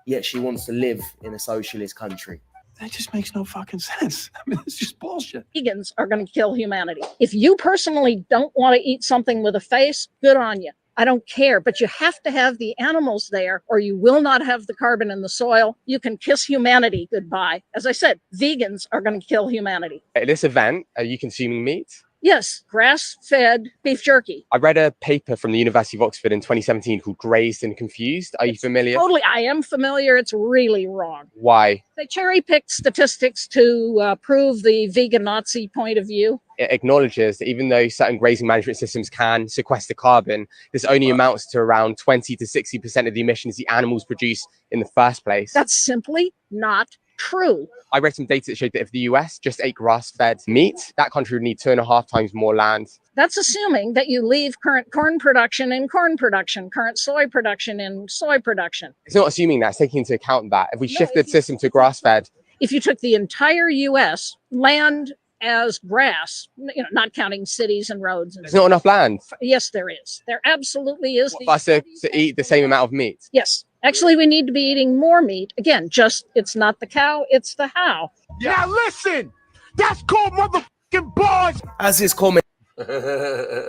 Speaker 17: yet she wants to live in a socialist country.
Speaker 2: That just makes no fucking sense. I mean, it's just bullshit.
Speaker 21: Vegans are going to kill humanity. If you personally don't want to eat something with a face, good on you.
Speaker 7: I don't care, but you have to have the animals there or you will not have the carbon in the soil. You can kiss humanity goodbye. As I said, vegans are going to kill humanity.
Speaker 15: At this event, are you consuming meat?
Speaker 7: Yes, grass-fed beef jerky.
Speaker 15: I read a paper from the University of Oxford in 2017 called Grazed and Confused. Are you familiar?
Speaker 7: Totally, I am familiar. It's really wrong.
Speaker 15: Why?
Speaker 7: They cherry-picked statistics to prove the vegan Nazi point of view.
Speaker 15: It acknowledges that even though certain grazing management systems can sequester carbon, this only amounts to around 20 to 60% of the emissions the animals produce in the first place.
Speaker 7: That's simply not true.
Speaker 15: I read some data that showed that if the US just ate grass-fed meat, that country would need 2.5 times more land.
Speaker 7: That's assuming that you leave current corn production in corn production, current soy production in soy production.
Speaker 15: It's not assuming that, it's taking into account that. If we shift the system to grass-fed.
Speaker 7: If you took the entire US land as grass, not counting cities and roads.
Speaker 15: There's not enough land.
Speaker 7: Yes, there is. There absolutely is.
Speaker 15: For us to eat the same amount of meat.
Speaker 7: Yes. Actually, we need to be eating more meat. Again, just it's not the cow, it's the how.
Speaker 16: Now listen, that's called motherfucking bars.
Speaker 17: As his comment.
Speaker 10: This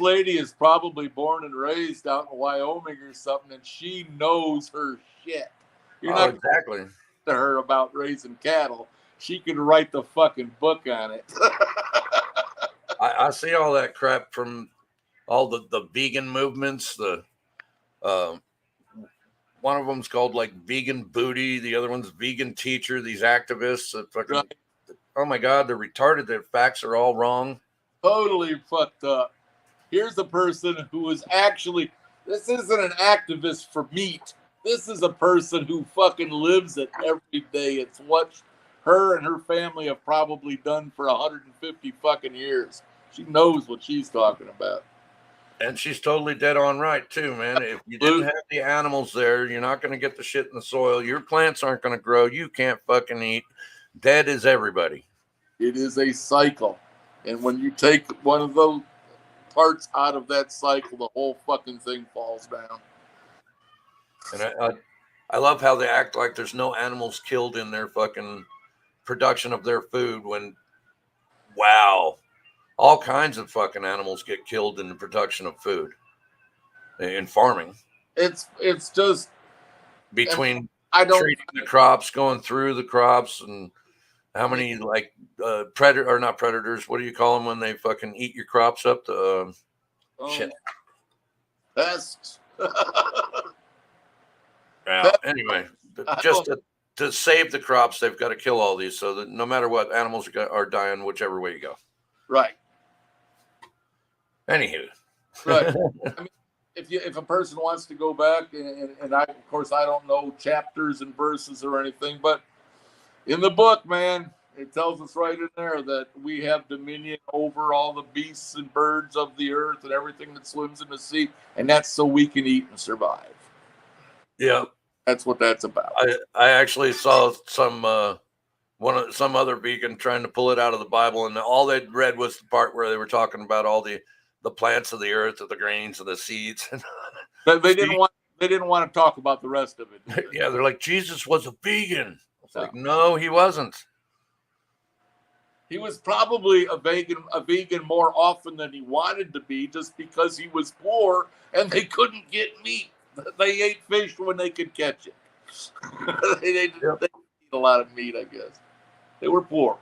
Speaker 10: lady is probably born and raised out in Wyoming or something, and she knows her shit. You're not
Speaker 1: exactly
Speaker 10: to her about raising cattle. She could write the fucking book on it.
Speaker 1: I see all that crap from all the vegan movements. One of them's called like Vegan Booty. The other one's Vegan Teacher. These activists that fucking, oh my God, they're retarded. Their facts are all wrong.
Speaker 10: Totally fucked up. Here's a person who is actually, this isn't an activist for meat. This is a person who fucking lives it every day. It's what her and her family have probably done for 150 fucking years. She knows what she's talking about.
Speaker 1: And she's totally dead on right, too, man. If you didn't have the animals there, you're not going to get the shit in the soil. Your plants aren't going to grow. You can't fucking eat. Dead is everybody.
Speaker 10: It is a cycle. And when you take one of those parts out of that cycle, the whole fucking thing falls down.
Speaker 1: And I love how they act like there's no animals killed in their fucking production of their food when, wow. All kinds of fucking animals get killed in the production of food in farming.
Speaker 10: It's just
Speaker 1: between
Speaker 10: treating
Speaker 1: the crops, going through the crops, and how many like predator or not predators? What do you call them when they fucking eat your crops up? Shit.
Speaker 10: Pests.
Speaker 1: Anyway, just to save the crops, they've got to kill all these, so that no matter what, animals are dying whichever way you go.
Speaker 10: Right.
Speaker 1: Anywho,
Speaker 10: right. I mean, if a person wants to go back, and I, of course, I don't know chapters and verses or anything, but in the book, man, it tells us right in there that we have dominion over all the beasts and birds of the earth and everything that swims in the sea, and that's so we can eat and survive.
Speaker 1: Yeah,
Speaker 10: that's what that's about.
Speaker 1: I actually saw some other vegan trying to pull it out of the Bible, and all they read was the part where they were talking about all the plants of the earth, of the grains, of the seeds.
Speaker 10: They didn't want to talk about the rest of it.
Speaker 1: Yeah, they're like, Jesus was a vegan. It's like, no, he wasn't.
Speaker 10: He was probably a vegan more often than he wanted to be, just because he was poor and they couldn't get meat. They ate fish when they could catch it. they eat a lot of meat, I guess. They were poor.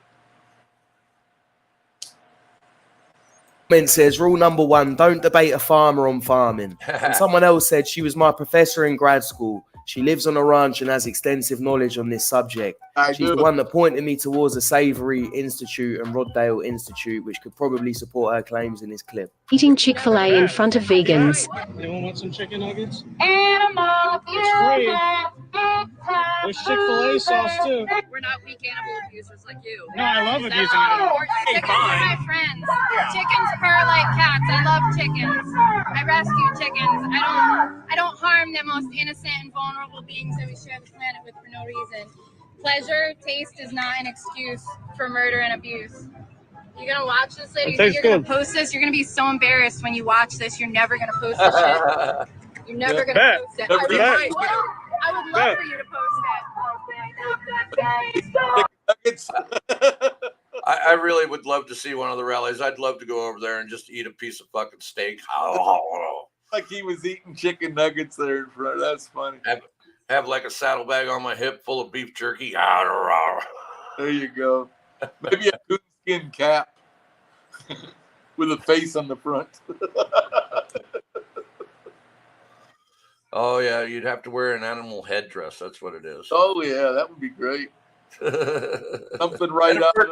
Speaker 17: Says rule number 1, don't debate a farmer on farming. And someone else said she was my professor in grad school. She lives on a ranch and has extensive knowledge on this subject. She's the one that pointed me towards the Savory Institute and Roundtable Institute, which could probably support her claims in this clip.
Speaker 21: Eating Chick-fil-A in front of vegans.
Speaker 3: Anyone want some chicken nuggets?
Speaker 21: Animal
Speaker 3: free. There's Chick-fil-A sauce too.
Speaker 22: We're not weak animal abusers like you.
Speaker 3: No, I love abusing animals.
Speaker 22: Chickens are my friends. Chickens purr like cats. I love chickens. I rescue chickens. I don't harm the most innocent and vulnerable beings that we share the planet with for no reason. Pleasure, taste is not an excuse for murder and abuse. You're gonna watch this later. You think you're gonna post this? You're gonna be so embarrassed when you watch this. You're never gonna post this shit. You're never gonna post it. I would love for you to post it.
Speaker 1: I really would love to see one of the rallies. I'd love to go over there and just eat a piece of fucking steak.
Speaker 10: Like he was eating chicken nuggets there in front. That's funny.
Speaker 1: Have like a saddlebag on my hip full of beef jerky.
Speaker 10: There you go. Maybe a coonskin cap with a face on the front.
Speaker 1: Oh yeah, you'd have to wear an animal headdress. That's what it is.
Speaker 10: Oh yeah, that would be great. Something right out of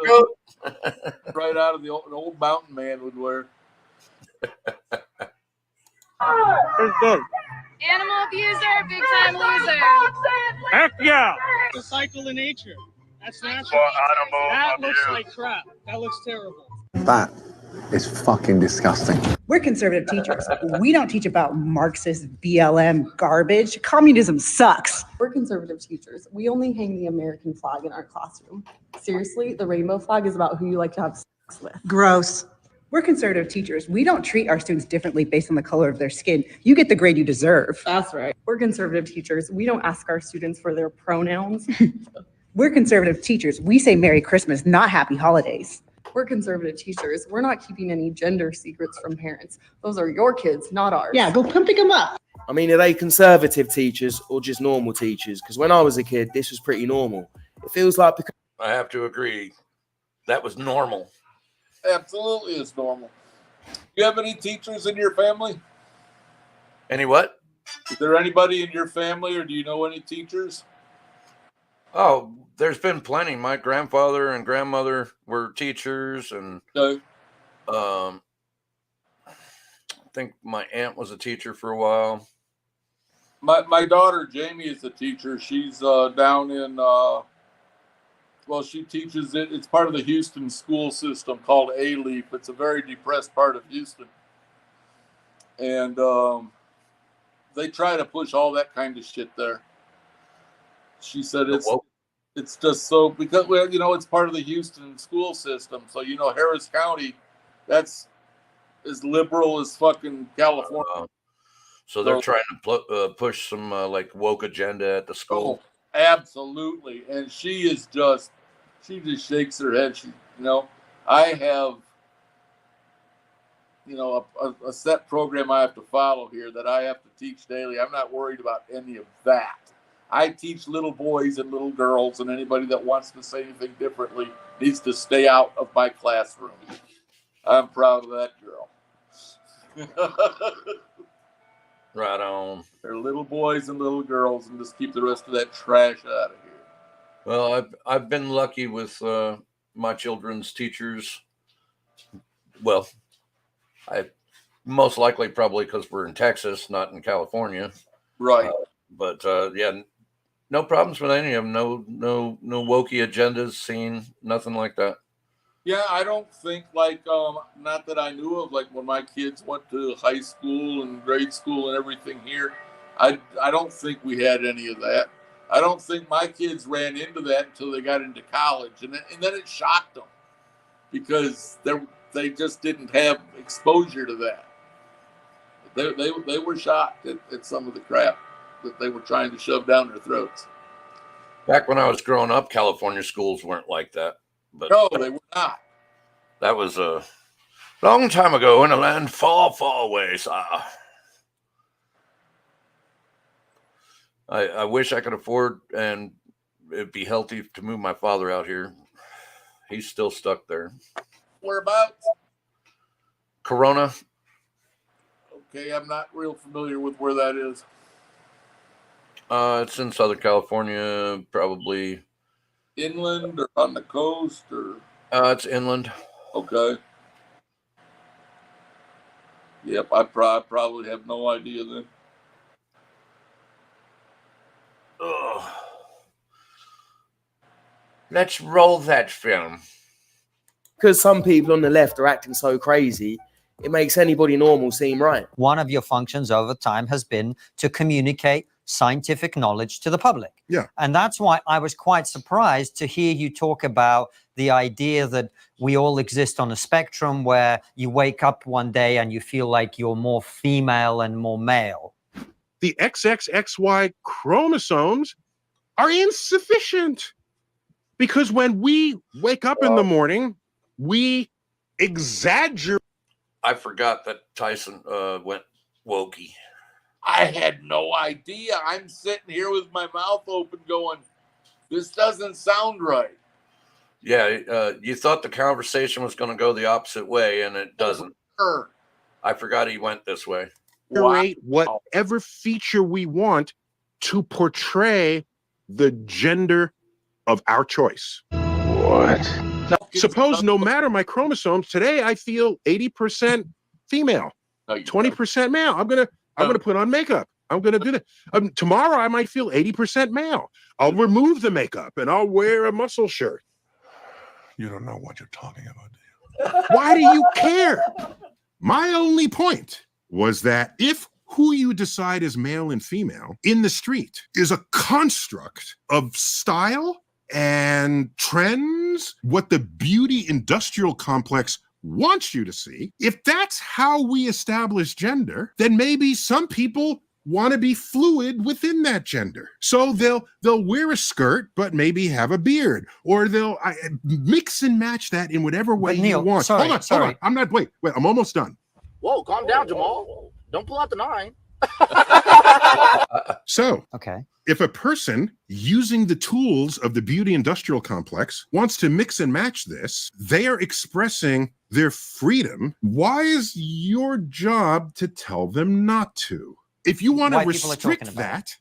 Speaker 10: the old mountain man would wear.
Speaker 18: It's good.
Speaker 22: Animal abuser, big time loser.
Speaker 18: Heck yeah.
Speaker 3: It's a cycle of nature. That's natural.
Speaker 16: For animal
Speaker 3: That looks
Speaker 16: abuse.
Speaker 3: like crap. That looks terrible.
Speaker 5: That is fucking disgusting.
Speaker 8: We're conservative teachers. We don't teach about Marxist BLM garbage. Communism sucks.
Speaker 11: We're conservative teachers. We only hang the American flag in our classroom. Seriously, the rainbow flag is about who you like to have sex with.
Speaker 8: Gross. We're conservative teachers. We don't treat our students differently based on the color of their skin. You get the grade you deserve.
Speaker 11: That's right. We're conservative teachers. We don't ask our students for their pronouns.
Speaker 8: We're conservative teachers. We say Merry Christmas, not Happy Holidays.
Speaker 11: We're conservative teachers. We're not keeping any gender secrets from parents. Those are your kids, not ours.
Speaker 8: Yeah, go come pick them up.
Speaker 17: I mean, are they conservative teachers or just normal teachers? Because when I was a kid, this was pretty normal. It feels like because
Speaker 1: I have to agree. That was normal.
Speaker 10: Absolutely, it's normal. Do you have any teachers in your family?
Speaker 1: Any what?
Speaker 10: Is there anybody in your family, or do you know any teachers?
Speaker 1: Oh, there's been plenty. My grandfather and grandmother were teachers, and I think my aunt was a teacher for a while.
Speaker 10: My daughter Jamie is a teacher. She's down in she teaches it. It's part of the Houston school system called A-Leaf. It's a very depressed part of Houston, and they try to push all that kind of shit there. She said it's just so, because it's part of the Houston school system. So Harris County, that's as liberal as fucking California.
Speaker 1: So they're trying to push some like woke agenda at the school.
Speaker 10: Oh, absolutely, and she just shakes her head. I have a set program I have to follow here that I have to teach daily. I'm not worried about any of that. I teach little boys and little girls, and anybody that wants to say anything differently needs to stay out of my classroom. I'm proud of that girl.
Speaker 1: Right on.
Speaker 10: They're little boys and little girls, and just keep the rest of that trash out of here.
Speaker 1: Well, I've been lucky with my children's teachers. Well, I most likely probably because we're in Texas, not in California.
Speaker 10: Right.
Speaker 1: But yeah, no problems with any of them. No wokey agendas seen. Nothing like that.
Speaker 10: Yeah, I don't think not that I knew of, when my kids went to high school and grade school and everything here, I don't think we had any of that. I don't think my kids ran into that until they got into college, and then it shocked them because they just didn't have exposure to that. They were shocked at some of the crap that they were trying to shove down their throats.
Speaker 1: Back when I was growing up, California schools weren't like that. But
Speaker 10: no, they were not.
Speaker 1: That was a long time ago in a land far, far away. So I wish I could afford and it'd be healthy to move my father out here. He's still stuck there.
Speaker 10: Whereabouts?
Speaker 1: Corona.
Speaker 10: Okay, I'm not real familiar with where that is.
Speaker 1: It's in Southern California, probably.
Speaker 10: Inland or on the coast, or?
Speaker 1: It's inland.
Speaker 10: Okay. Yep, I probably have no idea then.
Speaker 1: Ugh. Let's roll that film.
Speaker 17: Because some people on the left are acting so crazy, it makes anybody normal seem right.
Speaker 12: One of your functions over time has been to communicate scientific knowledge to the public.
Speaker 16: Yeah.
Speaker 12: And that's why I was quite surprised to hear you talk about the idea that we all exist on a spectrum where you wake up one day and you feel like you're more female and more male.
Speaker 16: The XXXY chromosomes are insufficient because when we wake up in the morning, we exaggerate.
Speaker 1: I forgot that Tyson went wokey.
Speaker 10: I had no idea. I'm sitting here with my mouth open going, this doesn't sound right.
Speaker 1: Yeah, you thought the conversation was going to go the opposite way, and it doesn't.
Speaker 10: Sure.
Speaker 1: I forgot he went this way.
Speaker 16: Whatever feature we want to portray the gender of our choice. What? Now, suppose no matter my chromosomes, today I feel 80% female, 20% male. I'm gonna put on makeup. I'm gonna do that. Tomorrow I might feel 80% male. I'll remove the makeup and I'll wear a muscle shirt. You don't know what you're talking about, do you? Why do you care? My only point was that if who you decide is male and female in the street is a construct of style and trends, what the beauty industrial complex wants you to see, if that's how we establish gender, then maybe some people want to be fluid within that gender. So they'll wear a skirt, but maybe have a beard, or they'll mix and match that in whatever way you want. Hold on. I'm not, wait, I'm almost done.
Speaker 13: Whoa, calm down, Jamal. Don't pull out the 9.
Speaker 16: So, if a person using the tools of the beauty industrial complex wants to mix and match this, they are expressing their freedom. Why is your job to tell them not to? If you want to restrict that,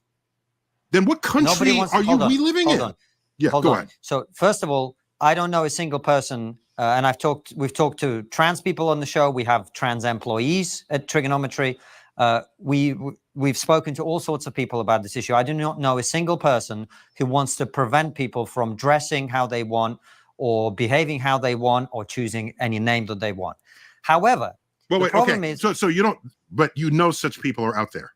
Speaker 16: then what country we living in? Yeah, go ahead.
Speaker 12: So, first of all, I don't know a single person, and we've talked to trans people on the show. We have trans employees at Trigonometry. We've spoken to all sorts of people about this issue. I do not know a single person who wants to prevent people from dressing how they want, or behaving how they want, or choosing any name that they want. However, the problem is,
Speaker 16: so you don't, but you know such people are out there.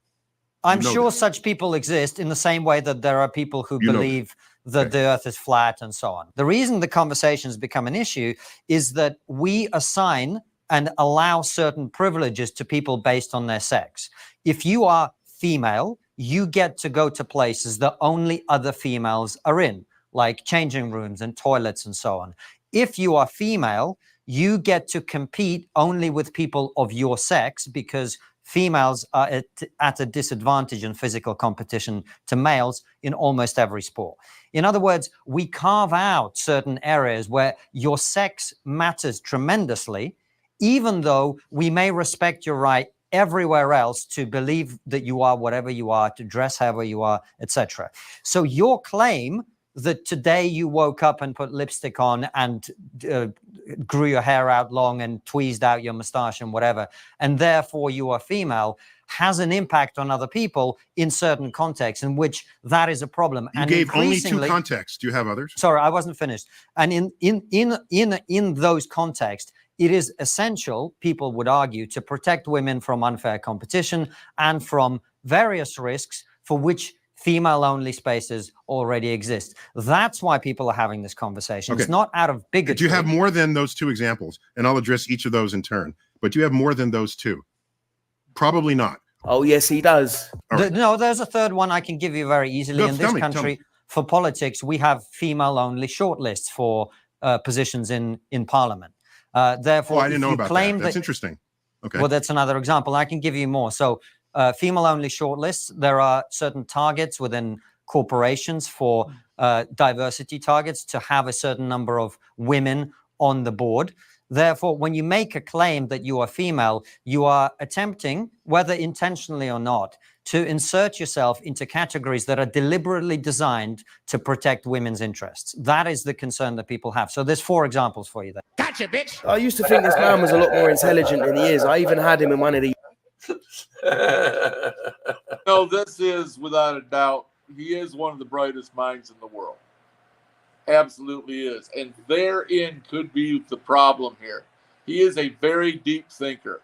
Speaker 12: I'm sure such people exist in the same way that there are people who believe that the earth is flat and so on. The reason the conversations become an issue is that we assign and allow certain privileges to people based on their sex. If you are female, you get to go to places that only other females are in, like changing rooms and toilets and so on. If you are female, you get to compete only with people of your sex, because females are at a disadvantage in physical competition to males in almost every sport. In other words, we carve out certain areas where your sex matters tremendously, even though we may respect your right everywhere else to believe that you are whatever you are, to dress however you are, etc. So your claim that today you woke up and put lipstick on and grew your hair out long and tweezed out your mustache and whatever, and therefore you are female, has an impact on other people in certain contexts in which that is a problem.
Speaker 16: You gave only 2 contexts. Do you have others?
Speaker 12: Sorry, I wasn't finished. And in those contexts, it is essential, people would argue, to protect women from unfair competition and from various risks for which female-only spaces already exist. That's why people are having this conversation. It's not out of bigotry.
Speaker 16: Do you have more than those 2 examples? And I'll address each of those in turn. But do you have more than those 2? Probably not.
Speaker 17: Oh, yes, he does.
Speaker 12: No, there's a third one I can give you very easily. In this country, for politics, we have female-only shortlists for positions in Parliament. Therefore,
Speaker 16: I didn't know about that. That's interesting. Okay.
Speaker 12: Well, that's another example. I can give you more. So, female-only shortlists, there are certain targets within corporations for diversity targets to have a certain number of women on the board. Therefore, when you make a claim that you are female, you are attempting, whether intentionally or not, to insert yourself into categories that are deliberately designed to protect women's interests. That is the concern that people have. So there's 4 examples for you there.
Speaker 13: Gotcha, bitch.
Speaker 17: I used to think this man was a lot more intelligent than he is. I even had him in one of the...
Speaker 10: No, this is, without a doubt, he is one of the brightest minds in the world. Absolutely is. And therein could be the problem here. He is a very deep thinker.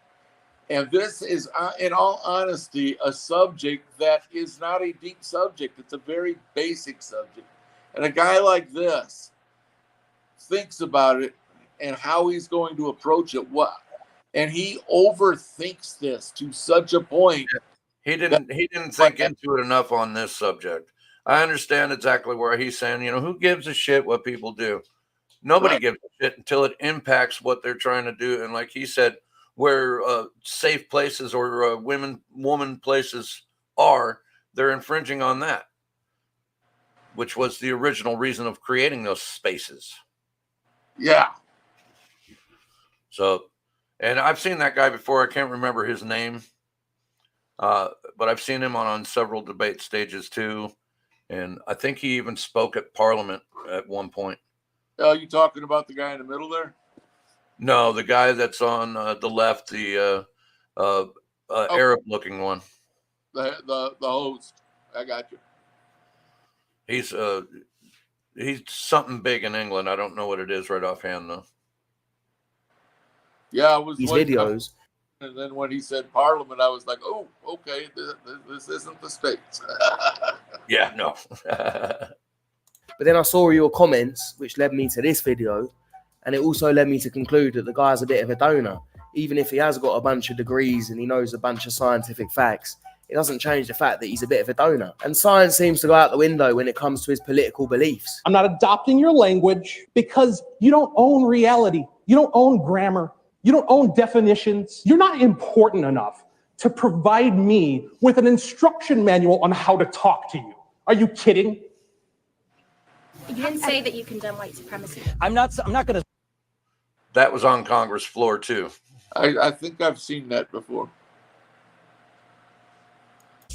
Speaker 10: And this is, in all honesty, a subject that is not a deep subject. It's a very basic subject. And a guy like this thinks about it and how he's going to approach it. And he overthinks this to such a point.
Speaker 1: He didn't think into it enough on this subject. I understand exactly where he's saying, who gives a shit what people do? Nobody gives a shit until it impacts what they're trying to do. And like he said, where safe places or woman places are, they're infringing on that, which was the original reason of creating those spaces.
Speaker 10: Yeah.
Speaker 1: So, and I've seen that guy before. I can't remember his name, but I've seen him on several debate stages too. And I think he even spoke at Parliament at one point.
Speaker 10: Are you talking about the guy in the middle there?
Speaker 1: No, the guy that's on the left, the Arab-looking one.
Speaker 10: The host. I got you.
Speaker 1: He's something big in England. I don't know what it is right offhand though.
Speaker 10: Yeah, I was
Speaker 17: These
Speaker 10: waiting up,
Speaker 17: videos.
Speaker 10: and then when he said Parliament, I was like, oh, okay, this isn't the States.
Speaker 1: Yeah, no.
Speaker 17: But then I saw your comments, which led me to this video, and it also led me to conclude that the guy's a bit of a donor. Even if he has got a bunch of degrees and he knows a bunch of scientific facts, it doesn't change the fact that he's a bit of a donor. And science seems to go out the window when it comes to his political beliefs.
Speaker 4: I'm not adopting your language because you don't own reality. You don't own grammar. You don't own definitions. You're not important enough to provide me with an instruction manual on how to talk to you. Are you kidding?
Speaker 21: You didn't say that you condemn white supremacy.
Speaker 13: I'm not going to.
Speaker 1: That was on Congress floor too.
Speaker 10: I think I've seen that before.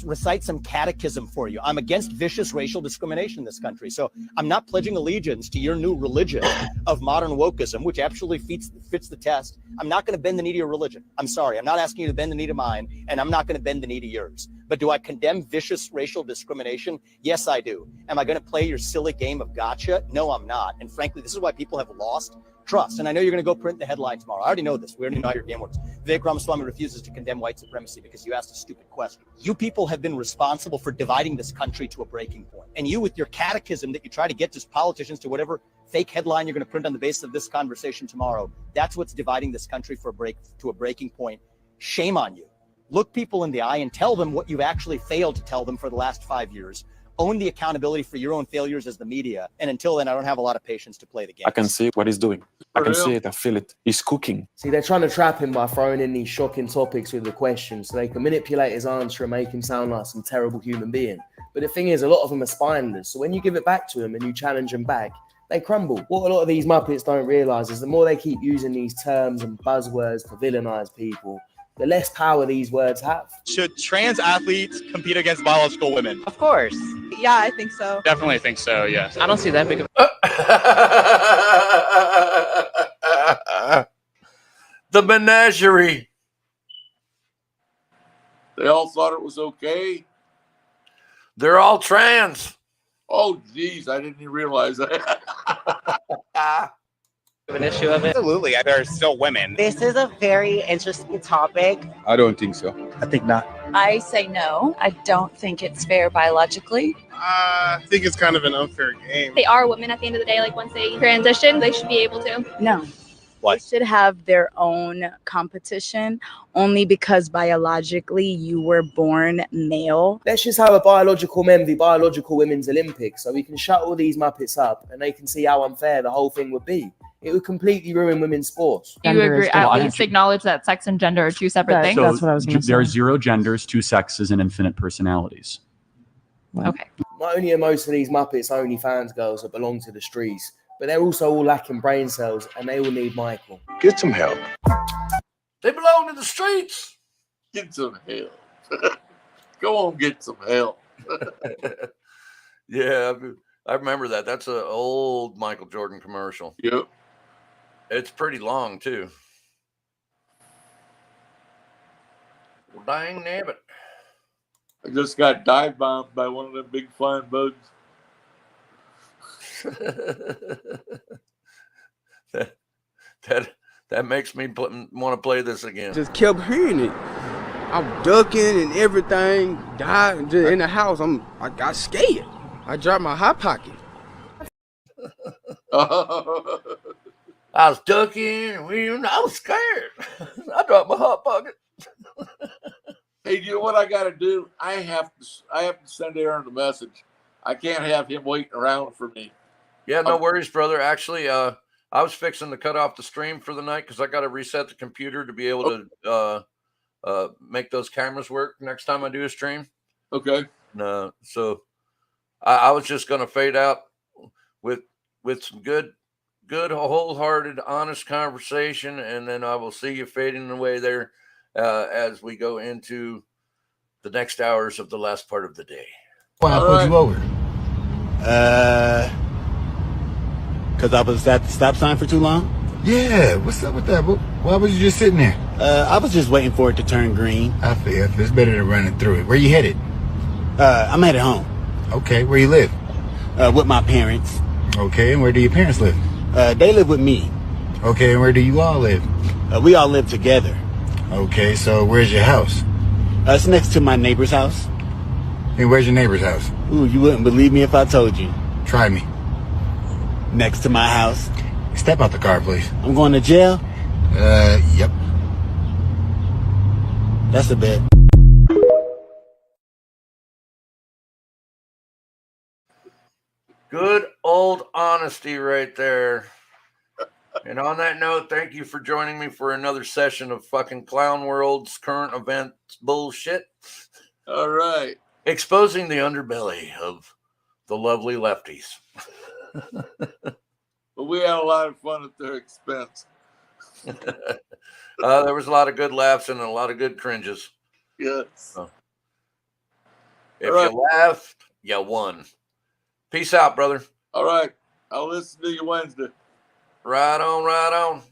Speaker 13: Recite some catechism for you. I'm against vicious racial discrimination in this country. So I'm not pledging allegiance to your new religion of modern wokeism, which absolutely fits the test. I'm not going to bend the knee to your religion. I'm sorry. I'm not asking you to bend the knee to mine, and I'm not going to bend the knee to yours. But do I condemn vicious racial discrimination? Yes, I do. Am I going to play your silly game of gotcha? No, I'm not. And frankly, this is why people have lost trust. And I know you're going to go print the headline tomorrow. I already know this. We already know how your game works. Vivek Ramaswamy refuses to condemn white supremacy because you asked a stupid question. You people have been responsible for dividing this country to a breaking point. And you, with your catechism that you try to get to politicians to whatever fake headline you're going to print on the basis of this conversation tomorrow, that's what's dividing this country to a breaking point. Shame on you. Look people in the eye and tell them what you've actually failed to tell them for the last 5 years. Own the accountability for your own failures as the media. And until then, I don't have a lot of patience to play the game.
Speaker 14: I can see what he's doing. I can see it. I feel it. He's cooking.
Speaker 17: See, they're trying to trap him by throwing in these shocking topics with the questions so they can manipulate his answer and make him sound like some terrible human being. But the thing is, a lot of them are spineless. So when you give it back to them and you challenge them back, they crumble. What a lot of these Muppets don't realise is the more they keep using these terms and buzzwords to villainize people, the less power these words have.
Speaker 23: Should trans athletes compete against biological women?
Speaker 24: Of course. Yeah, I think so.
Speaker 23: Definitely think so, yes.
Speaker 24: I don't see that big of
Speaker 1: The menagerie.
Speaker 10: They all thought it was okay.
Speaker 1: They're all trans.
Speaker 10: Oh, geez, I didn't even realize that.
Speaker 24: an issue of it.
Speaker 23: Absolutely, there's still women.
Speaker 24: This is a very interesting topic.
Speaker 14: I don't think so.
Speaker 23: I think not.
Speaker 25: I say no. I don't think it's fair biologically.
Speaker 23: I think it's kind of an unfair game.
Speaker 26: They are women at the end of the day. Like once they transition, they should be able to.
Speaker 25: No.
Speaker 23: What?
Speaker 25: They should have their own competition only because biologically you were born male.
Speaker 17: Let's just have a biological men v biological women's Olympics so we can shut all these Muppets up and they can see how unfair the whole thing would be. It would completely ruin women's sports.
Speaker 27: Do you agree? At least acknowledge that sex and gender are two separate things.
Speaker 2: So
Speaker 27: That's what I was going to say.
Speaker 2: There are 0 genders, 2 sexes, and infinite personalities.
Speaker 27: Okay.
Speaker 17: Not only are most of these Muppets OnlyFans girls that belong to the streets, but they're also all lacking brain cells and they all need Michael.
Speaker 14: Get some help.
Speaker 1: They belong to the streets.
Speaker 10: Get some help. Go on, get some help.
Speaker 1: Yeah, I remember that. That's an old Michael Jordan commercial.
Speaker 10: Yep.
Speaker 1: It's pretty long, too. Well, dang nabbit.
Speaker 10: I just got dive bombed by one of them big flying bugs.
Speaker 1: that makes me want to play this again.
Speaker 28: Just kept hearing it. I'm ducking and everything. Died in the house. I got scared. I dropped my hot pocket.
Speaker 1: I was ducking. I was scared. I dropped my hot pocket.
Speaker 10: Hey, you know what I got to do? I have to send Aaron a message. I can't have him waiting around for me.
Speaker 1: Yeah, no worries, brother. Actually, I was fixing to cut off the stream for the night because I got to reset the computer to be able to make those cameras work next time I do a stream.
Speaker 10: Okay.
Speaker 1: So I was just going to fade out with some good, wholehearted, honest conversation, and then I will see you fading away there as we go into the next hours of the last part of the day.
Speaker 6: Why I put you over? Because I was at the stop sign for too long? Yeah, what's up with that? Why was you just sitting there? I was just waiting for it to turn green. I feel it's better than running through it. Where you headed? I'm headed home. Okay, where you live? With my parents. Okay, and where do your parents live? They live with me. Okay, and where do you all live? We all live together. Okay, so where's your house? It's next to my neighbor's house. And where's your neighbor's house? Ooh, you wouldn't believe me if I told you. Try me. Next to my house. Step out the car, please. I'm going to jail? Yep. That's a bet.
Speaker 1: Good old honesty right there. And on that note, thank you for joining me for another session of fucking Clown World's current events bullshit.
Speaker 10: All right.
Speaker 1: Exposing the underbelly of the lovely lefties.
Speaker 10: But we had a lot of fun at their expense.
Speaker 1: There was a lot of good laughs and a lot of good cringes.
Speaker 10: Yes.
Speaker 1: If you laughed, you won. Peace out, brother.
Speaker 10: All right. I'll listen to you Wednesday.
Speaker 1: Right on, right on.